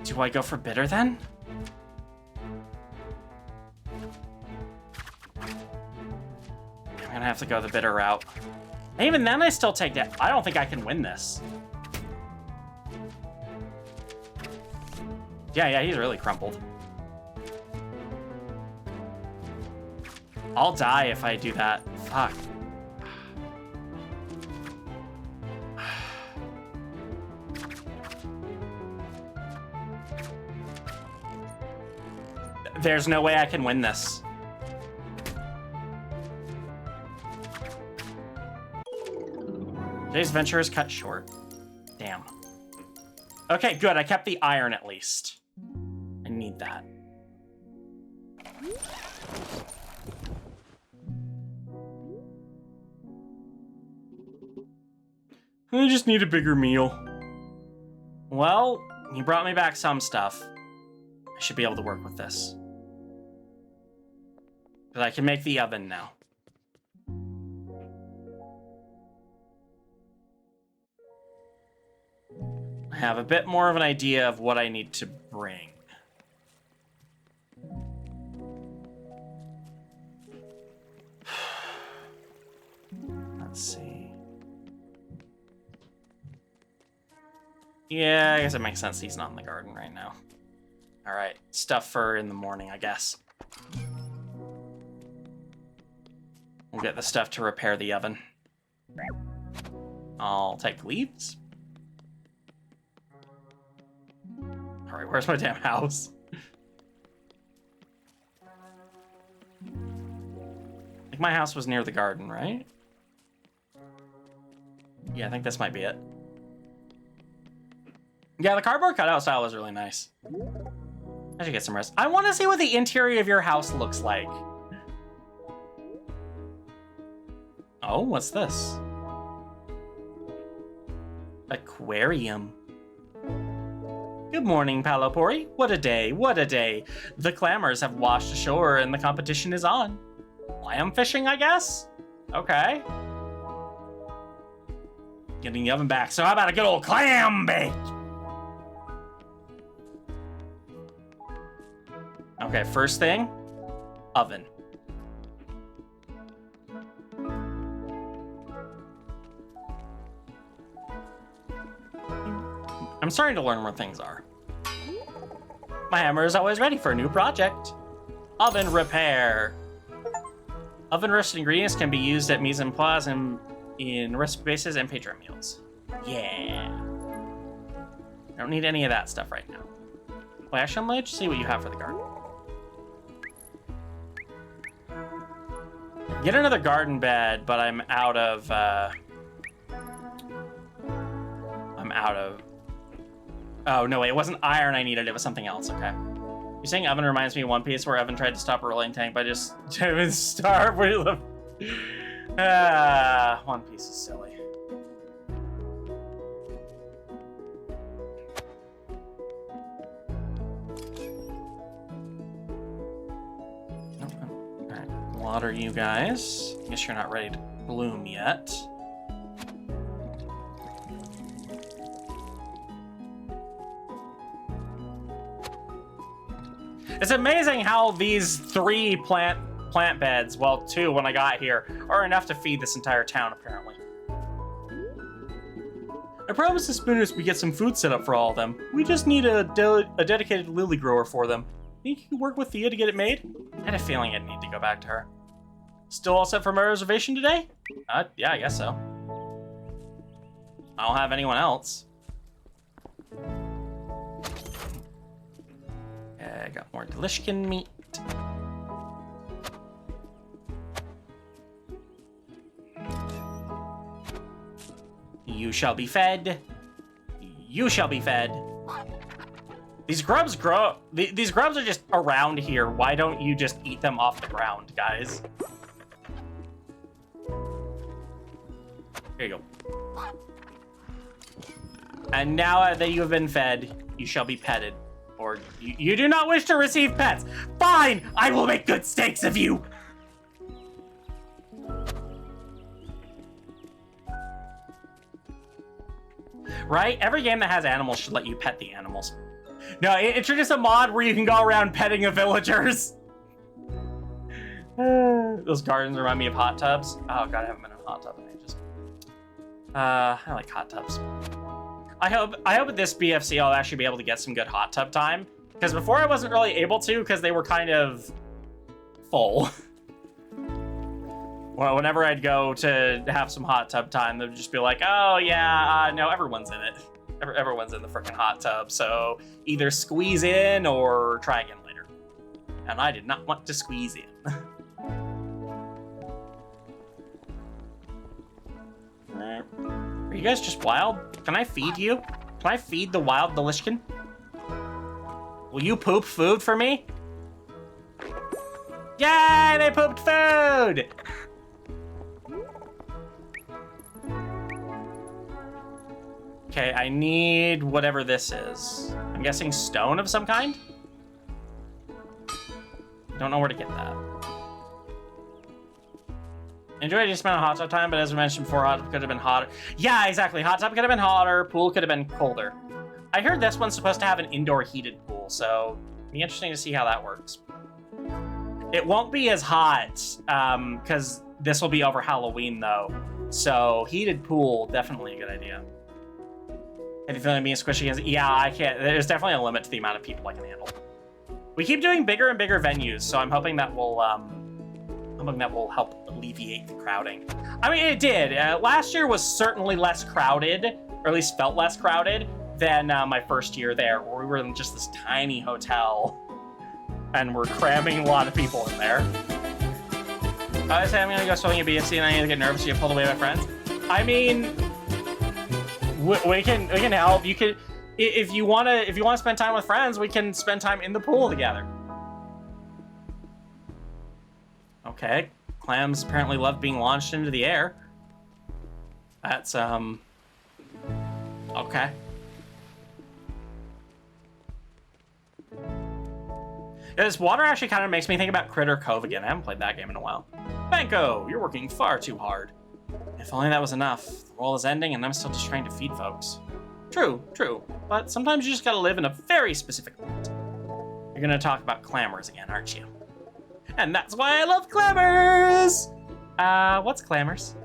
Speaker 4: Do I go for bitter then? I'm gonna have to go the bitter route. And even then I still take that. I don't think I can win this. Yeah, he's really crumpled. I'll die if I do that. Fuck. There's no way I can win this. Today's adventure is cut short. Damn. Okay, good. I kept the iron at least. I need that. I just need a bigger meal. Well, you brought me back some stuff. I should be able to work with this. But I can make the oven now. have a bit more of an idea of what I need to bring. Let's see. Yeah, I guess it makes sense he's not in the garden right now. All right, stuff for in the morning, I guess. We'll get the stuff to repair the oven. I'll take leaves. All right, where's my damn house? I think my house was near the garden, right? Yeah, I think this might be it. Yeah, the cardboard cutout style was really nice. I should get some rest. I want to see what the interior of your house looks like. Oh, what's this? Aquarium. Good morning, Palapori. What a day, what a day. The clamors have washed ashore and the competition is on. Clam fishing, I guess? Okay. Getting the oven back, so how about a good old clam bake? Okay, first thing, oven. I'm starting to learn where things are. My hammer is always ready for a new project. Oven repair. Oven roasted ingredients can be used at mise en place in recipe bases and Patreon meals. Yeah. I don't need any of that stuff right now. Wait, actually, let me see what you have for the garden. Get another garden bed, but I'm out of, oh, no, wait, it wasn't iron I needed, it was something else, okay. You're saying oven reminds me of One Piece, where Evan tried to stop a rolling tank by just having starve where you live. One Piece is silly. Alright, water you guys. Guess you're not ready to bloom yet. It's amazing how these 3 plant beds, well 2 when I got here, are enough to feed this entire town apparently. I promised the Spooners we get some food set up for all of them. We just need a dedicated lily grower for them. Think you could work with Thea to get it made? I had a feeling I'd need to go back to her. Still all set for my reservation today? Yeah, I guess so. I don't have anyone else. I got more Delishkin meat. You shall be fed. You shall be fed. These grubs grow. These grubs are just around here. Why don't you just eat them off the ground, guys? Here you go. And now that you have been fed, you shall be petted. Or you do not wish to receive pets. Fine, I will make good steaks of you. Right? Every game that has animals should let you pet the animals. No, introduce a mod where you can go around petting the villagers. Those gardens remind me of hot tubs. Oh god, I haven't been in a hot tub in ages. I like hot tubs. I hope at this BFC I'll actually be able to get some good hot tub time. Because before I wasn't really able to because they were kind of full. Well, whenever I'd go to have some hot tub time, they'd just be like, oh yeah, no, everyone's in it. Everyone's in the freaking hot tub. So either squeeze in or try again later. And I did not want to squeeze in. Are you guys just wild? Can I feed you? Can I feed the wild Delishkin? Will you poop food for me? Yay, they pooped food! Okay, I need whatever this is. I'm guessing stone of some kind? Don't know where to get that. Enjoyed just amount of hot tub time, but as I mentioned before, hot tub could have been hotter. Yeah, exactly. Hot tub could have been hotter. Pool could have been colder. I heard this one's supposed to have an indoor heated pool, so it'll be interesting to see how that works. It won't be as hot, because this will be over Halloween, though. So, heated pool, definitely a good idea. Have you feeling being squishy? Yeah, I can't. There's definitely a limit to the amount of people I can handle. We keep doing bigger and bigger venues, so I'm hoping that will help alleviate the crowding. I mean, it did. Last year was certainly less crowded, or at least felt less crowded, than my first year there, where we were in just this tiny hotel, and we're cramming a lot of people in there. I say I'm gonna go swimming at BFC, and I need to get nervous to get pulled away by friends. I mean, we can help. You could, if you wanna spend time with friends, we can spend time in the pool together. Okay, clams apparently love being launched into the air. That's okay. Yeah, this water actually kind of makes me think about Critter Cove again. I haven't played that game in a while. Banco, you're working far too hard. If only that was enough. The world is ending and I'm still just trying to feed folks. True, but sometimes you just gotta live in a very specific world. You're gonna talk about clamors again, aren't you? And that's why I love clamors! What's clamors?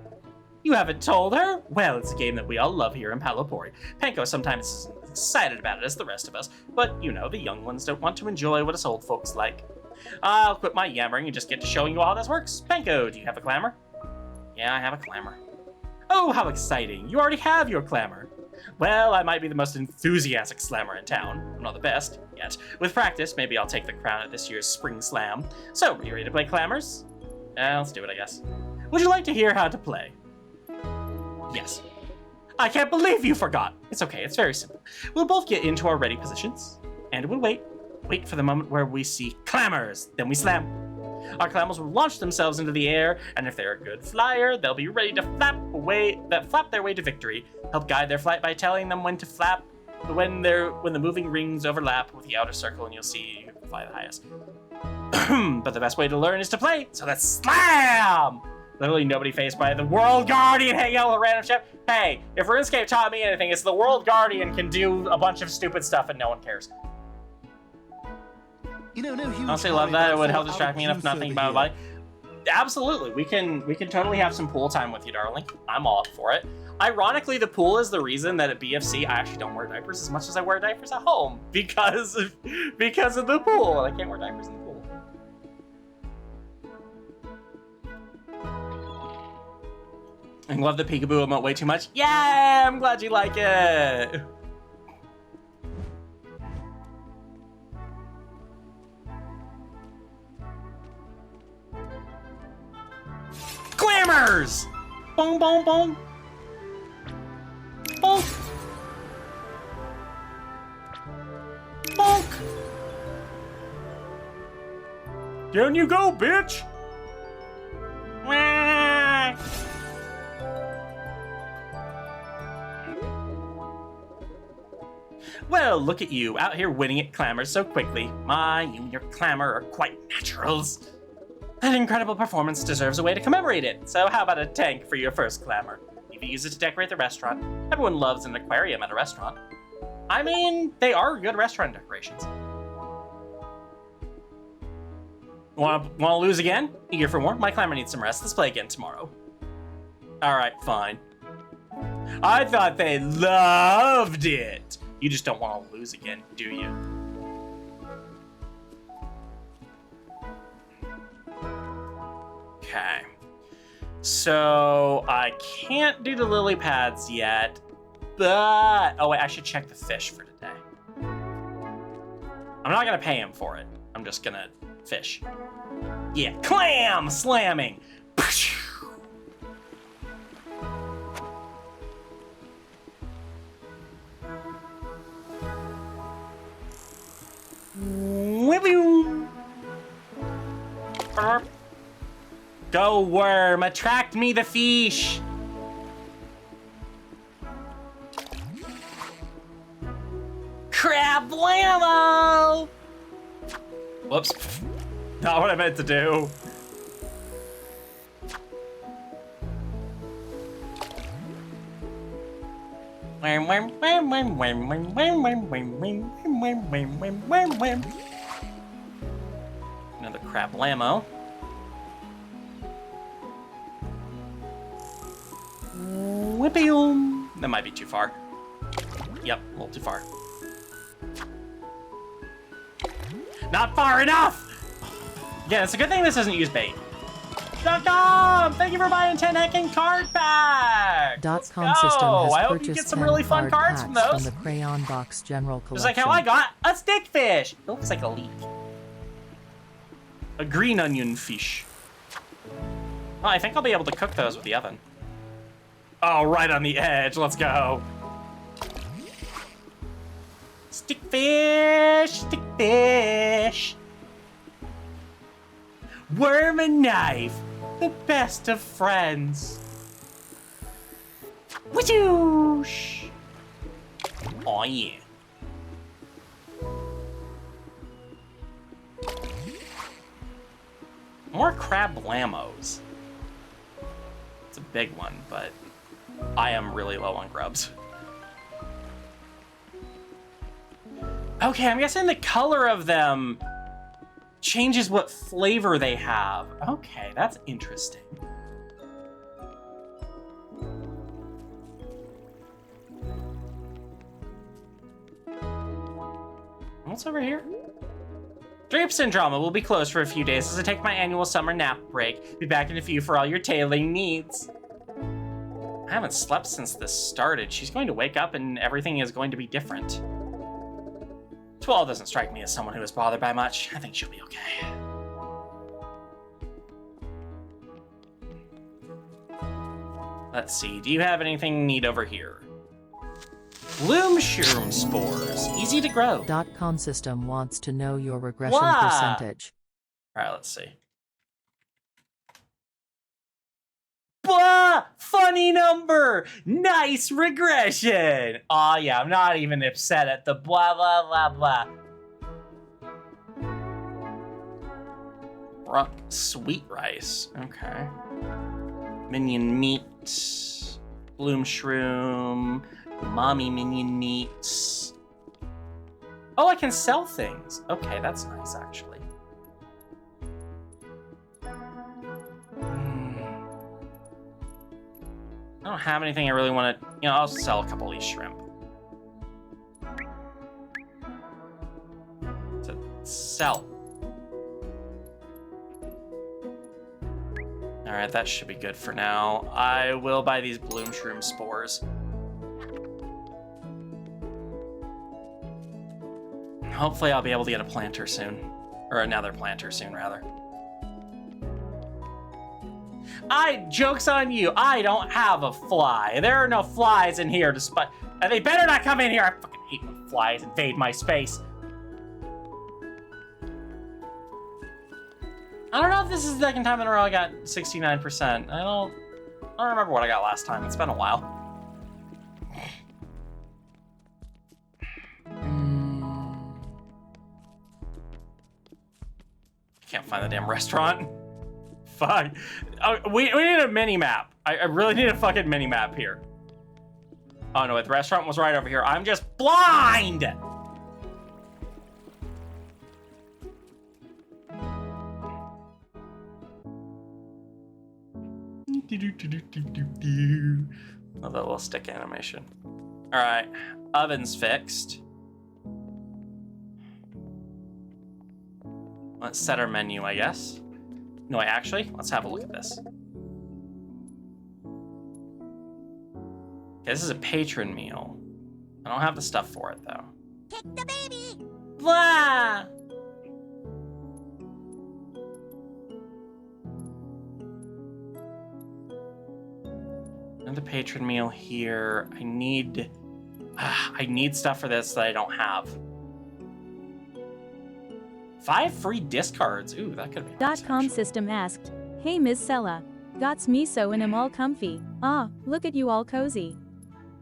Speaker 4: You haven't told her? Well, it's a game that we all love here in Palopori. Panko sometimes isn't excited about it as the rest of us, but you know, the young ones don't want to enjoy what us old folks like. I'll quit my yammering and just get to showing you how this works. Panko, do you have a clamor? Yeah, I have a clamor. Oh, how exciting. You already have your clamor. Well, I might be the most enthusiastic slammer in town. I'm not the best yet. With practice, maybe I'll take the crown at this year's Spring Slam. So, are you ready to play clamors? Let's do it, I guess. Would you like to hear how to play? Yes. I can't believe you forgot. It's okay, it's very simple. We'll both get into our ready positions, and we'll wait for the moment where we see clamors, then we slam. Our clamors will launch themselves into the air, and if they're a good flyer, they'll be ready to flap their way to victory. Help guide their flight by telling them when to flap, when the moving rings overlap with the outer circle, and you'll see who can fly the highest. But the best way to learn is to play, so let's slam! Literally nobody faced by the World Guardian hanging out with a random ship. Hey, if RuneScape taught me anything, it's the World Guardian can do a bunch of stupid stuff and no one cares.
Speaker 14: You know, no huge.
Speaker 4: Honestly, love that. It would help distract me enough not thinking about my body. Absolutely, we can totally have some pool time with you, darling. I'm all up for it. Ironically, the pool is the reason that at BFC I actually don't wear diapers as much as I wear diapers at home because of the pool. I can't wear diapers in the pool. I love the peekaboo emote way too much. Yeah, I'm glad you like it. Glamours! Boom, boom, boom. Bonk. Bonk. Down you go, bitch. Wah. Well, look at you, out here winning at clamor so quickly. My, you and your clamor are quite naturals. That incredible performance deserves a way to commemorate it, so how about a tank for your first clamor? You can use it to decorate the restaurant. Everyone loves an aquarium at a restaurant. I mean, they are good restaurant decorations. Wanna lose again? Eager for more? My clamor needs some rest. Let's play again tomorrow. Alright, fine. I thought they loved it. You just don't want to lose again, do you? Okay. So, I can't do the lily pads yet, but... Oh, wait, I should check the fish for today. I'm not going to pay him for it. I'm just going to fish. Yeah, clam slamming! Go, worm, attract me the fish. Crab blammo! Whoops. Not what I meant to do. Another crab lammo. Whippium. That might be too far. Yep, a little too far. Not far enough! Yeah, it's a good thing this doesn't use bait. .com! Thank you for buying 10 heckin' card packs!
Speaker 2: .com system has
Speaker 4: I hope you
Speaker 2: purchased
Speaker 4: get some
Speaker 2: 10
Speaker 4: really fun cards from
Speaker 2: packs
Speaker 4: those.
Speaker 2: from the Crayon Box General
Speaker 4: Just
Speaker 2: Collection.
Speaker 4: like how I got a stickfish. It looks like a leek. A green onion fish. Oh, I think I'll be able to cook those with the oven. Oh, right on the edge. Let's go. Stickfish, stickfish. Worm and knife, the best of friends. Whoosh! Oh yeah. More crab lambos. It's a big one, but I am really low on grubs. Okay, I'm guessing the color of them changes what flavor they have. Okay, that's interesting. What's over here? Drapes and Drama will be closed for a few days as I take my annual summer nap break. Be back in a few for all your tailing needs. I haven't slept since this started. She's going to wake up and everything is going to be different. Twelve doesn't strike me as someone who is bothered by much. I think she'll be okay. Let's see, do you have anything neat over here? Bloom shroom spores, easy to grow.
Speaker 2: .com system wants to know your regression
Speaker 4: Wow.
Speaker 2: percentage.
Speaker 4: All right, let's see. Blah! Funny number! Nice regression! Aw, yeah, I'm not even upset at the blah, blah, blah, blah. Sweet rice, okay. Minion meat, bloom shroom, mommy minion meats. Oh, I can sell things. Okay, that's nice, actually. I don't have anything I really want to, you know, I'll sell a couple of these shrimp. To sell. All right, that should be good for now. I will buy these bloom shroom spores. Hopefully I'll be able to get a planter soon. Or another planter soon, rather. Joke's on you, I don't have a fly. There are no flies in here despite, and they better not come in here. I fucking hate when flies invade my space. I don't know if this is the second time in a row I got 69%. I don't remember what I got last time. It's been a while. Can't find the damn restaurant. Fuck. Oh, we need a mini map. I really need a fucking mini map here. Oh no, the restaurant was right over here. I'm just blind! Love that little stick animation. All right, oven's fixed. Let's set our menu, I guess. No, actually, let's have a look at this. Okay, this is a patron meal. I don't have the stuff for it, though.
Speaker 14: Kick the baby!
Speaker 4: Blah! Another patron meal here. I need stuff for this that I don't have. 5 free discards. Ooh, that could be nice,
Speaker 1: .com
Speaker 4: actually.
Speaker 1: system asked, "Hey Ms. Sella, got's miso and I'm all comfy. Ah, look at you all cozy.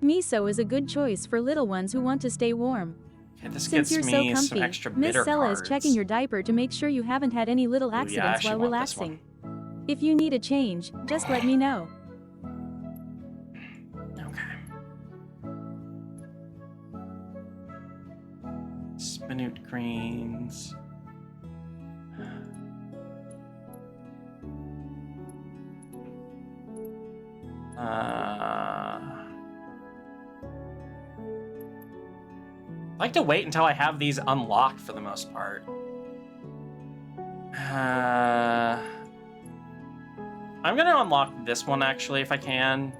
Speaker 1: Miso is a good choice for little ones who want to stay warm.
Speaker 4: Okay, this
Speaker 1: Since
Speaker 4: gets
Speaker 1: you're
Speaker 4: me
Speaker 1: so
Speaker 4: some
Speaker 1: comfy,
Speaker 4: extra
Speaker 1: Ms.
Speaker 4: bitter
Speaker 1: Sella is
Speaker 4: cards.
Speaker 1: checking your diaper to make sure you haven't had any little
Speaker 4: Ooh, yeah, I
Speaker 1: accidents
Speaker 4: actually
Speaker 1: while
Speaker 4: want this
Speaker 1: relaxing. If you need a change, just let me know."
Speaker 4: Okay. minute greens. I like to wait until I have these unlocked for the most part. I'm gonna unlock this one actually if I can.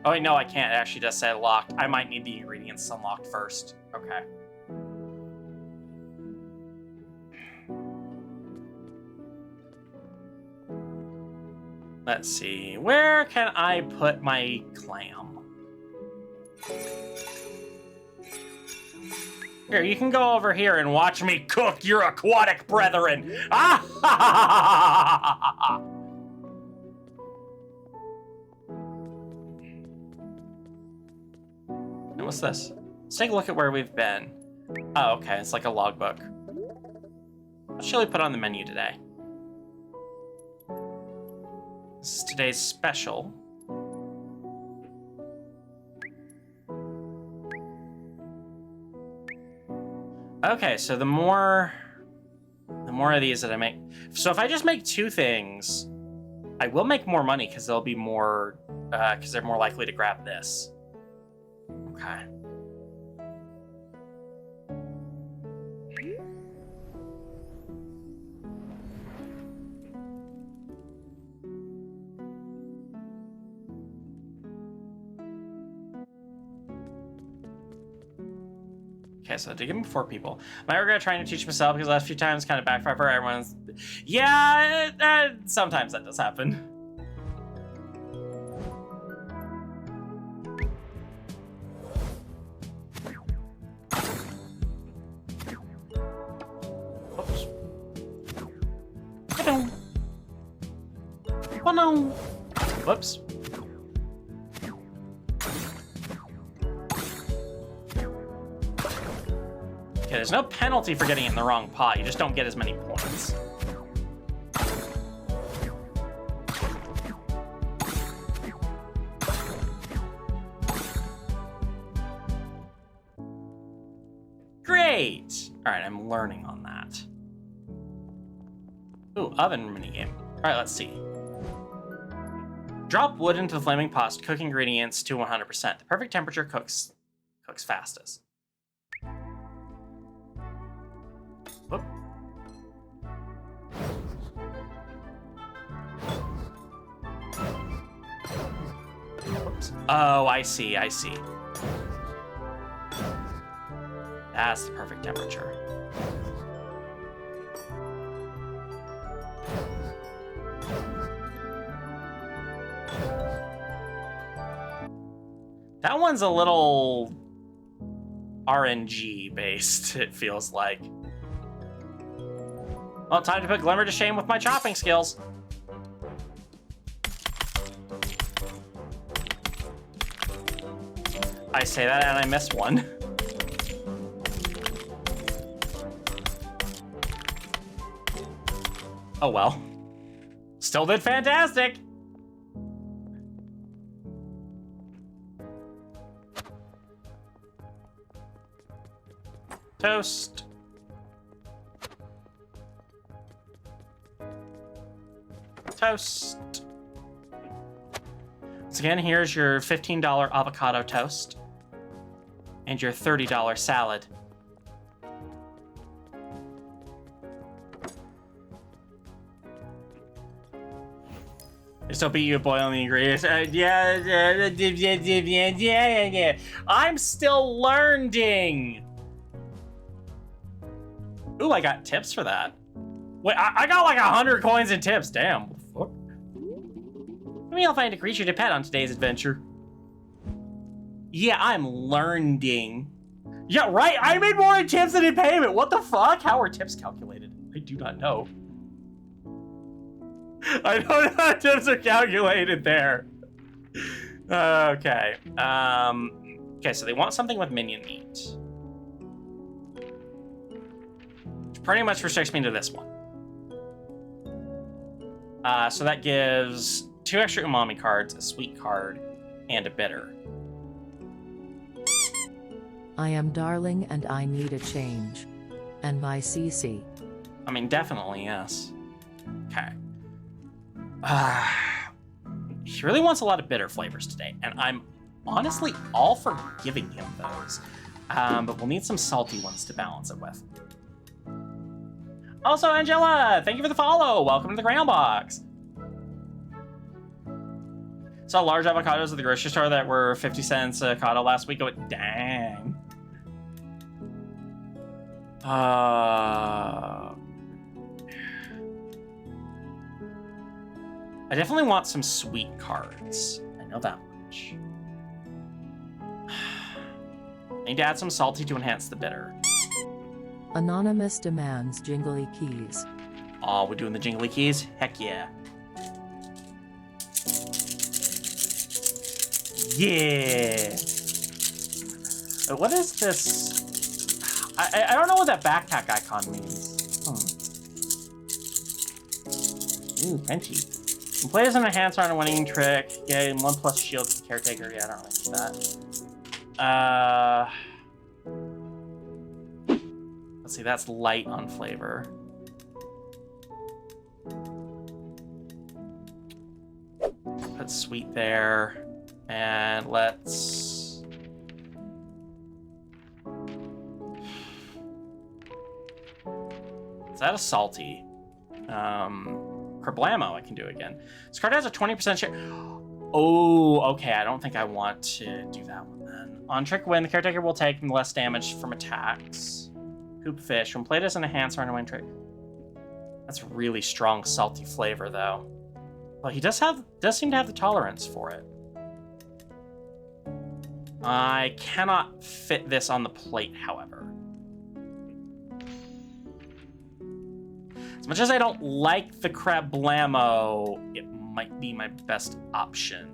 Speaker 4: Oh wait, no, I can't. It actually does say locked. I might need the ingredients unlocked first. Okay. Let's see. Where can I put my clam? Here, you can go over here and watch me cook your aquatic brethren. Ah! And what's this? Let's take a look at where we've been. Oh, okay. It's like a logbook. What shall we put on the menu today? This is today's special. Okay, so the more of these that I make. So if I just make 2 things, I will make more money because they'll be more, because they're more likely to grab this. Okay. Okay, so to give me 4 people. Am I ever gonna try to teach myself because the last few times kind of backfire for everyone's. Yeah, sometimes that does happen. Oops. Oh no. Whoops. Okay, there's no penalty for getting it in the wrong pot. You just don't get as many points. Great! Alright, I'm learning on that. Ooh, oven minigame. Alright, let's see. Drop wood into the flaming pot to cook ingredients to 100%. The perfect temperature cooks fastest. Whoop. Oops. Oh, I see. That's the perfect temperature. That one's a little RNG based, it feels like. Well, time to put Glimmer to shame with my chopping skills. I say that and I miss one. Oh well. Still did fantastic! Toast. Toast. Once again, here's your $15 avocado toast and your $30 salad. This will beat you at boiling the ingredients. Yeah. I'm still learning. Ooh, I got tips for that. Wait, I got like 100 coins in tips. Damn. What the fuck? Maybe I'll find a creature to pet on today's adventure. Yeah, I'm learning. Yeah, right. I made more in tips than in payment. What the fuck? How are tips calculated? I do not know. I don't know how tips are calculated there. Okay. Okay, so they want something with minion meat. Which pretty much restricts me to this one. So that gives 2 extra umami cards, a sweet card, and a bitter.
Speaker 2: I am darling and I need a change. and by CC.
Speaker 4: I mean, definitely, yes. Okay. He really wants a lot of bitter flavors today, and I'm honestly all for giving him those. But we'll need some salty ones to balance it with. Also, Angela, thank you for the follow. Welcome to the Crayon Box. Saw large avocados at the grocery store that were 50 cents a avocado last week. Oh, dang. I definitely want some sweet cards. I know that much. I need to add some salty to enhance the bitter.
Speaker 2: Anonymous demands jingly keys.
Speaker 4: Oh, we're doing the jingly keys? Heck yeah. Yeah. What is this? I don't know what that backpack icon means. Ooh, Frenchy. Play as an enhancer on a winning trick. Gain 1+ shield to the caretaker. Yeah, I don't really do that. Let's see, that's light on flavor. Put sweet there. And let's... Is that a salty? Kerblamo, I can do again. This card has a 20% share. Oh, okay. I don't think I want to do that one then. On trick win, the caretaker will take less damage from attacks. Hoop fish. When played as an enhancer on a win trick. That's really strong salty flavor though. Well, he does seem to have the tolerance for it. I cannot fit this on the plate, however. As much as I don't like the Kerblamo, it might be my best option.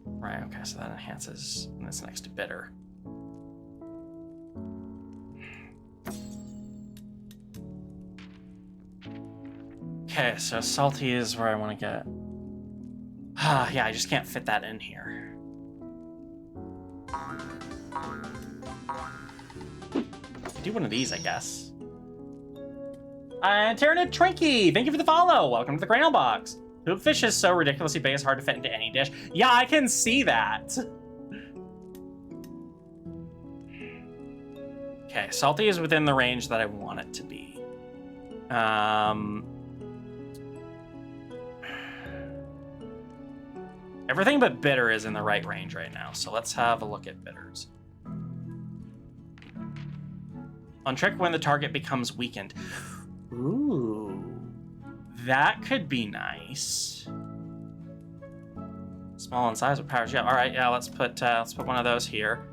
Speaker 4: Right, okay, so that enhances, and that's next to bitter. Okay, so salty is where I want to get. Yeah, I just can't fit that in here. Do one of these, I guess. Tyrannid Trinky, thank you for the follow. Welcome to the Crayon Box. Hoopfish is so ridiculously big, it's hard to fit into any dish. Yeah, I can see that. Okay, salty is within the range that I want it to be. Everything but bitter is in the right range right now, so let's have a look at bitters. On trick, when the target becomes weakened. Ooh, that could be nice. Small in size with powers. Yeah, all right. Yeah, let's put one of those here.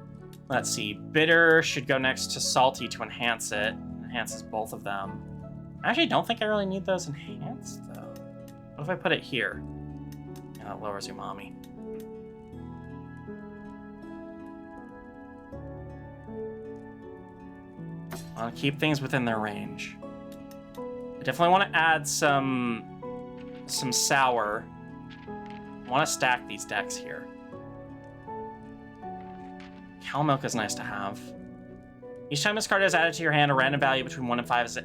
Speaker 4: Let's see. Bitter should go next to salty to enhance it. Enhances both of them. I actually don't think I really need those enhanced though. What if I put it here? Yeah, that lowers umami. I'll keep things within their range. I definitely want to add some sour. I want to stack these decks here. Cow milk is nice to have. Each time this card is added to your hand, a random value between 1 and 5 is...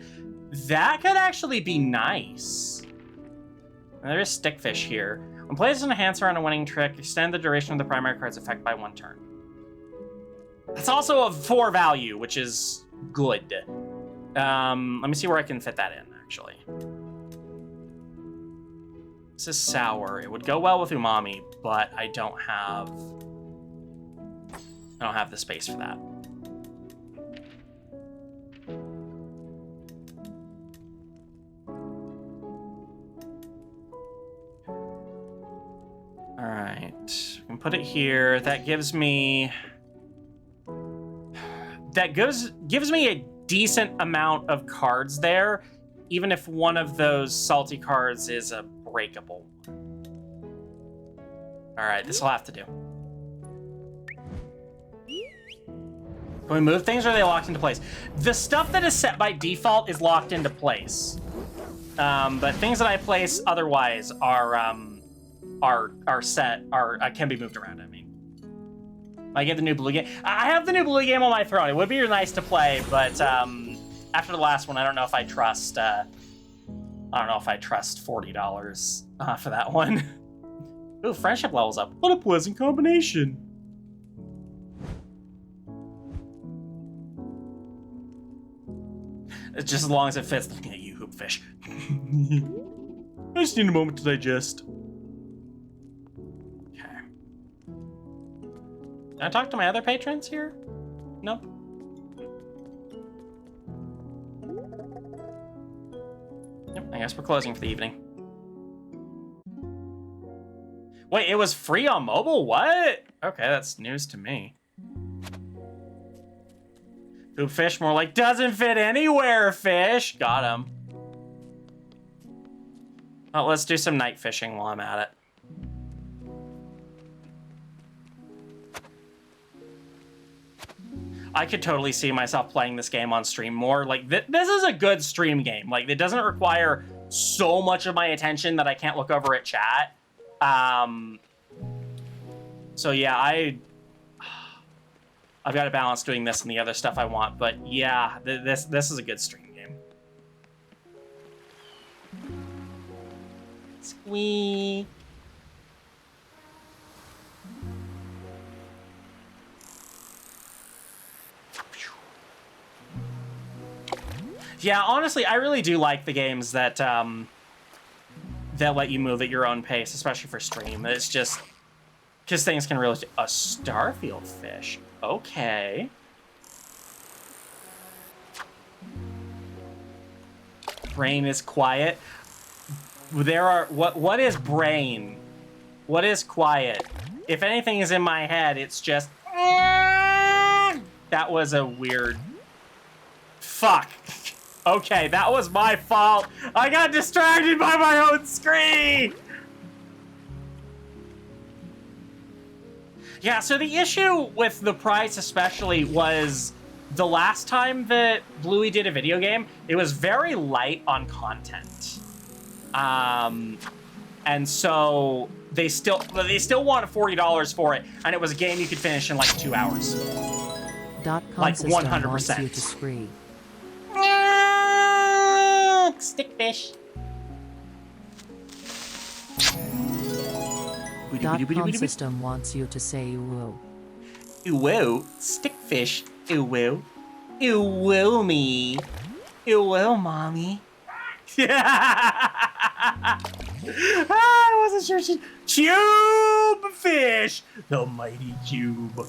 Speaker 4: That could actually be nice. And there is Stickfish here. When played as an enhancer on a winning trick, extend the duration of the primary card's effect by 1 turn. That's also a 4 value, which is good. Let me see where I can fit that in, actually. This is sour. It would go well with umami, but I don't have the space for that. All right, we can put it here. That gives me a decent amount of cards there, even if one of those salty cards is a breakable one. All right, this will have to do. Can we move things, or are they locked into place? The stuff that is set by default is locked into place, but things that I place otherwise are set, can be moved around. I mean, I get the new blue game. I have the new blue game on my throne. It would be nice to play, but after the last one, I don't know if I trust. I don't know if I trust $40 for that one. Ooh, friendship levels up. What a pleasant combination. It's just as long as it fits. Looking at you, Hoopfish. I just need a moment to digest. Okay. Can I talk to my other patrons here? No? Yep, I guess we're closing for the evening. Wait, it was free on mobile? What? Okay, that's news to me. Hoopfish, more like doesn't fit anywhere, fish. Got him. Well, let's do some night fishing while I'm at it. I could totally see myself playing this game on stream more. Like, this is a good stream game. Like, it doesn't require so much of my attention that I can't look over at chat. So yeah, I've got to balance doing this and the other stuff I want, but yeah, this is a good stream game. Squeak. Yeah, honestly, I really do like the games that that let you move at your own pace, especially for stream. It's just because things can really... A starfield fish. Okay. Brain is quiet. There are... What is brain? What is quiet? If anything is in my head, it's just... That was a weird... Fuck. Okay, that was my fault. I got distracted by my own screen. Yeah, so the issue with the price especially was the last time that Bluey did a video game, it was very light on content. And so they still wanted $40 for it, and it was a game you could finish in like 2 hours. Like 100%. Stickfish.
Speaker 2: .com system wants you to say woo.
Speaker 4: Woo, stickfish. Woo. Woo me. Woo, mommy. I wasn't sure she... Cube fish. The mighty cube.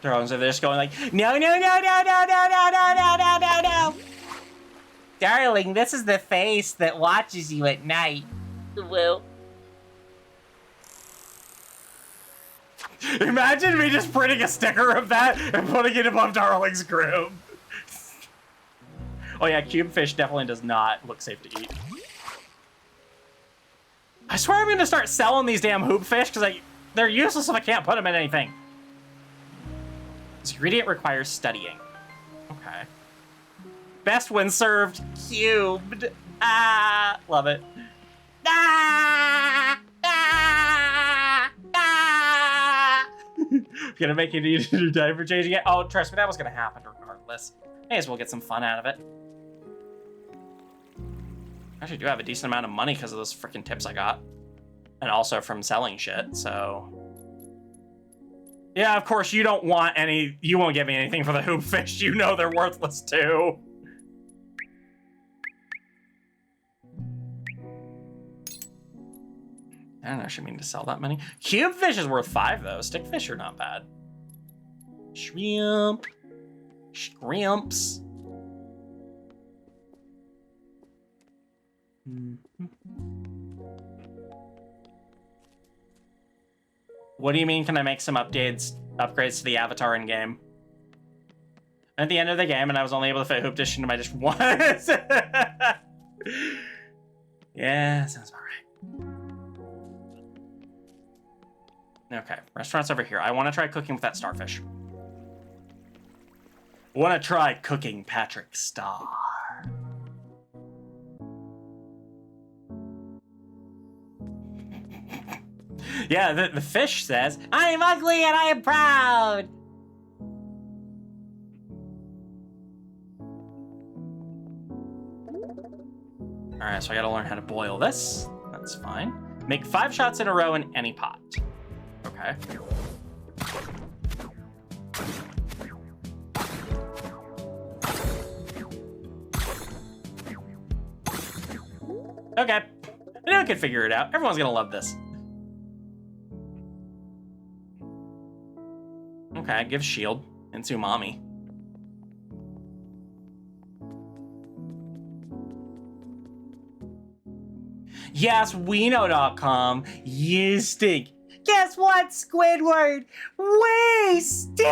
Speaker 4: Drones are just going like, no, no, no, no, no, no, no, no, no, no, no, no. Darling, this is the face that watches you at night. Well. Imagine me just printing a sticker of that and putting it above Darling's group. Oh yeah, cube fish definitely does not look safe to eat. I swear I'm gonna start selling these damn hoop fish because they're useless if I can't put them in anything. This ingredient requires studying. Okay. Best when served cubed. Ah, love it. Ah, ah, ah. Gonna make you need a new time for changing it. Oh, trust me, that was gonna happen regardless. May as well get some fun out of it. I actually do have a decent amount of money because of those freaking tips I got. And also from selling shit, so. Yeah, of course, you don't want any... You won't give me anything for the hoop fish. You know they're worthless, too. I don't actually mean to sell that many. Cube fish is worth 5, though. Stick fish are not bad. Shrimp. Shrimps. What do you mean, can I make some upgrades to the avatar in game? At the end of the game, and I was only able to fit hoop dish into my dish once. Yeah, sounds about right. Okay, restaurant's over here. I want to try cooking with that starfish. I want to try cooking Patrick Star. Yeah, the fish says, I am ugly and I am proud! Alright, so I gotta learn how to boil this. That's fine. Make 5 shots in a row in any pot. Okay. Okay. I knew I could figure it out. Everyone's gonna love this. Okay, give shield into mommy. Yes, weno.com. You stink. Guess what, Squidward? We stink!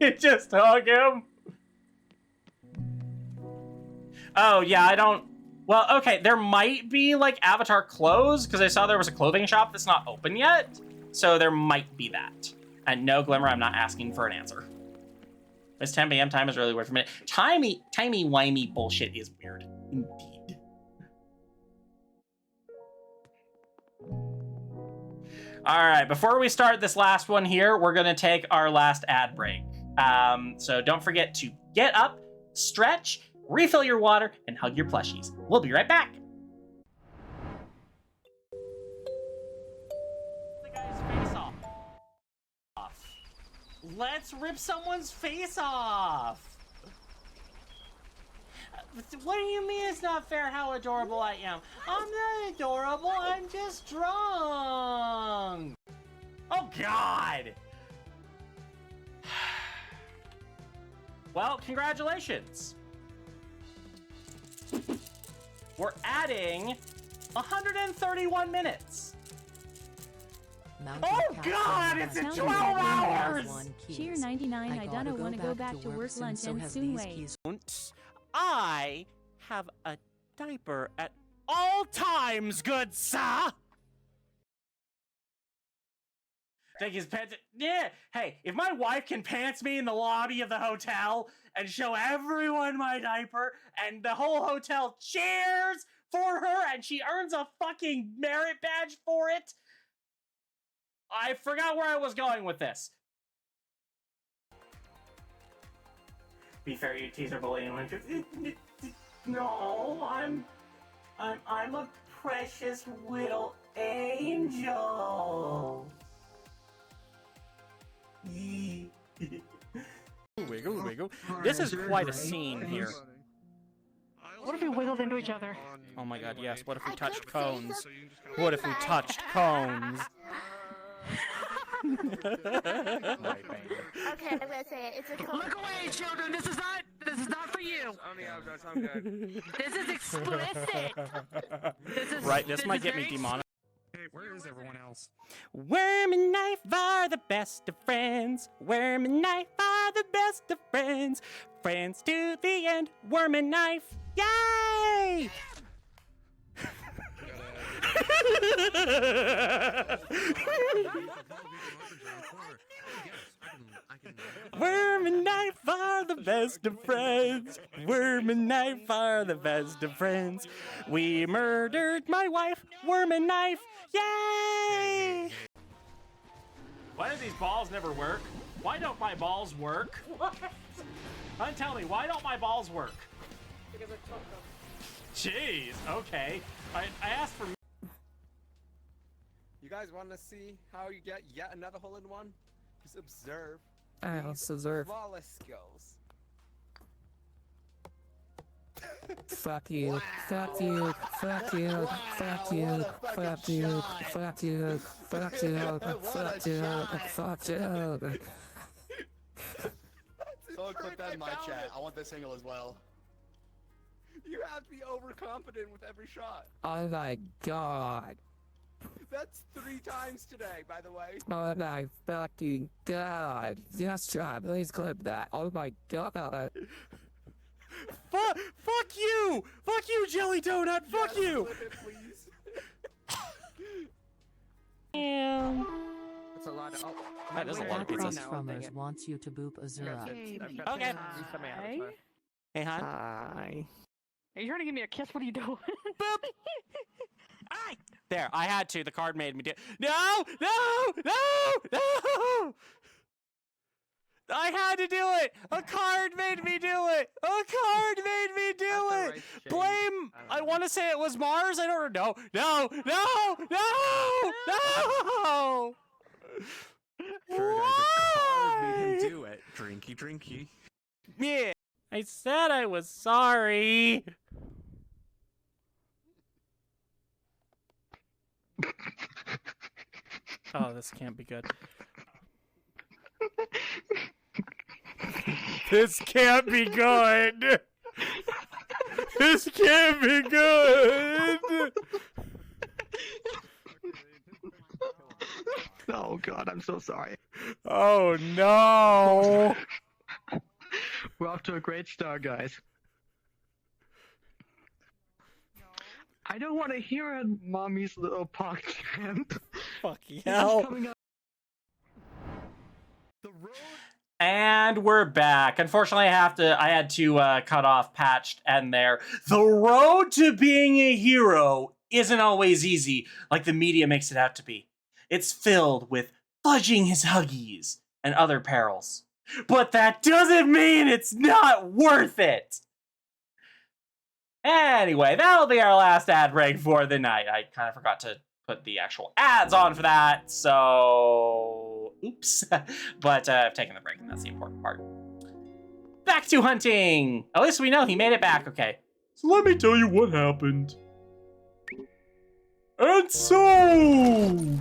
Speaker 4: It just hug him. Oh, yeah, I don't... Well, okay, there might be, like, Avatar clothes, because I saw there was a clothing shop that's not open yet. So there might be that. And no, Glimmer, I'm not asking for an answer. This 10 p.m. time is really weird for me. Timey-wimey bullshit is weird. Indeed. All right, before we start this last one here, we're gonna take our last ad break. So don't forget to get up, stretch, refill your water, and hug your plushies. We'll be right back. The guy's face off. Let's rip someone's face off. What do you mean it's not fair how adorable I am? I'm not adorable, I'm just drunk. Oh, God. Well, congratulations. We're adding 131 minutes. Oh, God, it's in 12 hours.
Speaker 1: Cheer 99, I don't want to go back to work lunch and soon wait.
Speaker 5: I have a diaper at all times, good sir.
Speaker 4: Take his pants. Yeah. Hey, if my wife can pants me in the lobby of the hotel and show everyone my diaper, and the whole hotel cheers for her, and she earns a fucking merit badge for it. I forgot where I was going with this. Be fair, you teaser bully anyone. No, I'm a precious little angel.
Speaker 5: Wiggle, wiggle. This is quite a scene here.
Speaker 8: What if we wiggled into each other?
Speaker 5: Oh my God, yes. What if we touched cones? What if we touched cones?
Speaker 14: Okay, I'm gonna say it. It's a cone.
Speaker 8: Look away, children! This is not for you!
Speaker 15: I'm good.
Speaker 8: This is explicit!
Speaker 5: This might get me demonetized.
Speaker 15: Hey, where is everyone else?
Speaker 5: Worm and knife are the best of friends. Worm and knife are the best of friends. Friends to the end. Worm and knife. Yay! Worm and knife are the best of friends. Worm and knife are the best of friends. We murdered my wife. Worm and knife. Yay!
Speaker 4: Why do these balls never work? Why don't my balls work? What? Tell me, why don't my balls work?
Speaker 8: Because I took them.
Speaker 4: Jeez, okay. I asked for...
Speaker 15: You guys want to see how you get yet another hole-in-one? Just observe.
Speaker 7: Let's observe.
Speaker 15: Flawless skills.
Speaker 7: Fuck you, fuck you, fuck you, fuck you, fuck you, fuck you, fuck you, fuck you, fuck you.
Speaker 6: Someone put that in my chat. I want this angle as well.
Speaker 15: You have to be overconfident with every shot.
Speaker 7: Oh my God.
Speaker 15: That's 3 times today, by the way.
Speaker 7: Oh my fucking God. Yes, try. Please clip that. Oh my God.
Speaker 5: Fuck you! Fuck you, Jelly Donut! Fuck you!
Speaker 15: Clip it, please.
Speaker 7: That's a lot of. Oh,
Speaker 5: that is a lot of pizza.
Speaker 2: Frummers wants you to boop Azura.
Speaker 5: Okay. Hey, hon.
Speaker 7: Hi.
Speaker 8: Are you trying to give me a kiss? What are you doing?
Speaker 5: Boop! Aye! There, I had to. The card made me do. No! I had to do it. A card made me do it. A card made me do it.
Speaker 15: Right,
Speaker 5: Blame. I want to say it was Mars. I don't know. No.
Speaker 15: Sure, guys, a card made him do it. Drinky.
Speaker 5: Yeah. I said I was sorry. Oh, this can't be good. This can't be good. This can't be good.
Speaker 6: Oh God, I'm so sorry.
Speaker 5: Oh no.
Speaker 6: We're off to a great start, guys. I don't want to hear a mommy's little pog chant.
Speaker 5: Fuck hell.
Speaker 4: And we're back. Unfortunately, I had to cut off Patched and there. The road to being a hero isn't always easy, like the media makes it out to be. It's filled with fudging his huggies and other perils. But that doesn't mean it's not worth it! Anyway, that'll be our last ad break for the night. I kind of forgot to put the actual ads on for that, so... oops. But I've taken the break, and that's the important part. Back to hunting! At least we know he made it back, okay.
Speaker 14: So let me tell you what happened. And so...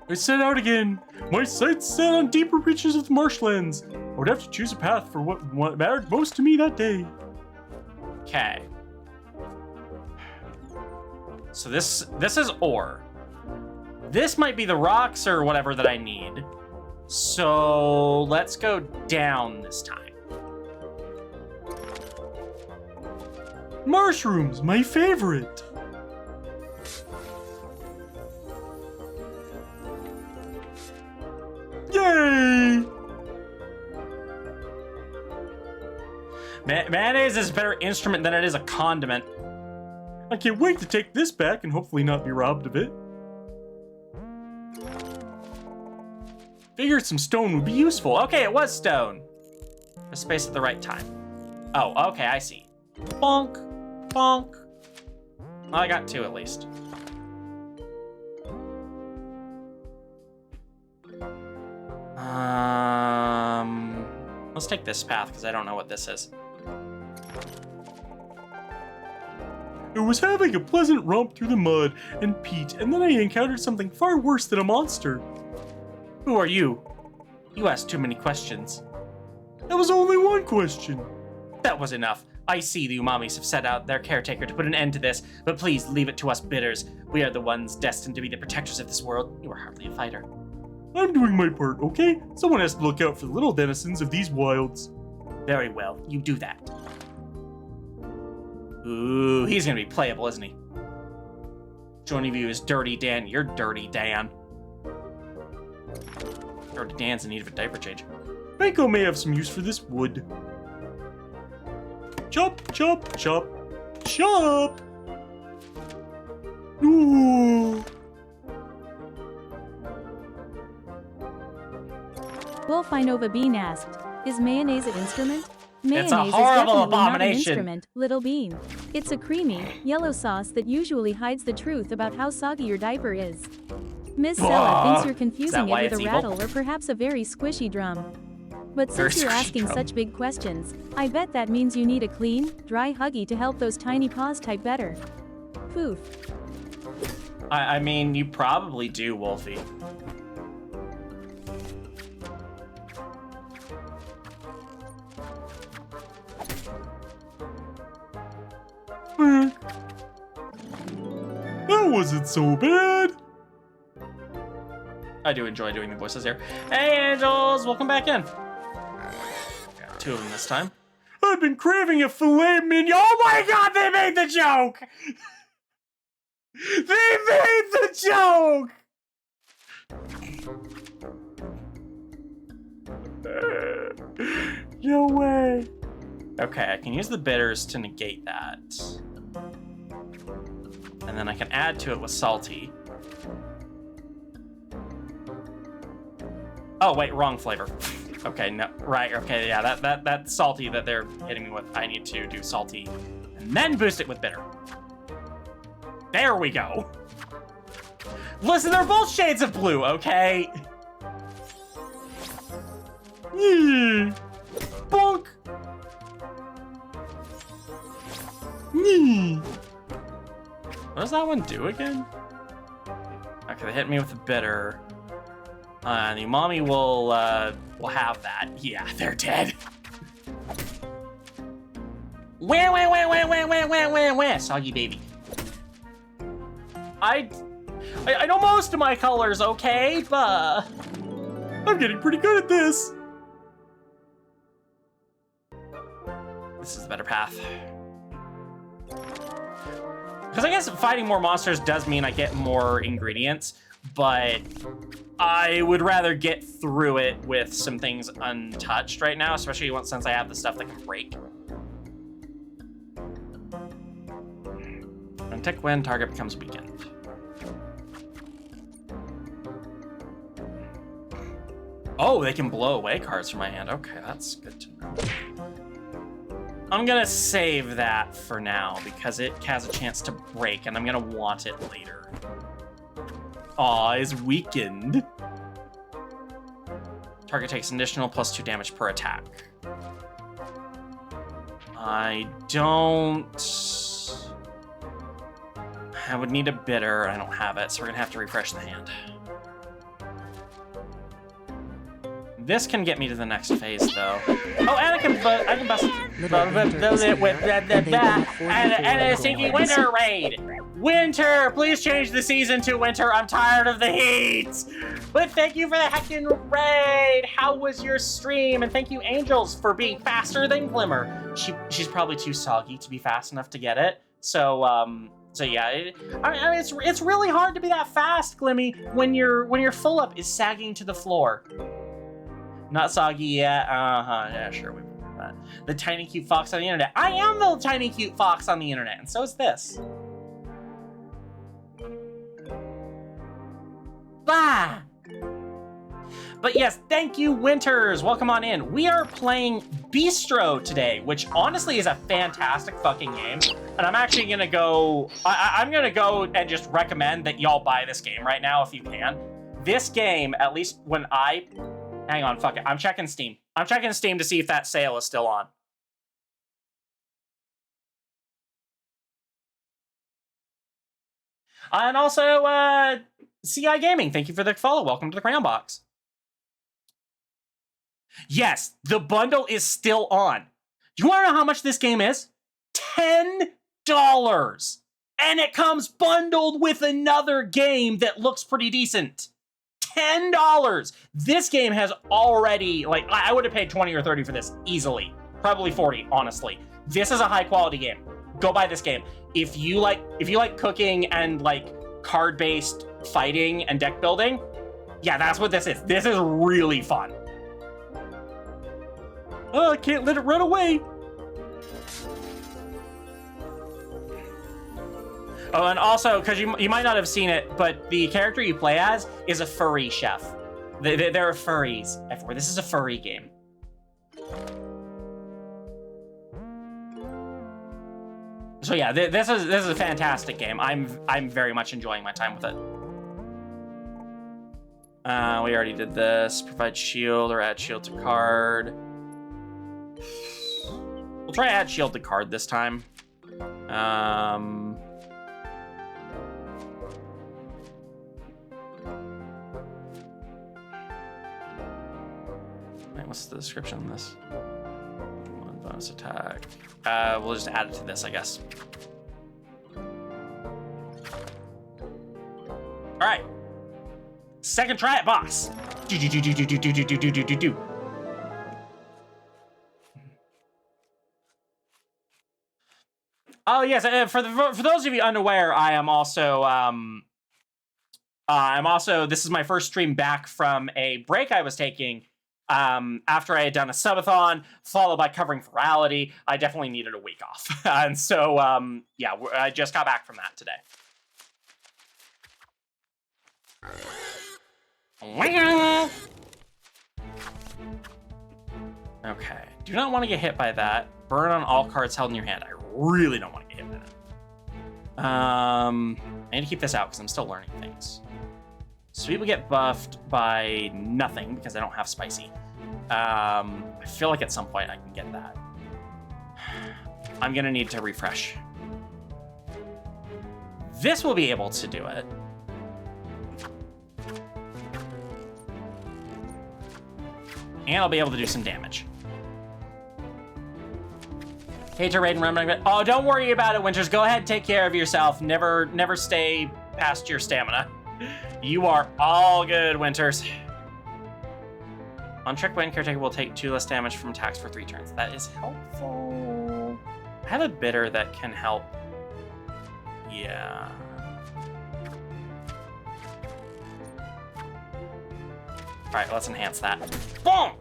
Speaker 14: I set out again. My sights set on deeper reaches of the marshlands. I would have to choose a path for what mattered most to me that day.
Speaker 4: Okay. So this is ore. This might be the rocks or whatever that I need. So let's go down this time.
Speaker 14: Mushrooms, my favorite. Yay!
Speaker 4: Mayonnaise is a better instrument than it is a condiment.
Speaker 14: I can't wait to take this back and hopefully not be robbed of it.
Speaker 4: Figured some stone would be useful. Okay, it was stone. A space at the right time. Oh, okay, I see. Bonk, bonk. Well, I got two at least. Let's take this path because I don't know what this is.
Speaker 14: I was having a pleasant romp through the mud and peat, and then I encountered something far worse than a monster.
Speaker 4: Who are you? You asked too many questions.
Speaker 14: That was only one question.
Speaker 4: That was enough. I see the Umamis have set out their caretaker to put an end to this, but please leave it to us bitters. We are the ones destined to be the protectors of this world. You are hardly a fighter.
Speaker 14: I'm doing my part, okay? Someone has to look out for the little denizens of these wilds.
Speaker 4: Very well, you do that. Ooh, he's gonna be playable, isn't he? Which one of you is Dirty Dan? You're Dirty Dan. Dirty Dan's in need of a diaper change.
Speaker 14: Banco may have some use for this wood. Chop, chop, chop, chop! Ooh.
Speaker 1: Wolfinova Bean asked, is mayonnaise an instrument? Mayonnaise
Speaker 4: It's a
Speaker 1: is
Speaker 4: horrible
Speaker 1: definitely not an
Speaker 4: abomination.
Speaker 1: instrument, little bean. It's a creamy, yellow sauce that usually hides the truth about how soggy your diaper is. Miss Sella thinks you're confusing it with a rattle or perhaps a very squishy drum. But since you're asking such big questions, I bet that means you need a clean, dry Huggy to help those tiny paws type better. Poof.
Speaker 4: I mean, you probably do, Wolfie.
Speaker 14: That wasn't so bad.
Speaker 4: I do enjoy doing the voices here. Hey, Angels, welcome back in. Got two of them this time.
Speaker 14: I've been craving a filet mignon.
Speaker 4: Oh my God, they made the joke! They made the joke!
Speaker 14: No way.
Speaker 4: Okay, I can use the bitters to negate that. And then I can add to it with salty. Oh, wait, wrong flavor. Okay, no, right, okay, yeah, that salty that they're hitting me with, I need to do salty and then boost it with bitter. There we go. Listen, they're both shades of blue, okay? Yeah. Bonk. Yeah. What does that one do again? Okay, they hit me with a bitter. The umami will have that. Yeah, they're dead. Wah, soggy baby. I know most of my colors, okay, but I'm getting pretty good at this. This is the better path. Because I guess fighting more monsters does mean I get more ingredients, but I would rather get through it with some things untouched right now, especially since I have the stuff that can break. When tick win, target becomes weakened. Oh, they can blow away cards from my hand. Okay, that's good to know. I'm gonna save that for now because it has a chance to break and I'm gonna want it later. Aw, is weakened. Target takes an additional +2 damage per attack. I would need a bitter. I don't have it, so we're gonna have to refresh the hand. This can get me to the next phase, though. Oh, and I can bust it with and a stinky winter raid. Winter, please change the season to winter. I'm tired of the heat. But thank you for the heckin' raid. How was your stream? And thank you, Angels, for being faster than Glimmer. She's probably too soggy to be fast enough to get it. So yeah, I mean, it's really hard to be that fast, Glimmy, when your full up is sagging to the floor. Not soggy yet. Yeah, sure, we will do that. The tiny cute fox on the internet. I am the tiny cute fox on the internet, and so is this. Bah! But yes, thank you, Winters. Welcome on in. We are playing Bistro today, which honestly is a fantastic fucking game. And I'm actually gonna go, I'm gonna go and just recommend that y'all buy this game right now if you can. This game, at least when hang on, fuck it. I'm checking Steam. I'm checking Steam to see if that sale is still on. And also, CI Gaming, thank you for the follow. Welcome to the Crayon Box. Yes, the bundle is still on. Do you want to know how much this game is? $10. And it comes bundled with another game that looks pretty decent. $10. This game has already, like, I would have paid 20 or 30 for this easily. Probably 40, honestly. This is a high quality game. Go buy this game. If you like cooking and like card-based fighting and deck building, yeah, that's what this is. This is really fun. Oh, I can't let it run away. Oh, and also, because you might not have seen it, but the character you play as is a furry chef. There are furries everywhere. This is a furry game. So yeah, this is a fantastic game. I'm very much enjoying my time with it. We already did this. Provide shield or add shield to card. We'll try add shield to card this time. Wait, what's the description on this? One bonus attack. We'll just add it to this, I guess. All right. Second try it, boss. Do. Oh yes, for those of you unaware, I am also this is my first stream back from a break I was taking after I had done a subathon followed by covering virality. I definitely needed a week off, and so yeah, I just got back from that today. Okay. Do not want to get hit by that. Burn on all cards held in your hand. I really don't want to get hit by that. I need to keep this out because I'm still learning things. Sweet will get buffed by nothing because I don't have spicy. I feel like at some point I can get that. I'm gonna need to refresh. This will be able to do it. And I'll be able to do some damage. Hate to raid and run. Oh, don't worry about it, Winters. Go ahead, take care of yourself. Never stay past your stamina. You are all good, Winters. On trick win, caretaker will take 2 less damage from attacks for 3 turns. That is helpful. I have a bitter that can help. Yeah. All right, let's enhance that. Bonk!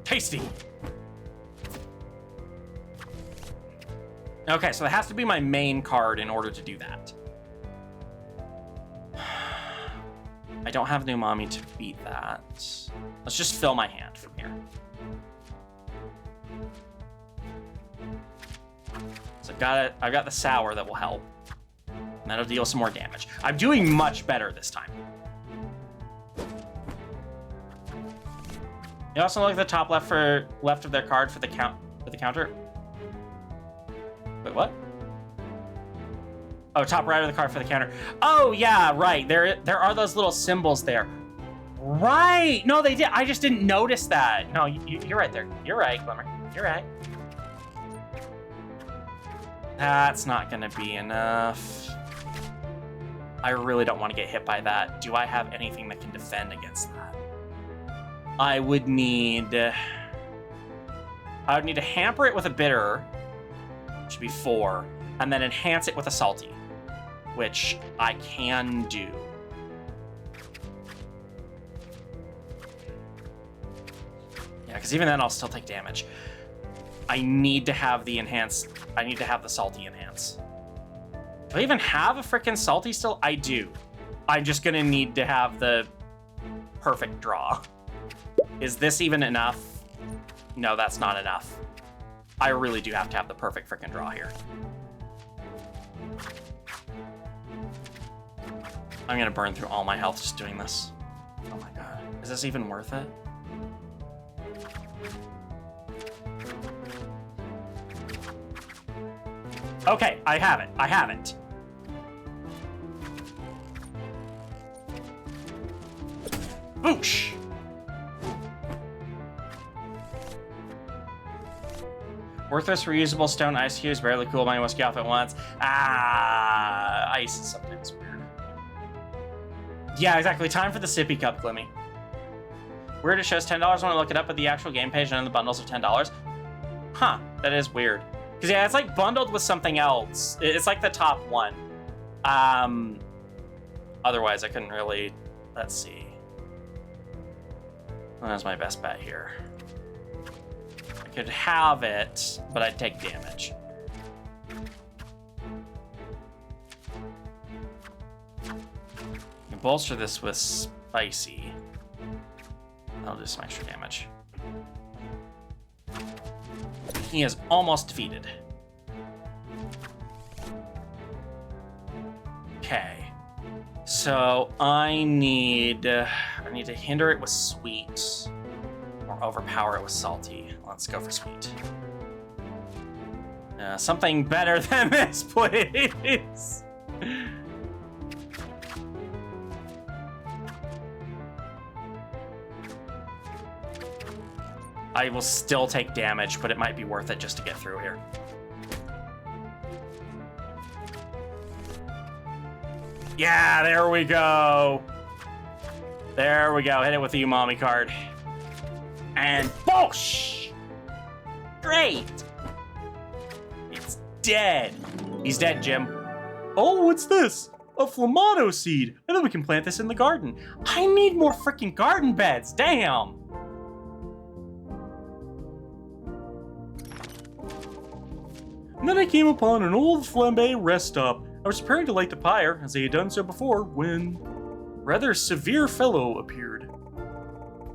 Speaker 4: Tasty. Okay, so it has to be my main card in order to do that. I don't have new mommy to beat that. Let's just fill my hand from here. So I've got the sour that will help. And that'll deal some more damage. I'm doing much better this time. You also look at the top left of their card for the counter. Wait, what? Oh, top right of the card for the counter. Oh yeah, right. There are those little symbols there. Right. No, they did. I just didn't notice that. No, you're right there. You're right, Glimmer. You're right. That's not gonna be enough. I really don't want to get hit by that. Do I have anything that can defend against that? I would need to hamper it with a bitter, which would be 4, and then enhance it with a salty, which I can do. Yeah, because even then I'll still take damage. I need to have the salty enhance. Do I even have a frickin' salty still? I do. I'm just gonna need to have the perfect draw. Is this even enough? No, that's not enough. I really do have to have the perfect frickin' draw here. I'm gonna burn through all my health just doing this. Oh my god. Is this even worth it? Okay, I have it. I have it. Boosh! Worthless reusable stone ice cubes barely cool my whiskey off at once. Ice is sometimes weird. Yeah, exactly. Time for the sippy cup, Glimmy. Weird, it shows $10 when I look it up at the actual game page and then the bundles of $10. Huh, that is weird. Because yeah, it's like bundled with something else. It's like the top one. Otherwise, I couldn't really... Let's see. That's my best bet here. I could have it, but I'd take damage. Bolster this with spicy. That'll do some extra damage. He is almost defeated. Okay. So I need to hinder it with sweet or overpower it with salty. Let's go for sweet. Something better than this, please. I will still take damage, but it might be worth it just to get through here. Yeah, there we go. There we go. Hit it with the umami card. And boosh! Great! It's dead. He's dead, Jim.
Speaker 14: Oh, what's this? A Flamato seed. I bet we can plant this in the garden.
Speaker 4: I need more freaking garden beds. Damn.
Speaker 14: And then I came upon an old flambe rest stop. I was preparing to light the pyre, as I had done so before, when... rather severe fellow appeared.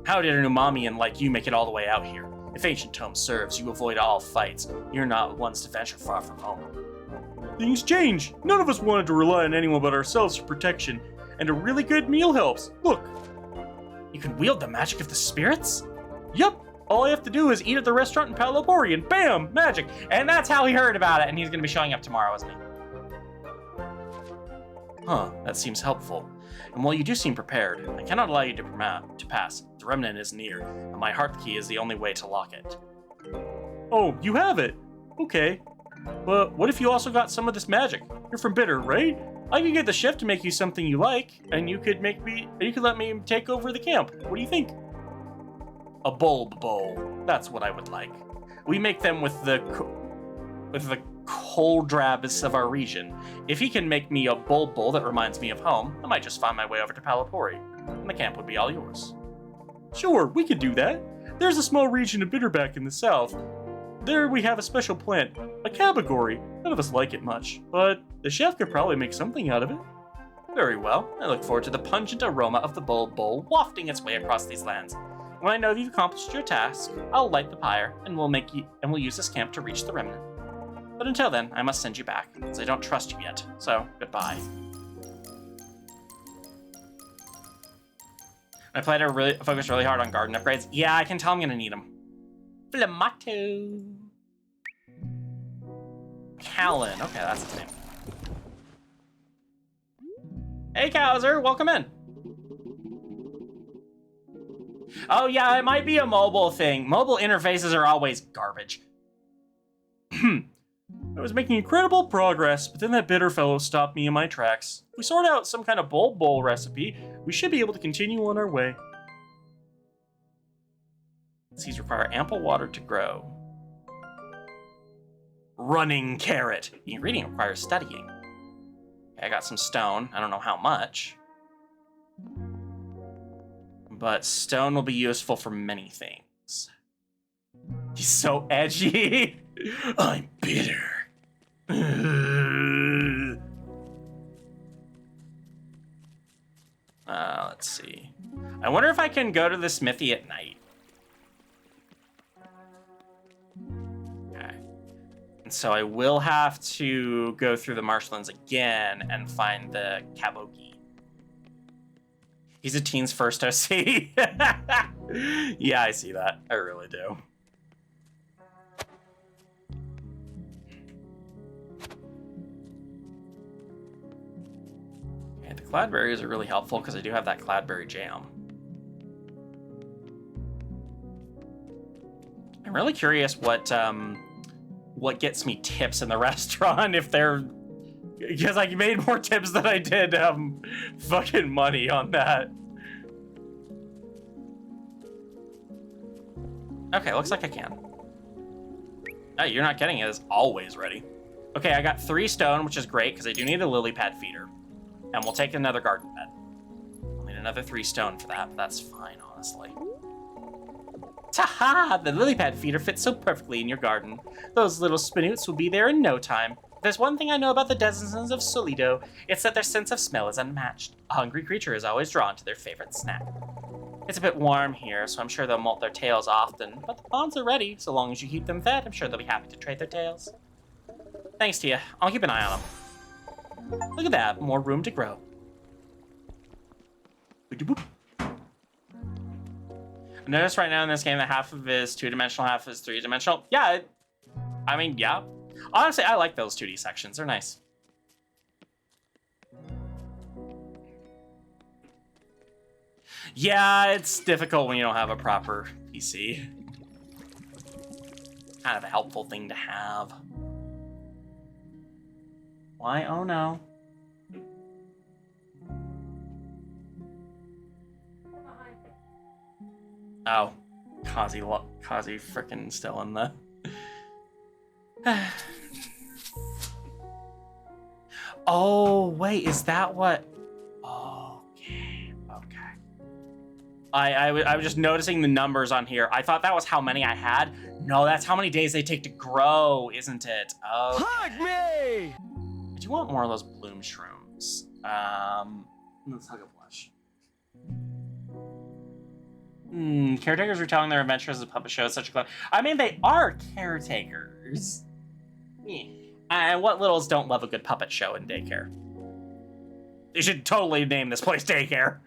Speaker 13: How did an umamian like you make it all the way out here? If ancient tome serves, you avoid all fights. You're not ones to venture far from home.
Speaker 14: Things change. None of us wanted to rely on anyone but ourselves for protection, and a really good meal helps. Look.
Speaker 13: You can wield the magic of the spirits?
Speaker 14: Yep. All I have to do is eat at the restaurant in Palapori, and bam, magic.
Speaker 4: And that's how he heard about it, and he's gonna be showing up tomorrow, isn't he?
Speaker 13: Huh, that seems helpful. And while you do seem prepared, I cannot allow you to pass. The remnant is near, and my heart key is the only way to lock it.
Speaker 14: Oh, you have it? Okay. But what if you also got some of this magic? You're from Bitter, right? I could get the chef to make you something you like, and you could let me take over the camp. What do you think?
Speaker 13: A bulb bowl. That's what I would like. We make them with the cold drabs of our region. If he can make me a bulb bowl that reminds me of home, I might just find my way over to Palapori, and the camp would be all yours.
Speaker 14: Sure, we could do that. There's a small region of Bitter back in the south. There we have a special plant, a cabagory. None of us like it much, but the chef could probably make something out of it.
Speaker 13: Very well. I look forward to the pungent aroma of the bulb bowl wafting its way across these lands. When I know you've accomplished your task, I'll light the pyre, and we'll use this camp to reach the remnant. But until then, I must send you back, as I don't trust you yet. So, goodbye. I plan to focus really hard on garden upgrades. Yeah, I can tell I'm gonna need them. Flamato. Callan. Okay, that's his name. Hey, Kowser, welcome in. Oh yeah, it might be a mobile thing. Mobile interfaces are always garbage.
Speaker 14: I was making incredible progress, but then that Bitter fellow stopped me in my tracks. If we sort out some kind of bulb bowl recipe, we should be able to continue on our way.
Speaker 13: Seeds require ample water to grow. Running carrot. Ingredient requires studying. Okay, I got some stone. I don't know how much. But stone will be useful for many things. He's so edgy. I'm bitter. Let's see. I wonder if I can go to the smithy at night. Okay. And so I will have to go through the marshlands again and find the Kabogi. He's a teen's first OC. Yeah, I see that. I really do. Okay, the cloudberries are really helpful because I do have that cloudberry jam. I'm really curious what gets me tips in the restaurant if they're... Because I made more tips than I did fucking money on that. Okay, looks like I can. Oh, you're not getting it. It's always ready. Okay, I got 3 stone, which is great because I do need a lily pad feeder. And we'll take another garden bed. I'll need another 3 stone for that, but that's fine, honestly. Ta-ha! The lily pad feeder fits so perfectly in your garden. Those little spinoots will be there in no time. If there's one thing I know about the denizens of Solido, it's that their sense of smell is unmatched. A hungry creature is always drawn to their favorite snack. It's a bit warm here, so I'm sure they'll molt their tails often, but the ponds are ready. So long as you keep them fed, I'm sure they'll be happy to trade their tails. Thanks to you. I'll keep an eye on them. Look at that, more room to grow. I notice right now in this game that half of it is 2-dimensional, half is 3-dimensional. Yeah, I mean, yeah. Honestly, I like those 2D sections. They're nice. Yeah, it's difficult when you don't have a proper PC. It's kind of a helpful thing to have. Why? Oh no. Oh, Kazi frickin' still in the... Oh, wait, is that what... Okay. I was just noticing the numbers on here. I thought that was how many I had. No, that's how many days they take to grow, isn't it? Okay.
Speaker 16: Hug me!
Speaker 13: I do want more of those bloom shrooms. Let's hug a blush.
Speaker 4: Caretakers retelling their adventures as a puppet show is such a club. I mean, they are caretakers. And what littles don't love a good puppet show in daycare? They should totally name this place daycare.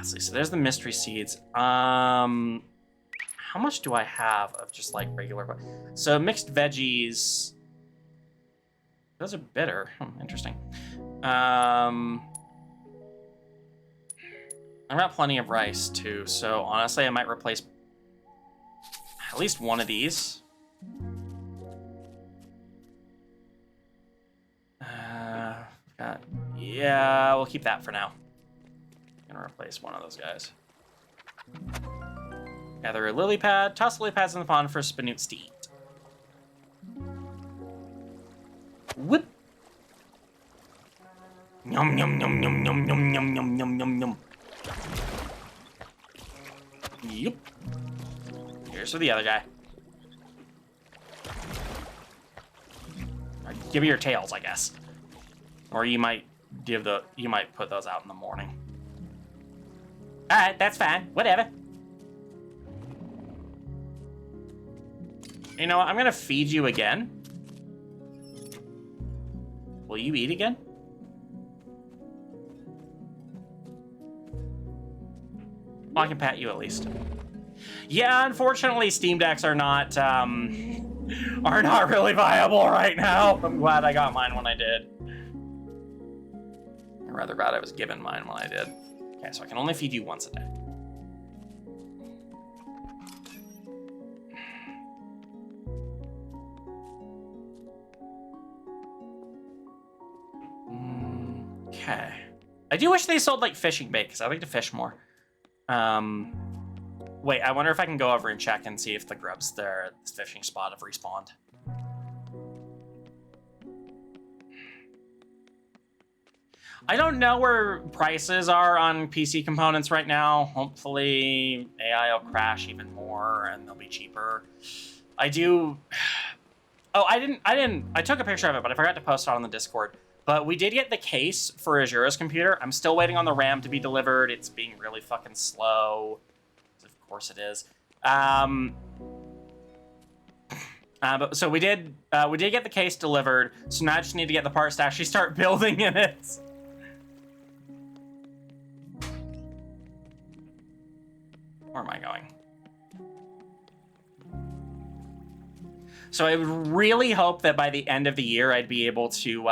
Speaker 4: So there's the mystery seeds. How much do I have of just like regular? So mixed veggies. Those are bitter. Interesting. I've got plenty of rice too, so honestly I might replace at least one of these. Yeah, we'll keep that for now. I'm gonna replace one of those guys. Gather a lily pad, toss lily pads in the pond for Spinoots to eat. Whoop! Yum yum yum yum yum yum yum yum yum yum yum. Yep. Here's for the other guy. Right, give me your tails, I guess. Or you might put those out in the morning. Alright, that's fine. Whatever. You know what? I'm gonna feed you again. Will you eat again? Well, I can pat you at least. Yeah, unfortunately, Steam Decks are not really viable right now. I'm glad I got mine when I did. Or rather glad I was given mine when I did. Okay, so I can only feed you once a day. Okay. I do wish they sold like fishing bait because I like to fish more. Wait, I wonder if I can go over and check and see if the grubs there at this fishing spot have respawned. I don't know where prices are on PC components right now. Hopefully AI will crash even more and they'll be cheaper. I do... Oh, I took a picture of it, but I forgot to post it on the Discord. But we did get the case for Azura's computer. I'm still waiting on the RAM to be delivered. It's being really fucking slow. Of course it is. So we did get the case delivered. So now I just need to get the parts to actually start building in it. Where am I going? So I would really hope that by the end of the year I'd be able to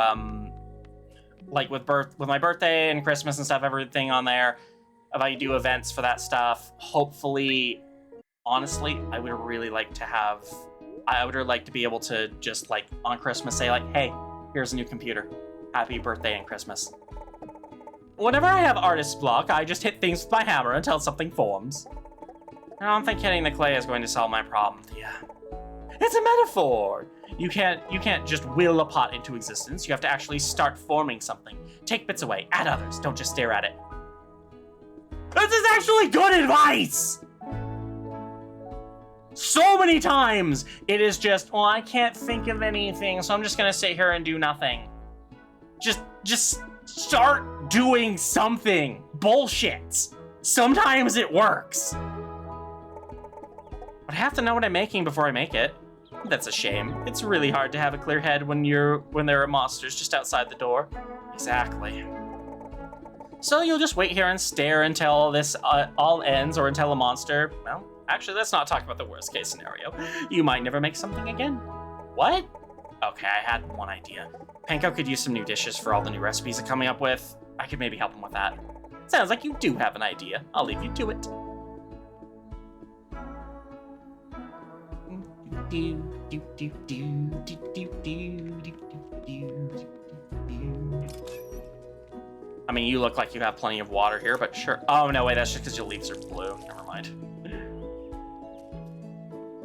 Speaker 4: like with my birthday and Christmas and stuff, everything on there, if I do events for that stuff, hopefully, honestly, I would really like to be able to just like on Christmas say like, hey, here's a new computer. Happy birthday and Christmas. Whenever I have artist's block, I just hit things with my hammer until something forms. I don't think hitting the clay is going to solve my problem, Thea. It's a metaphor. You can't just will a pot into existence. You have to actually start forming something. Take bits away, add others, don't just stare at it. This is actually good advice! So many times it is just, well, I can't think of anything, so I'm just gonna sit here and do nothing. Just start doing something. Bullshit. Sometimes it works. But I have to know what I'm making before I make it. That's a shame. It's really hard to have a clear head when there are monsters just outside the door. Exactly. So you'll just wait here and stare until this all ends or until a monster... Well, actually, let's not talk about the worst case scenario. You might never make something again. What? Okay, I had one idea. Panko could use some new dishes for all the new recipes he's coming up with. I could maybe help him with that. Sounds like you do have an idea. I'll leave you to it. I mean, you look like you have plenty of water here, but sure. Oh, no, wait, that's just because your leaves are blue. Never mind.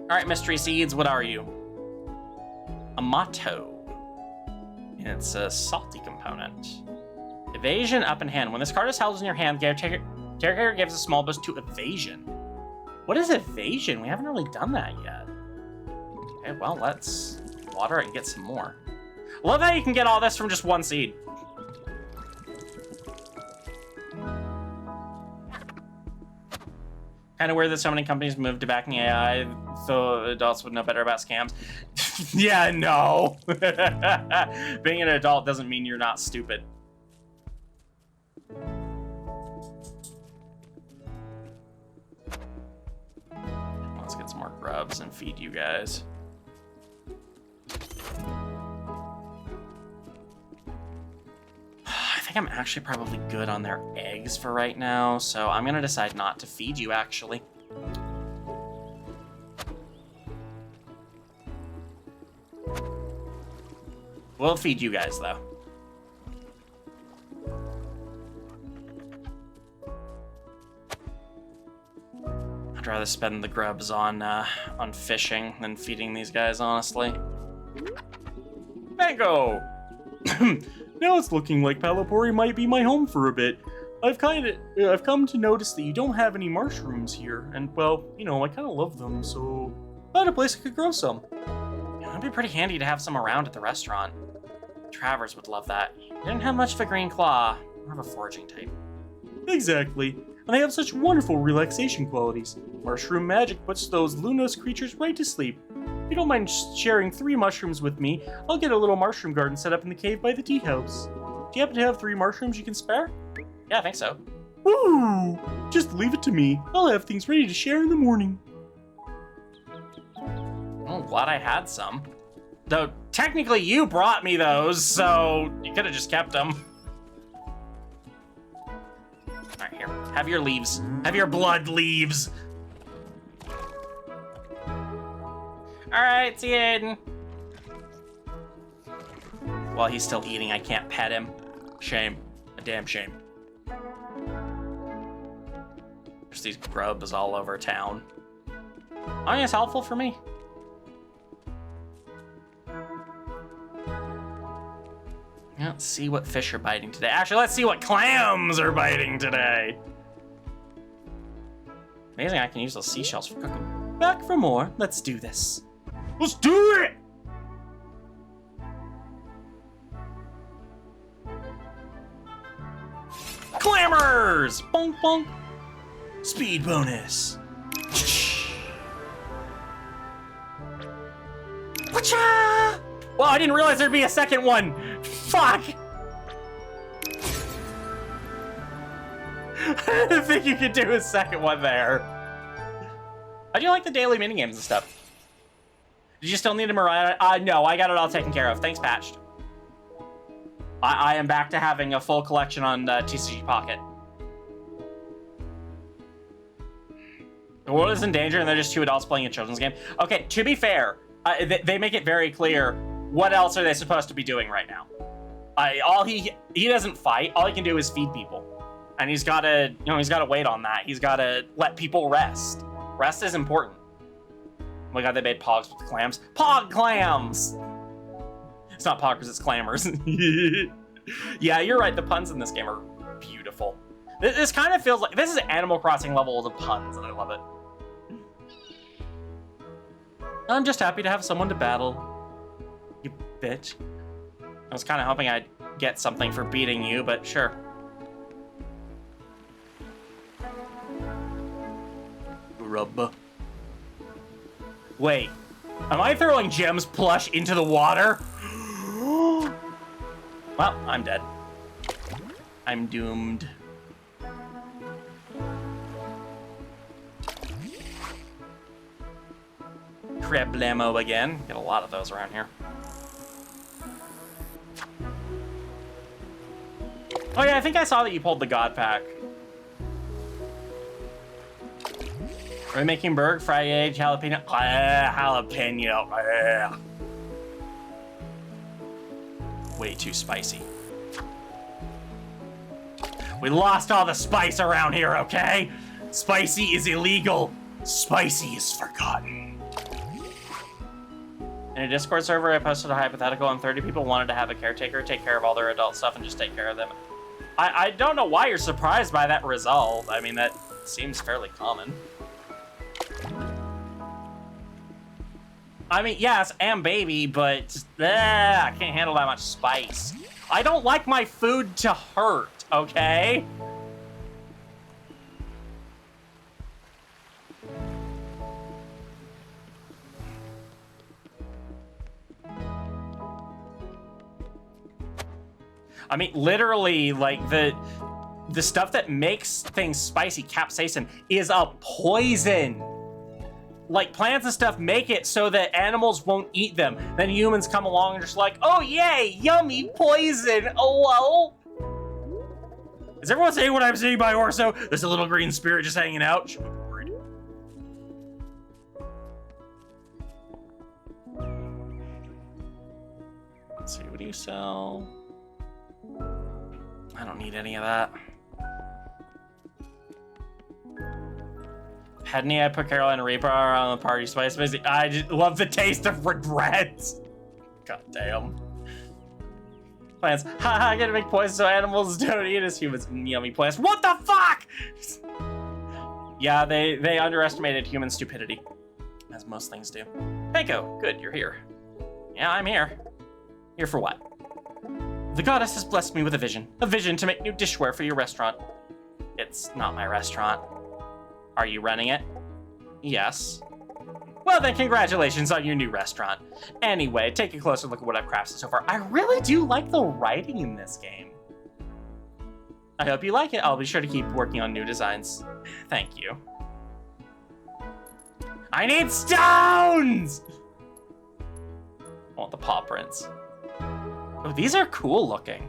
Speaker 4: All right, mystery seeds, what are you? A motto. It's a salty component. Evasion up in hand. When this card is held in your hand, caretaker gives a small boost to evasion. What is evasion? We haven't really done that yet. Okay, well, let's water it and get some more. Love how you can get all this from just one seed.
Speaker 13: Kind of weird that so many companies moved to backing AI, so adults would know better about scams. Yeah, no. Being an adult doesn't mean you're not stupid. Let's get some more grubs and feed you guys. I think I'm actually probably good on their eggs for right now, so I'm gonna decide not to feed you, actually. We'll feed you guys, though. I'd rather spend the grubs on fishing than feeding these guys, honestly. Mango! Now it's looking like Palapori might be my home for a bit. I've come to notice that you don't have any mushrooms here, and well, you know, I kind of love them, so I found a place I could grow some. Yeah, it'd be pretty handy to have some around at the restaurant. Travers would love that. You didn't have much of a green claw, more of a foraging type. Exactly, and they have such wonderful relaxation qualities. Mushroom magic puts those Lunos creatures right to sleep. If you don't mind sharing 3 mushrooms with me, I'll get a little mushroom garden set up in the cave by the tea house. Do you happen to have 3 mushrooms you can spare? Yeah, I think so. Woo! Just leave it to me. I'll have things ready to share in the morning. Oh, glad I had some. Though, technically you brought me those, so you could have just kept them. Alright, here. Have your leaves. Have your blood leaves. Alright, see you, Aiden. While he's still eating, I can't pet him. Shame. A damn shame. There's these grubs all over town. I mean, it's helpful for me. Let's see what fish are biting today. Actually, let's see what clams are biting today. Amazing, I can use those seashells for cooking. Back for more. Let's do this. Let's do it! Clammers! Bonk, bonk. Speed bonus. Whatcha? Well, I didn't realize there'd be a second one. Fuck! I didn't think you could do a second one there. How do you like the daily minigames and stuff? Did you still need a Mariah? No, I got it all taken care of. Thanks, Patched. I am back to having a full collection on TCG Pocket. The world is in danger and they're just 2 adults playing a children's game. Okay, to be fair, they make it very clear what else are they supposed to be doing right now. He doesn't fight. All he can do is feed people. And he's gotta, he's gotta wait on that. He's gotta let people rest. Rest is important. Oh my god, they made pogs with clams. Pog clams! It's not poggers, it's clammers. Yeah, you're right. The puns in this game are beautiful. This kind of feels like, this is Animal Crossing levels of puns, and I love it. I'm just happy to have someone to battle. You bitch. I was kind of hoping I'd get something for beating you, but sure. Rub. Wait, am I throwing Gem's plush into the water? Well, I'm dead. I'm doomed. Crablamo again. Get a lot of those around here. Oh yeah, I think I saw that you pulled the God Pack. Are we making burg, fried egg, jalapeno? Jalapeno. Way too spicy. We lost all the spice around here, okay? Spicy is illegal. Spicy is forgotten. In a Discord server, I posted a hypothetical and 30 people wanted to have a caretaker take care of all their adult stuff and just take care of them. I don't know why you're surprised by that result. I mean, that seems fairly common. I mean, yes, I'm baby, but I can't handle that much spice. I don't like my food to hurt, okay?
Speaker 4: I mean, literally, like, the stuff that makes things spicy, capsaicin, is a poison. Like, plants and stuff make it so that animals won't eat them. Then humans come along and just like, oh, yay, yummy poison. Oh, well. Is everyone saying what I'm saying by Orso? There's a little green spirit just hanging out. Should be worried. Let's see, what do you sell? I don't need any of that. Hedney, I put Carolina Reaper on the party spice. I just love the taste of regret. God damn. Plants. Haha, I gotta make poison so animals don't eat us. Humans. Yummy plants. What the fuck? Yeah, they underestimated human stupidity. As most things do. Panko, good, you're here. Yeah, I'm here. Here for what? The goddess has blessed me with a vision. A vision to make new dishware for your restaurant. It's not my restaurant. Are you running it? Yes. Well then, congratulations on your new restaurant. Anyway, take a closer look at what I've crafted so far. I really do like the writing in this game. I hope you like it. I'll be sure to keep working on new designs. Thank you. I need stones! I want the paw prints. Oh, these are cool looking.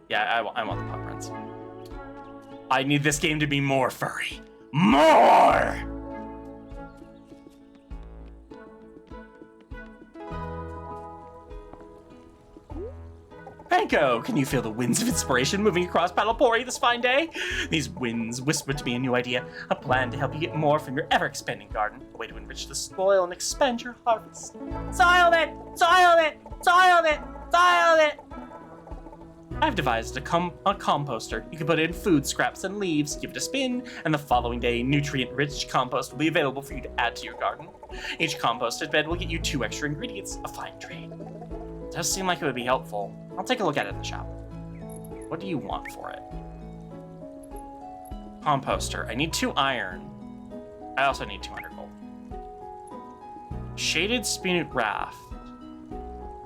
Speaker 4: Yeah, I want the paw prints. I need this game to be more furry. More! Panko, can you feel the winds of inspiration moving across Paddlepori this fine day? These winds whisper to me a new idea, a plan to help you get more from your ever-expanding garden, a way to enrich the soil and expand your harvest. Soiled it! Soiled it! Soiled it! Soiled it! I've devised a composter. You can put in food scraps and leaves, give it a spin, and the following day, nutrient-rich compost will be available for you to add to your garden. Each composted bed will get you 2 extra ingredients, a fine trade. It does seem like it would be helpful. I'll take a look at it in the shop. What do you want for it? Composter. I need 2 iron. I also need 200 gold. Shaded Spinoot Raft.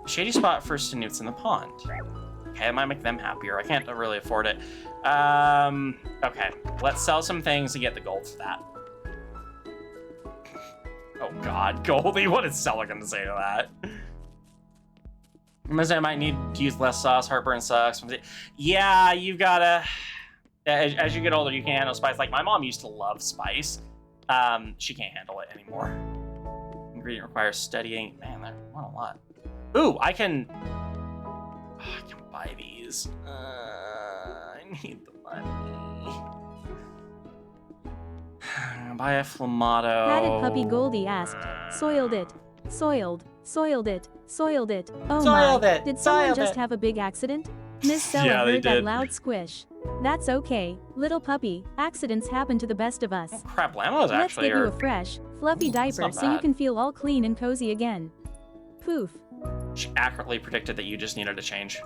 Speaker 4: Shady spot for Spinoots in the pond. Okay, it might make them happier. I can't really afford it. Okay. Let's sell some things and get the gold for that. Oh god, Goldie, what is Sella gonna say to that? I might need to use less sauce, heartburn sucks. Yeah, you've gotta... As you get older, you can't handle spice. Like, my mom used to love spice. She can't handle it anymore. Ingredient requires studying. Man, I want a lot. Ooh, I can buy these. I need the money. Buy a Flamato.
Speaker 1: Patted Puppy Goldie asked, soiled it. Soiled. Soiled it. Soiled it. Oh
Speaker 4: soiled
Speaker 1: my.
Speaker 4: It.
Speaker 1: Did someone
Speaker 4: soiled
Speaker 1: just
Speaker 4: it.
Speaker 1: have a big accident? Miss Sella
Speaker 4: Yeah, they
Speaker 1: heard that
Speaker 4: did.
Speaker 1: loud squish. That's okay, little puppy. Accidents happen to the best of us.
Speaker 4: Oh, crap, Lamos
Speaker 1: Let's
Speaker 4: actually
Speaker 1: give you
Speaker 4: are...
Speaker 1: a fresh, fluffy diaper
Speaker 4: not
Speaker 1: so you
Speaker 4: bad.
Speaker 1: can feel all clean and cozy again. Poof.
Speaker 4: She accurately predicted that you just needed a change.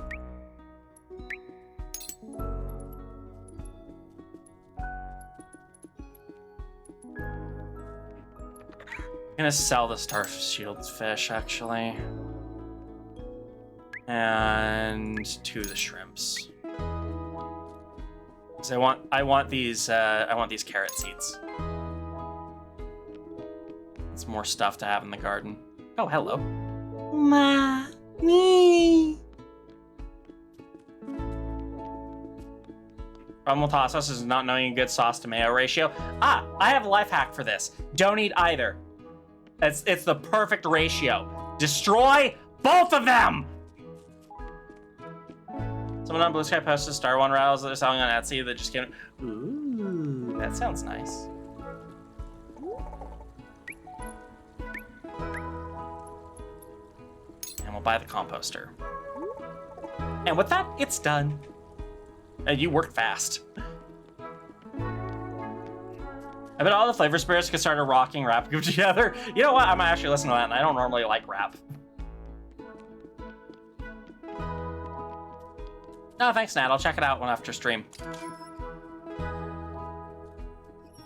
Speaker 4: I'm gonna sell the Star Shield fish, actually. And 2 of the shrimps. Because I want these carrot seeds. It's more stuff to have in the garden. Oh, hello. Mommy. Problem with hot sauce is not knowing a good sauce to mayo ratio. Ah, I have a life hack for this. Don't eat either. It's the perfect ratio. Destroy both of them! Someone on Blue Sky posted Star One rattles that they're selling on Etsy that just came. Ooh, that sounds nice. And we'll buy the composter. And with that, it's done. And you work fast. I bet all the flavor spirits could start a rocking rap group together. You know what? I might actually listen to that, and I don't normally like rap. No, thanks, Nat. I'll check it out one after stream.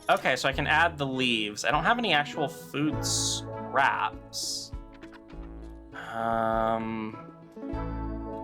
Speaker 4: Okay, so I can add the leaves. I don't have any actual food scraps.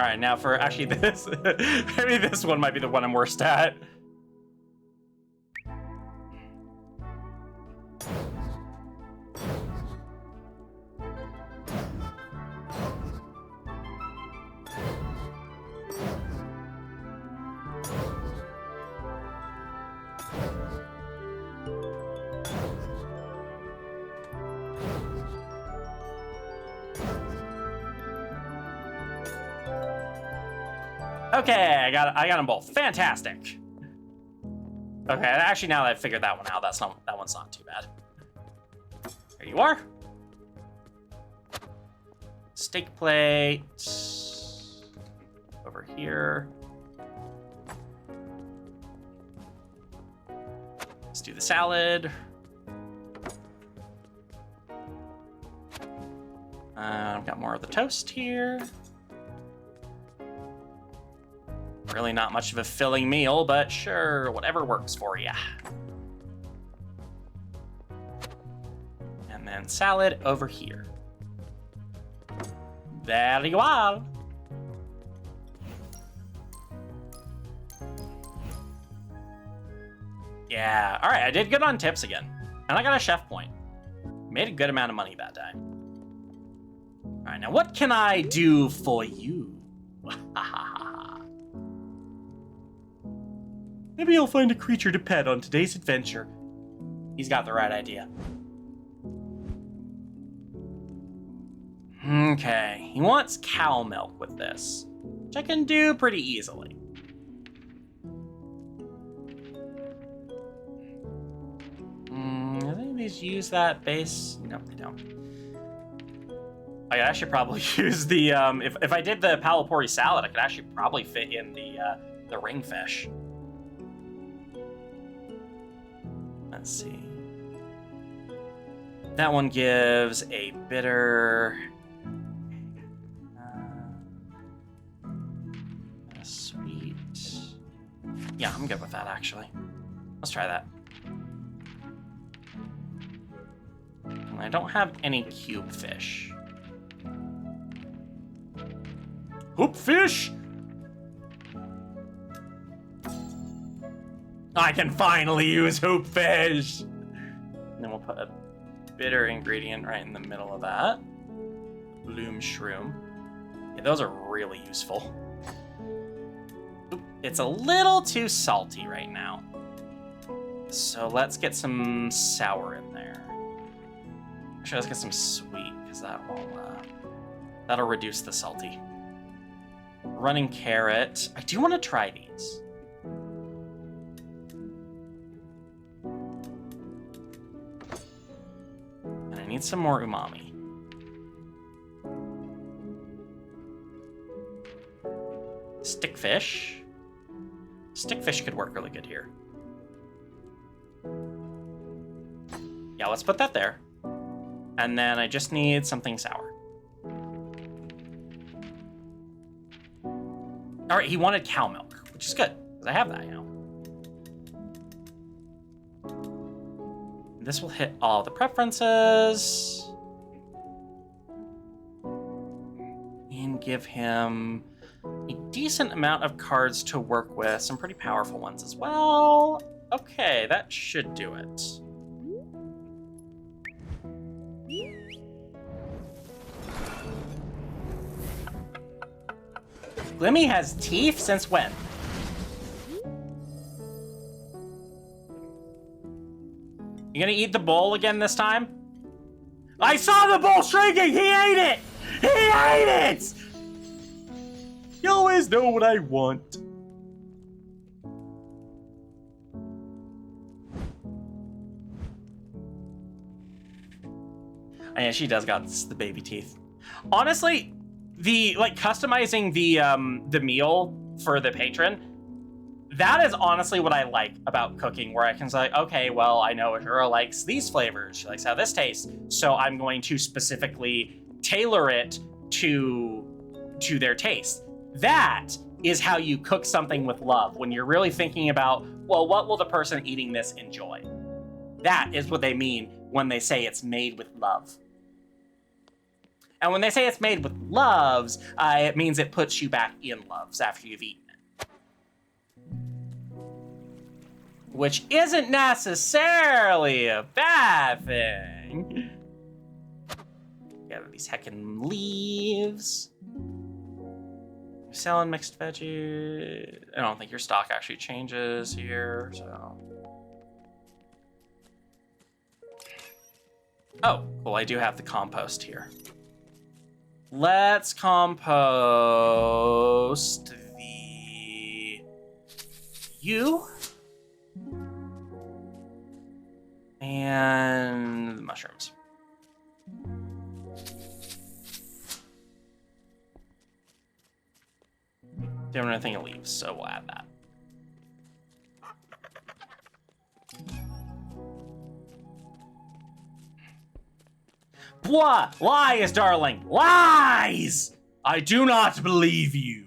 Speaker 4: All right, now for actually this, maybe this one might be the one I'm worst at. Okay, I got them both. Fantastic. Okay, actually, now that I figured that one out, that one's not too bad. Here you are. Steak plate. Over here. Let's do the salad. I've got more of the toast here. Really not much of a filling meal, but sure, whatever works for you. And then salad over here. There you are. Yeah, all right, I did good on tips again. And I got a chef point. Made a good amount of money that time. All right, now what can I do for you? Maybe I'll find a creature to pet on today's adventure. He's got the right idea. Okay, he wants cow milk with this, which I can do pretty easily. Do any of these use that base? No, they don't. I could actually probably use the, if I did the palapori salad, I could actually probably fit in the ringfish. Let's see. That one gives a bitter, a sweet. Yeah, I'm good with that actually. Let's try that. And I don't have any cube fish. Hoop fish. I can finally use hoop fish. And then we'll put a bitter ingredient right in the middle of that. Bloom shroom. Yeah, those are really useful. Oop, it's a little too salty right now. So let's get some sour in there. Actually, let's get some sweet, because that'll reduce the salty. Running carrot. I do want to try these. Need some more umami. Stickfish. Stickfish could work really good here. Yeah, let's put that there. And then I just need something sour. All right, he wanted cow milk, which is good, because I have that, you know. This will hit all the preferences. And give him a decent amount of cards to work with. Some pretty powerful ones as well. Okay, that should do it. Glimmy has teeth since when? You gonna eat the bowl again this time? I saw the bowl shrinking! He ate it! He ate it! You always know what I want. And yeah, she does got the baby teeth. Honestly, customizing the meal for the patron, that is honestly what I like about cooking, where I can say, okay, well, I know Ashura likes these flavors, she likes how this tastes, so I'm going to specifically tailor it to their taste. That is how you cook something with love, when you're really thinking about, well, what will the person eating this enjoy? That is what they mean when they say it's made with love. And when they say it's made with loves, it means it puts you back in loves after you've eaten it. Which isn't necessarily a bad thing. Got these heckin' leaves. You're selling mixed veggies. I don't think your stock actually changes here, so. Oh, well, I do have the compost here. Let's compost you and the mushrooms. Don't have anything it leaves, so we'll add that. Blah! Lies, darling! Lies! I do not believe you.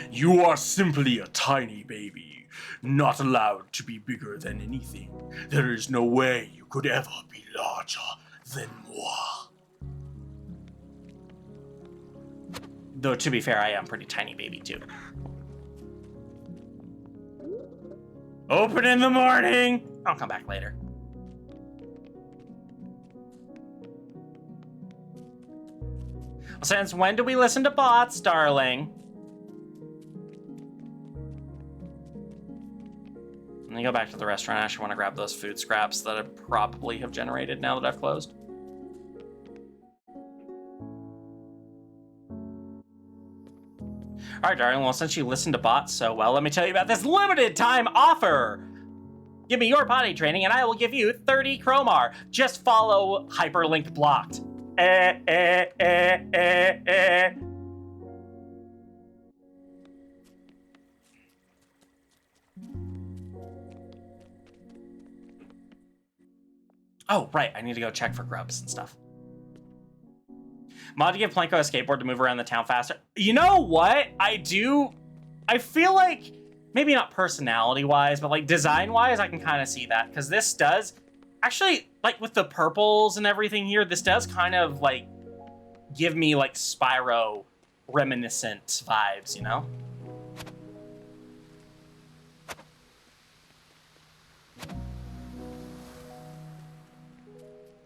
Speaker 4: You are simply a tiny baby, not allowed to be bigger than anything. There is no way you could ever be larger than moi. Though, to be fair, I am pretty tiny baby, too. Open in the morning! I'll come back later. Since when do we listen to bots, darling? Let me go back to the restaurant. I actually want to grab those food scraps that I probably have generated now that I've closed. All right, darling. Well, since you listened to bots so well, let me tell you about this limited time offer. Give me your potty training and I will give you 30 Chromar. Just follow hyperlink blocked. Oh, right. I need to go check for grubs and stuff. Mod to give Planko a skateboard to move around the town faster. You know what? I feel like, maybe not personality-wise, but like design-wise, I can kind of see that. Because this does, actually, like with the purples and everything here, this does kind of like give me like Spyro reminiscent vibes, you know?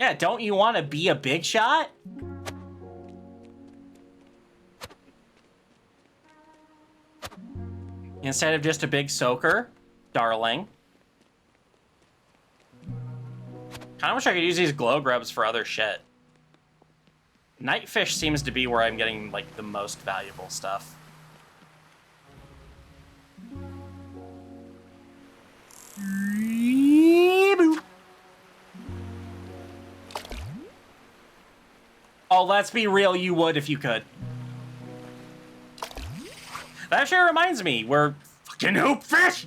Speaker 4: Yeah, don't you want to be a big shot? Instead of just a big soaker, darling. Kinda wish I could use these glow grubs for other shit. Nightfish seems to be where I'm getting, like, the most valuable stuff. Oh, let's be real, you would if you could. That actually reminds me, we're fucking hoop fish!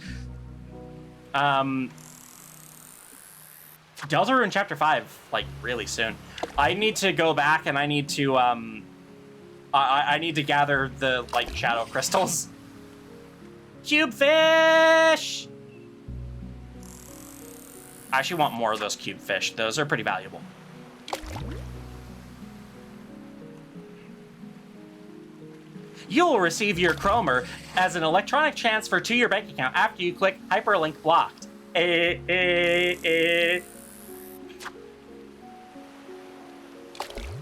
Speaker 4: Delta in Chapter 5, like, really soon. I need to go back and I need to, I need to gather the, like, shadow crystals. Cube fish! I actually want more of those cube fish. Those are pretty valuable. You'll receive your Chromer as an electronic transfer to your bank account after you click hyperlink blocked.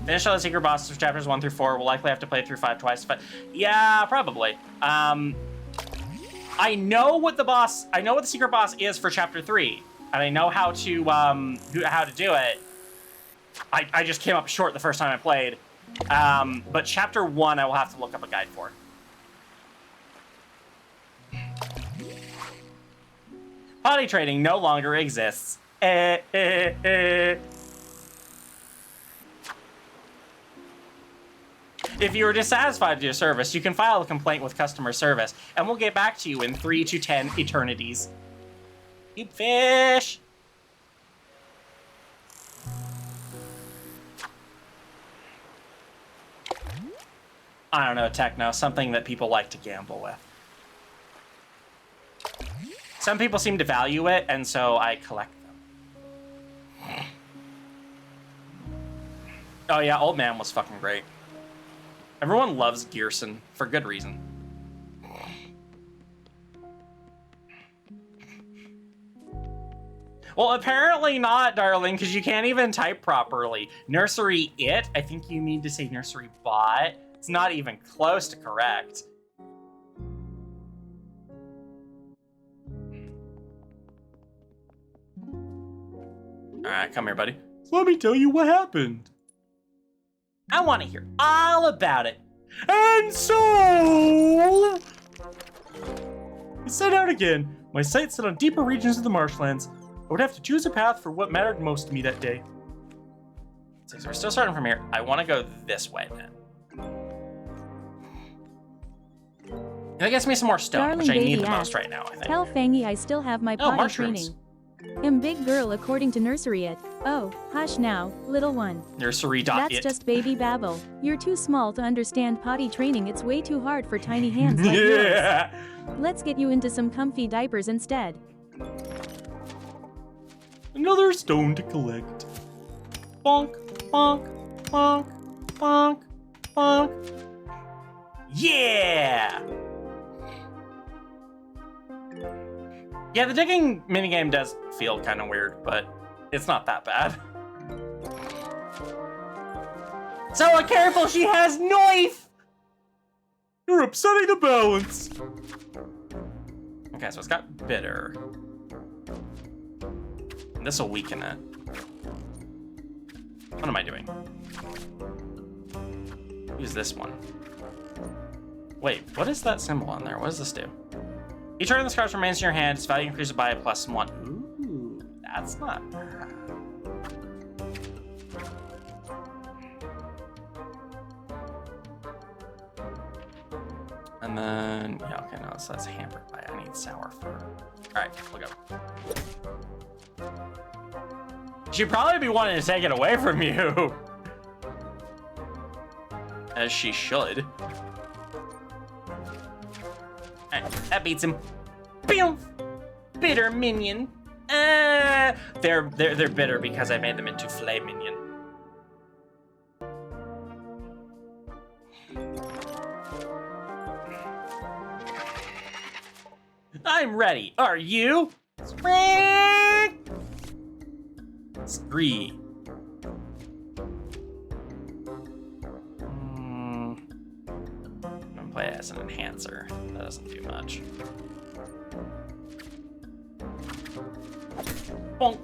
Speaker 4: Finish all the secret bosses for chapters 1 through 4. We'll likely have to play through 5 twice, but yeah, probably. I know what the secret boss is for chapter 3, and I know how to do it. I just came up short the first time I played. But chapter 1 I will have to look up a guide for. Potty training no longer exists. If you are dissatisfied with your service, you can file a complaint with customer service, and we'll get back to you in 3 to 10 eternities. Keep fish! I don't know, techno, something that people like to gamble with. Some people seem to value it, and so I collect them. Oh yeah, Old Man was fucking great. Everyone loves Gearson for good reason. Well, apparently not, darling, because you can't even type properly. Nursery it, I think you need to say nursery bot. It's not even close to correct. All right, come here, buddy.
Speaker 14: Let me tell you what happened.
Speaker 4: I want to hear all about it.
Speaker 14: And so... I set out again. My sights set on deeper regions of the marshlands. I would have to choose a path for what mattered most to me that day.
Speaker 4: So we're still starting from here. I want to go this way, then. That gets me some more stone,
Speaker 1: Darling
Speaker 4: which I need
Speaker 1: baby
Speaker 4: the most
Speaker 1: asks,
Speaker 4: right now, I think.
Speaker 1: Tell Fangy I still have my potty
Speaker 4: mushrooms.
Speaker 1: training. Am big girl according to nursery it. Oh, hush now, little one.
Speaker 4: Nursery.
Speaker 1: That's just baby babble. You're too small to understand potty training. It's way too hard for tiny hands like yours. Let's get you into some comfy diapers instead.
Speaker 14: Another stone to collect. Bonk, bonk, bonk, bonk, bonk.
Speaker 4: Yeah! Yeah, the digging minigame does feel kind of weird, but it's not that bad. So careful, she has knife!
Speaker 14: You're upsetting the balance.
Speaker 4: Okay, so it's got bitter. This will weaken it. What am I doing? Use this one. Wait, what is that symbol on there? What does this do? Each item in this card remains in your hand. Its value increases by a +1. Ooh, that's not bad. And then, yeah, okay, no, so that's hampered by I need sour fur. All right, we'll go. She'd probably be wanting to take it away from you. As she should. Alright, that beats him. Boom! Bitter minion. They're bitter because I made them into filet minion. I'm ready. Are you? Scree. I'm gonna play it as an enhancer. That doesn't do much. Bonk.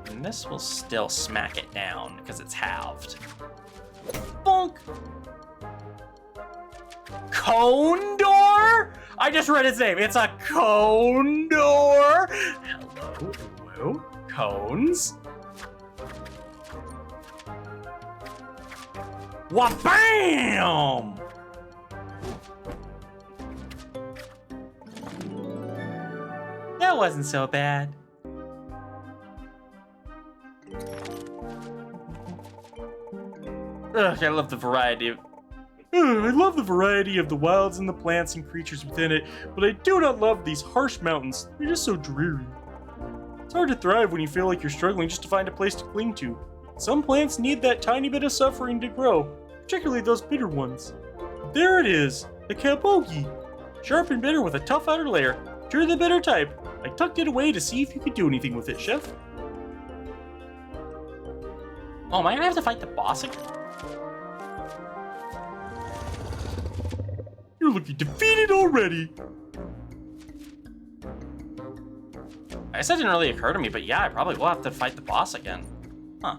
Speaker 4: And this will still smack it down because it's halved. Bonk. Condor? I just read its name. It's a condor. Hello, hello, cones. Wha-bam! That wasn't so bad. Ugh, I love the variety of...
Speaker 14: I love the variety of the wilds and the plants and creatures within it, but I do not love these harsh mountains. They're just so dreary. It's hard to thrive when you feel like you're struggling just to find a place to cling to. Some plants need that tiny bit of suffering to grow, particularly those bitter ones. There it is, the kabogi. Sharp and bitter with a tough outer layer. You're the bitter type. I tucked it away to see if you could do anything with it, Chef.
Speaker 4: Oh, am I gonna have to fight the boss again?
Speaker 14: You're looking defeated already.
Speaker 4: I guess that didn't really occur to me, but yeah, I probably will have to fight the boss again. Huh.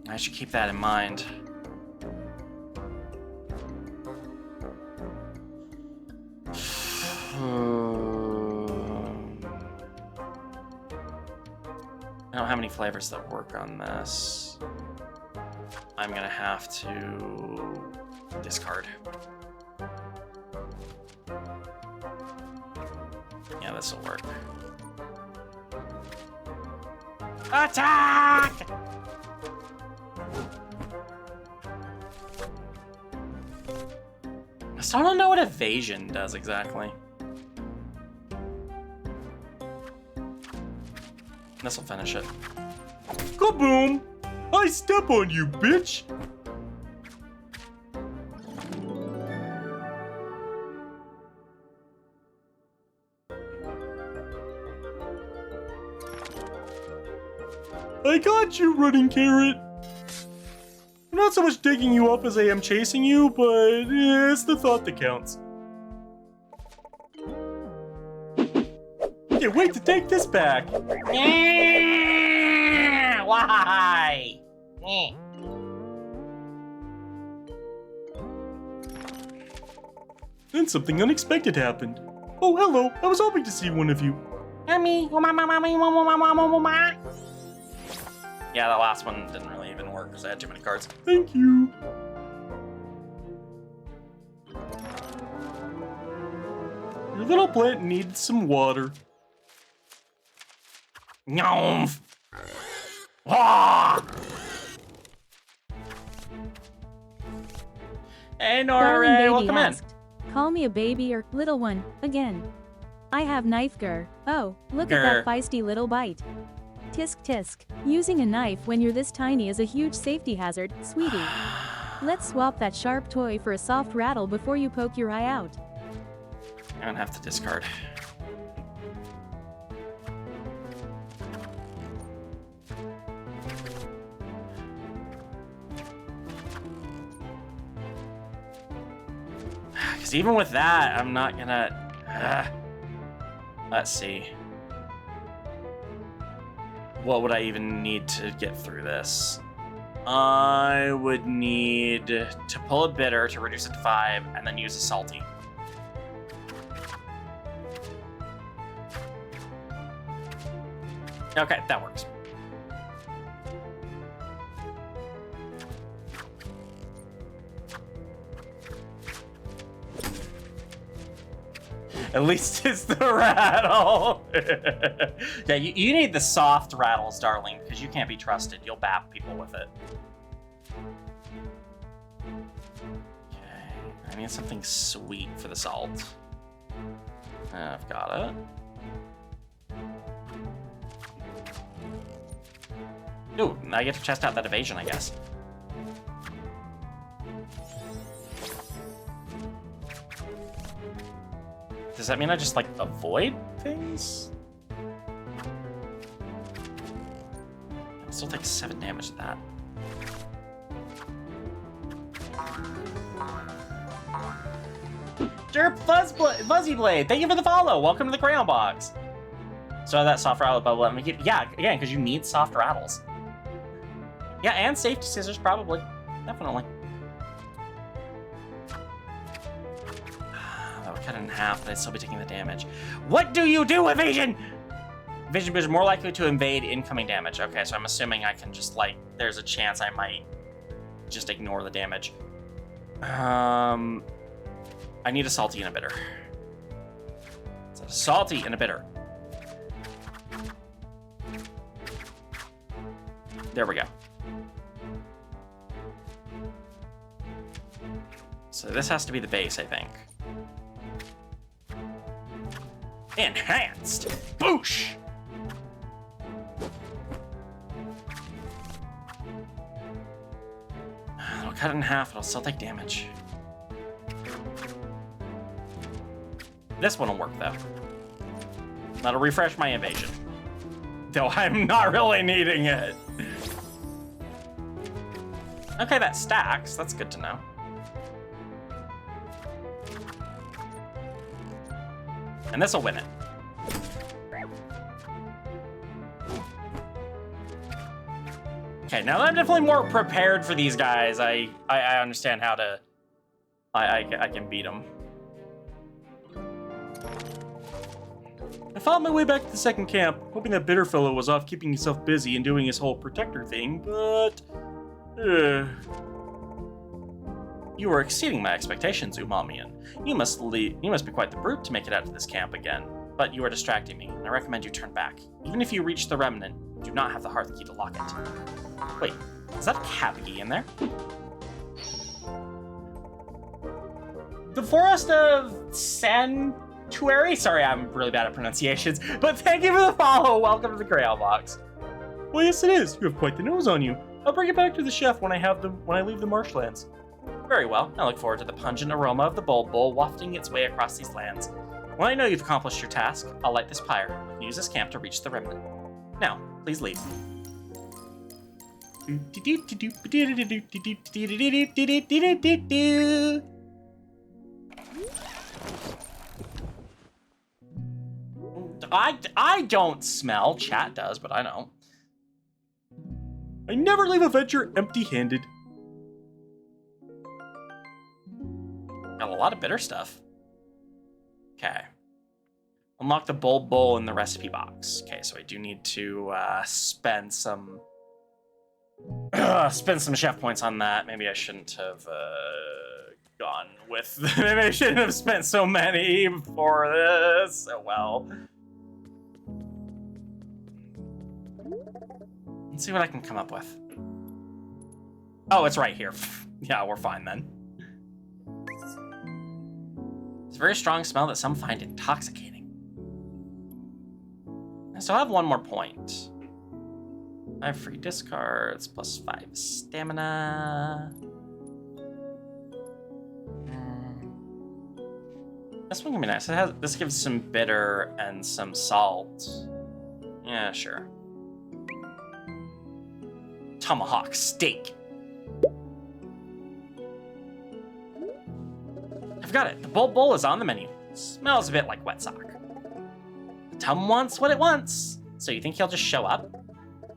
Speaker 4: I should keep that in mind. I don't have any flavors that work on this. I'm gonna have to discard. Yeah, this will work. Attack! I still don't know what evasion does exactly. This'll finish it. Kaboom! I step on you, bitch! I got you, running carrot! I'm not so much digging you up as I am chasing you, but it's the thought that counts. Can't wait to take this back! Why? Then something unexpected happened. Oh, hello, I was hoping to see one of you. Yeah, that last one didn't really even work because I had too many cards. Thank you. Your little plant needs some water. Nyoomph! Ah! Hey,
Speaker 1: Darling
Speaker 4: Nora,
Speaker 1: baby
Speaker 4: welcome in.
Speaker 1: asked, call me a baby or little one, again. I have knife gur. Oh, look at that feisty little bite. Tisk tisk. Using a knife when you're this tiny is a huge safety hazard, sweetie. Let's swap that sharp toy for a soft rattle before you poke your eye out.
Speaker 4: I'm gonna have to discard. Because even with that, I'm not gonna... let's see. What would I even need to get through this? I would need to pull a bitter to reduce it to 5, and then use a salty. Okay, that works. At least it's the rattle. Yeah, you need the soft rattles, darling, because you can't be trusted. You'll bap people with it. Okay, I need something sweet for the salt. I've got it. Ooh, I get to test out that evasion, I guess. Does that mean I just, like, avoid things? I still take 7 damage to that. Derp Fuzzy Blade, thank you for the follow. Welcome to the Crayon Box. So that soft rattle bubble, let me keep... Yeah, again, because you need soft rattles. Yeah, and safety scissors, probably. Definitely. Cut it in half, but I'd still be taking the damage. What do you do, evasion? Evasion is more likely to invade incoming damage. Okay, so I'm assuming I can just, like, there's a chance I might just ignore the damage. I need a salty and a bitter. So a salty and a bitter. There we go. So this has to be the base, I think. Enhanced! Boosh! I'll cut it in half, it'll still take damage. This one will work, though. That'll refresh my evasion. Though I'm not really needing it. Okay, that stacks. That's good to know. And this'll win it. Okay, now that I'm definitely more prepared for these guys, I understand how to... I can beat them. I found my way back to the second camp, hoping that bitter fellow was off keeping himself busy and doing his whole protector thing, but... You are exceeding my expectations, Umamian. You must be quite the brute to make it out to this camp again. But you are distracting me, and I recommend you turn back. Even if you reach the remnant,
Speaker 13: do not have the hearth key to lock it. Wait, is that a cabbie in there? The Forest of Sanctuary? Sorry, I'm really bad at pronunciations, but thank you for the follow. Welcome to the Crayon Box.
Speaker 14: Well, yes, it is. You have quite the nose on you. I'll bring it back to the chef when I leave the marshlands.
Speaker 13: Very well. I look forward to the pungent aroma of the bulb bowl wafting its way across these lands. When I know you've accomplished your task, I'll light this pyre. We can use this camp to reach the remnant. Now, please leave. I don't smell. Chat does, but I don't.
Speaker 14: I never leave a venture empty-handed.
Speaker 13: Got a lot of bitter stuff. Okay. Unlock the bulb bowl in the recipe box. Okay, so I do need to spend some chef points on that. Maybe I shouldn't have gone with. Maybe I shouldn't have spent so many for this. Oh well. Let's see what I can come up with. Oh, it's right here. Yeah, we're fine then. It's a very strong smell that some find intoxicating. I still have one more point. 5 free discards, plus 5 stamina. This one can be nice. This gives some bitter and some salt. Yeah, sure. Tomahawk steak. I forgot it. The bulb bowl is on the menu. Smells a bit like wet sock. Tum wants what it wants. So you think he'll just show up?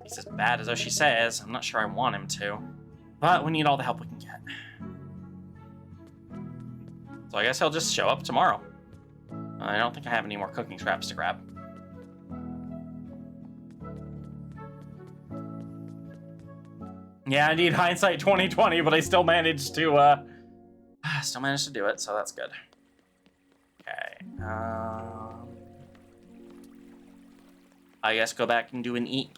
Speaker 13: He's as bad as Oshi says. I'm not sure I want him to. But we need all the help we can get. So I guess he'll just show up tomorrow. I don't think I have any more cooking scraps to grab. Yeah, I need hindsight 2020, but I still managed to do it, so that's good. Okay. I guess go back and do an eat.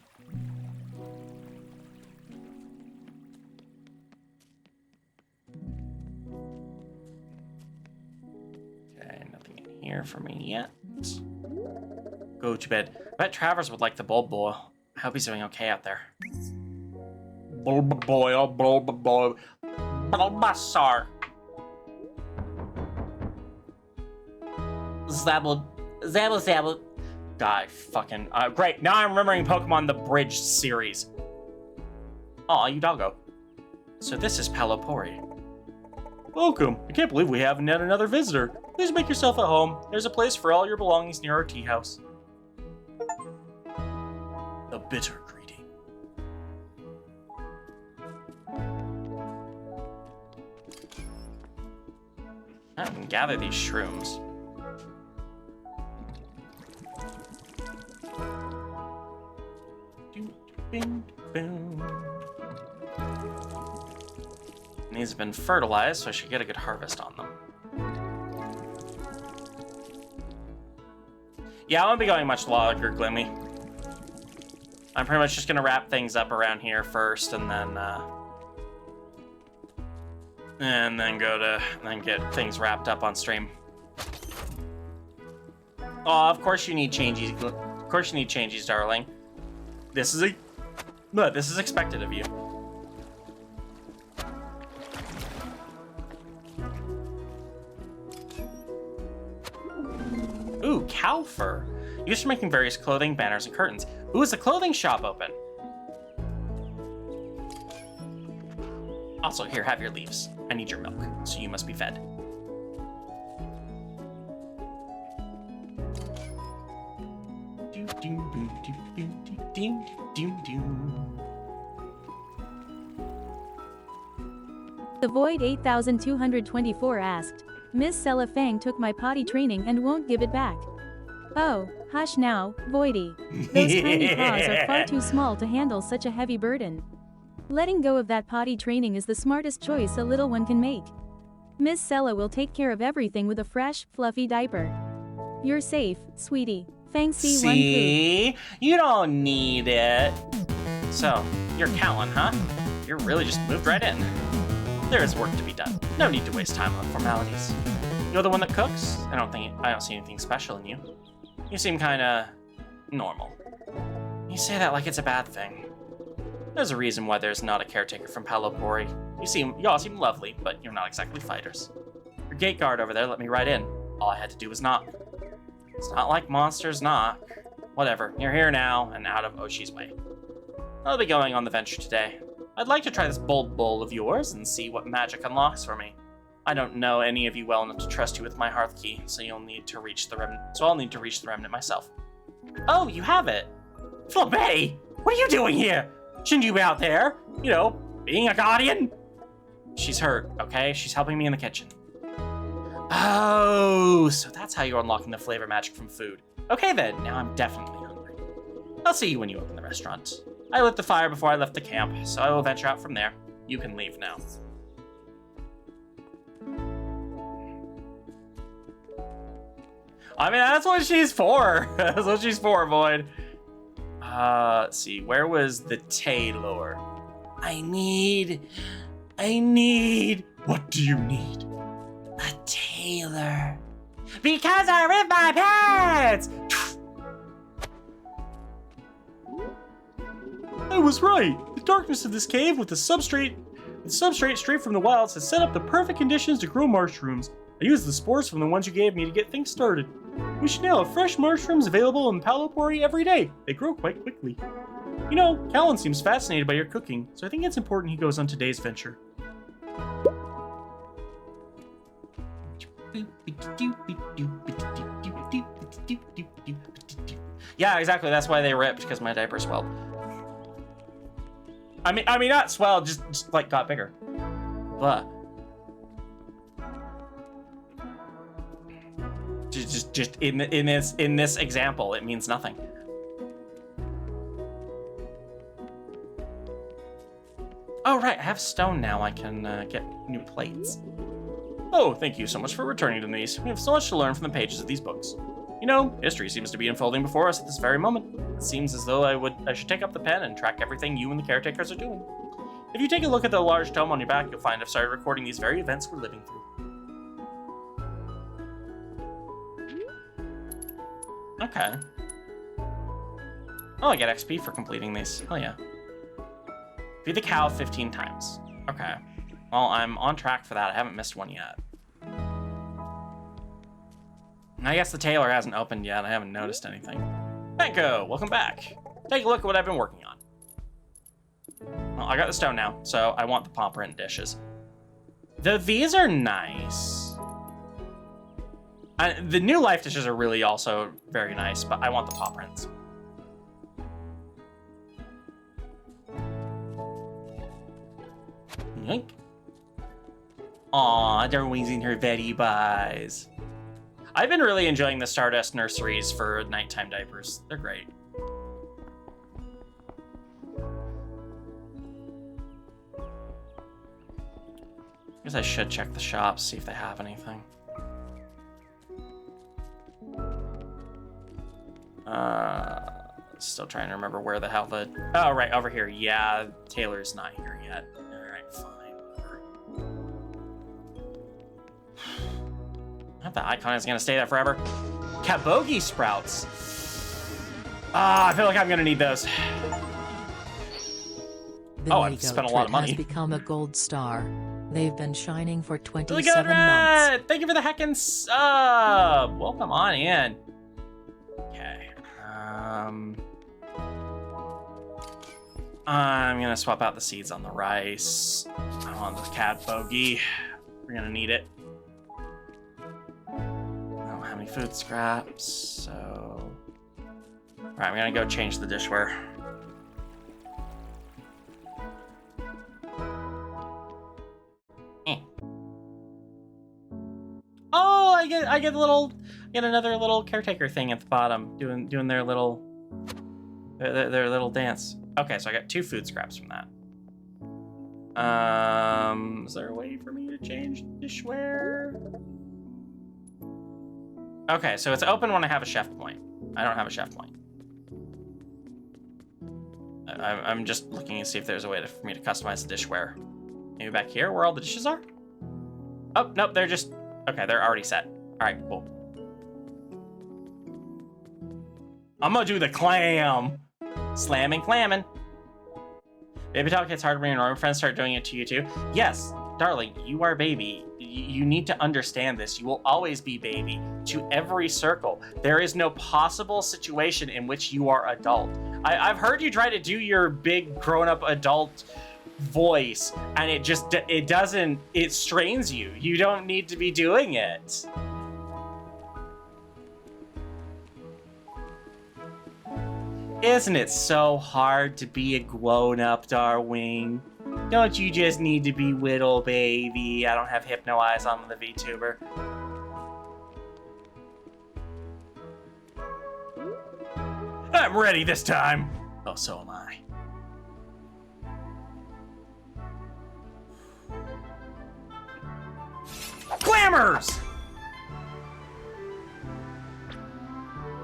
Speaker 13: Okay, nothing in here for me yet. Go to bed. I bet Travers would like the bulb bowl. I hope he's doing okay out there. Bulb boy, oh bulb boy. Bulbasaur. Zabble. Die, fucking. Great, now I'm remembering Pokemon the Bridge series. Aw, you doggo. So this is Palopori.
Speaker 14: Welcome. I can't believe we haven't had another visitor. Please make yourself at home. There's a place for all your belongings near our tea house.
Speaker 13: The bitter greeting. I can gather these shrooms. Bing, boom. These have been fertilized, so I should get a good harvest on them. Yeah, I won't be going much longer, Glimmy. I'm pretty much just gonna wrap things up around here first, and then get things wrapped up on stream. Oh, of course you need changes. Of course you need changes, darling. This is expected of you. Ooh, cow fur. Used for making various clothing, banners, and curtains. Ooh, is the clothing shop open? Also, here, have your leaves. I need your milk, so you must be fed.
Speaker 1: The Void 8224 asked, Miss Sella Fang took my potty training and won't give it back. Oh, hush now, Voidy. Those tiny paws are far too small to handle such a heavy burden. Letting go of that potty training is the smartest choice a little one can make. Miss Sella will take care of everything with a fresh, fluffy diaper. You're safe, sweetie. Fancy one
Speaker 13: See? You don't need it. So, you're Callan, huh? You're really just moved right in. There is work to be done. No need to waste time on formalities. You're the one that cooks? I don't see anything special in you. You seem kinda normal. You say that like it's a bad thing. There's a reason why there's not a caretaker from Palopori. You all seem lovely, but you're not exactly fighters. Your gate guard over there let me right in. All I had to do was knock. It's not like monsters knock. Whatever, you're here now and out of Oshi's way. I'll be going on the venture today. I'd like to try this bold bowl of yours and see what magic unlocks for me. I don't know any of you well enough to trust you with my hearth key, so I'll need to reach the remnant myself. Oh, you have it. Flabe, what are you doing here? Shouldn't you be out there? You know, being a guardian? She's hurt, okay? She's helping me in the kitchen. Oh, so that's how you're unlocking the flavor magic from food. Okay then, now I'm definitely hungry. I'll see you when you open the restaurant. I lit the fire before I left the camp, so I will venture out from there. You can leave now. I mean, that's what she's for. That's what she's for, Void. Let's see, where was the tailor? I need... What do you need? A tailor. Because I ripped my pants! I was right. The darkness of this cave with the substrate straight from the wilds has set up the perfect conditions to grow mushrooms. I used the spores from the ones you gave me to get things started. We should now have fresh mushrooms available in Palopori every day. They grow quite quickly. You know, Callan seems fascinated by your cooking, so I think it's important he goes on today's venture. Yeah, exactly. That's why they ripped, because my diaper swelled. I mean, not swelled, just like got bigger. But just in this example, it means nothing. Oh right, I have stone now. I can get new plates. Oh, thank you so much for returning to these. We have so much to learn from the pages of these books. You know, history seems to be unfolding before us at this very moment. It seems as though I should take up the pen and track everything you and the caretakers are doing. If you take a look at the large tome on your back, you'll find I've started recording these very events we're living through. Okay. Oh, I get XP for completing these. Oh yeah. Feed the cow 15 times. Okay. Well, I'm on track for that. I haven't missed one yet. I guess the tailor hasn't opened yet. I haven't noticed anything. Benko, welcome back. Take a look at what I've been working on. Well, I got the stone now, so I want the paw print dishes. These are nice. The new life dishes are really also very nice, but I want the paw prints. Yoink. Aw, Darwin's in her Betty buys. I've been really enjoying the Stardust nurseries for nighttime diapers. They're great. I guess I should check the shops, see if they have anything. Still trying to remember where the hell the... Oh, right, over here. Yeah, Taylor's not here yet. Alright, fine. That icon is gonna stay there forever. Kabogi sprouts. I feel like I'm gonna need those. I've spent a lot of money.
Speaker 2: Has become a gold star. They've been shining for 27
Speaker 13: Look at
Speaker 2: months.
Speaker 13: that! Thank you for the heckin' sub. Welcome on in. Okay. I'm gonna swap out the seeds on the rice. I want the Kabogi. We're gonna need it. I don't have any food scraps, so... Alright, I'm gonna go change the dishware. Oh, I get another little caretaker thing at the bottom, doing their little dance. Okay, so I got 2 food scraps from that. Is there a way for me to change dishware? Okay, so it's open when I have a chef point. I don't have a chef point. I'm just looking to see if there's a way for me to customize the dishware. Maybe back here where all the dishes are? Oh, nope, they're just... Okay, they're already set. All right, cool. I'm gonna do the clam. Slamming, clamming. Baby talk gets hard when your normal friends start doing it to you too. Yes, darling, you are baby. You need to understand this. You will always be baby to every circle. There is no possible situation in which you are adult. I've heard you try to do your big grown-up adult voice, and it strains you. You don't need to be doing it. Isn't it so hard to be a grown-up, Darwing? Don't you just need to be little baby? I don't have hypno eyes on the VTuber. I'm ready this time. Oh, so am I. Glamours!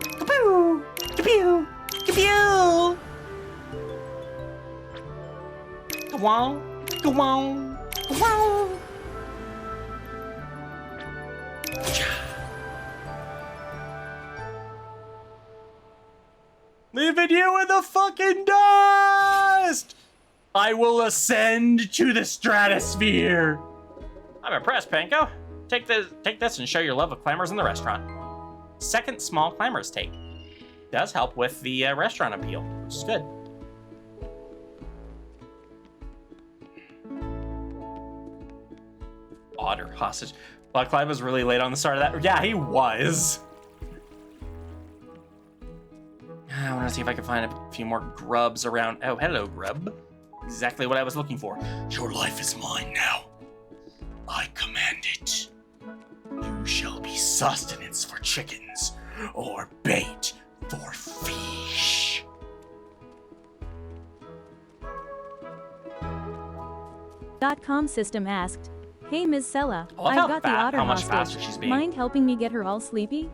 Speaker 13: Kaboo! Kaboo! Kaboo! Go on! Go on! Go on! Leaving you in the fucking dust! I will ascend to the stratosphere. I'm impressed, Panko. Take this and show your love of clammers in the restaurant. Second small clammers take. Does help with the restaurant appeal, which is good. Otter hostage. Black Clyde was really late on the start of that. Yeah, he was. I want to see if I can find a few more grubs around. Oh, hello, grub. Exactly what I was looking for. Your life is mine now. I command it. You shall be sustenance for chickens, or bait for fish.
Speaker 1: .com system asked, "Hey Ms. Sella,
Speaker 13: I love
Speaker 1: I've got the otter
Speaker 13: how much faster
Speaker 1: hostage.
Speaker 13: she's being.
Speaker 1: Mind helping me get her all sleepy?"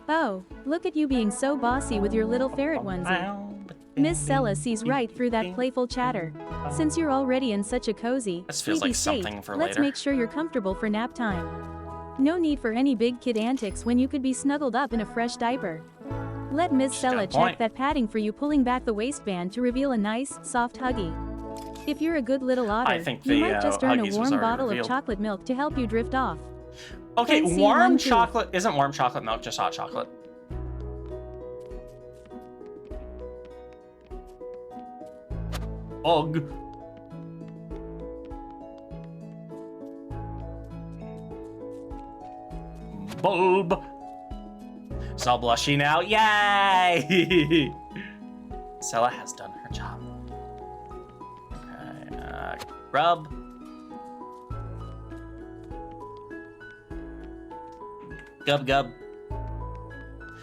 Speaker 1: Oh, look at you being so bossy with your little ferret onesie. Miss Sella sees right through that playful chatter. Since you're already in such a cozy,
Speaker 13: This feels
Speaker 1: sleepy
Speaker 13: like
Speaker 1: state,
Speaker 13: something for
Speaker 1: let's
Speaker 13: later.
Speaker 1: make sure you're comfortable for nap time. No need for any big kid antics when you could be snuggled up in a fresh diaper. Let Miss Sella check
Speaker 13: point.
Speaker 1: that padding for you, pulling back the waistband to reveal a nice, soft huggy. If you're a good little otter,
Speaker 13: think
Speaker 1: you
Speaker 13: the,
Speaker 1: might just earn a
Speaker 13: Huggies was
Speaker 1: warm
Speaker 13: already
Speaker 1: bottle
Speaker 13: revealed.
Speaker 1: of chocolate milk to help you drift off.
Speaker 13: Okay,
Speaker 1: Fancy
Speaker 13: warm
Speaker 1: one too.
Speaker 13: chocolate isn't warm chocolate milk, just hot chocolate. Ugh. Bulb. It's all blushy now. Yay! Sella has done her job. Okay, grub. Gub gub.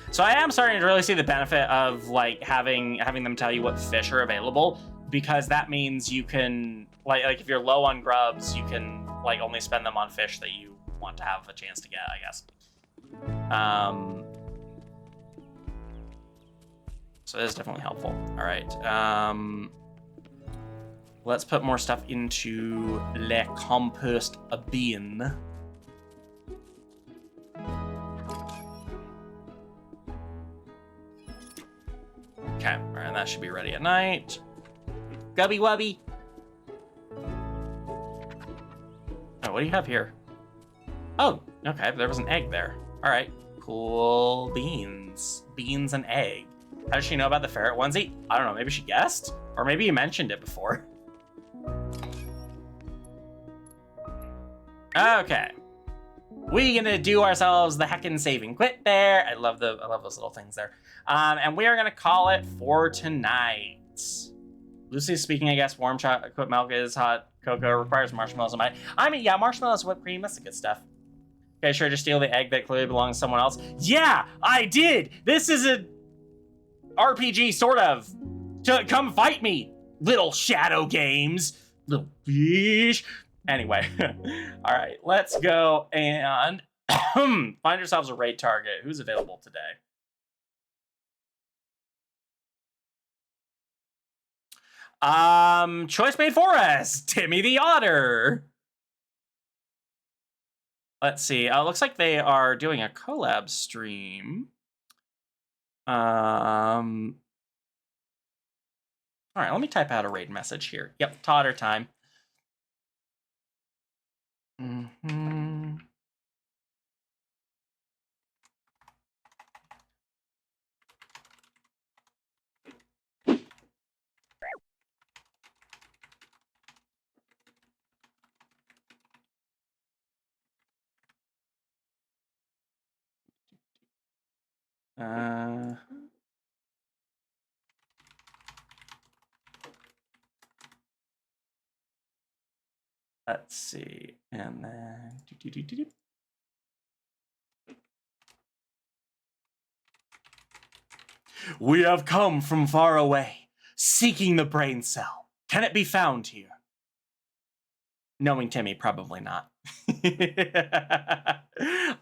Speaker 13: So I am starting to really see the benefit of like having them tell you what fish are available, because that means you can like if you're low on grubs, you can like only spend them on fish that you want to have a chance to get, I guess. So it is definitely helpful. All right. Let's put more stuff into le compost bin. Okay, all right, that should be ready at night. Gubby wubby. Oh, what do you have here? Oh, okay, there was an egg there. All right, cool beans. Beans and egg. How does she know about the ferret onesie? I don't know, maybe she guessed? Or maybe you mentioned it before. Okay. We gonna do ourselves the heckin' save and quit there. I love those little things there. And we are gonna call it for tonight. Lucy's speaking, I guess. Warm chocolate milk is hot. Cocoa requires marshmallows. I mean, yeah, marshmallows, whipped cream, that's the good stuff. Okay, sure to steal the egg that clearly belongs to someone else. Yeah, I did. This is a RPG, sort of. Come fight me, little shadow games, little fish. Anyway, all right, let's go and find yourselves a raid target. Who's available today?
Speaker 4: Choice made for us, Timmy the Otter. Let's see. Looks like they are doing a collab stream. All right, let me type out a raid message here. Yep, Totter time. Mm-hmm. Let's see, and then we have come from far away, seeking the brain cell. Can it be found here? Knowing Timmy, probably not.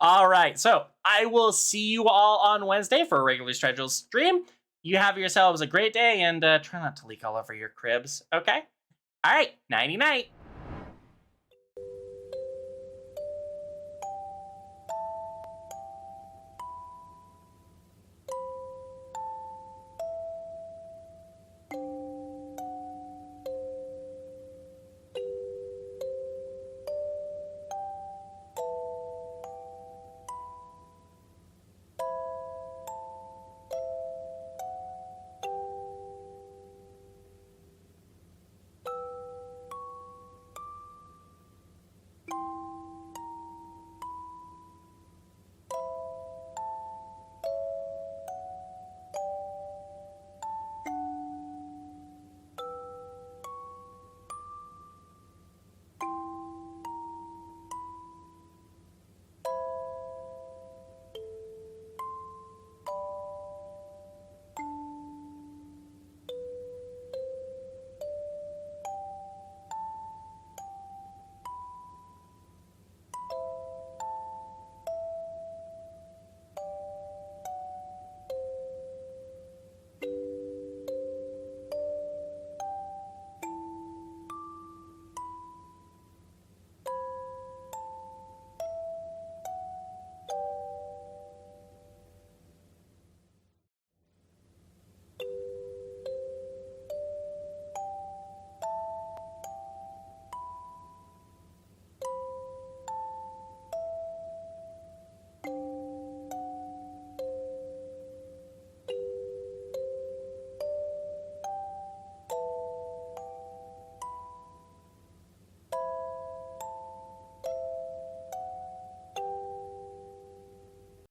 Speaker 4: All right, so I will see you all on Wednesday for a regularly scheduled stream. You have yourselves a great day, and try not to leak all over your cribs, okay? All right, nighty-night.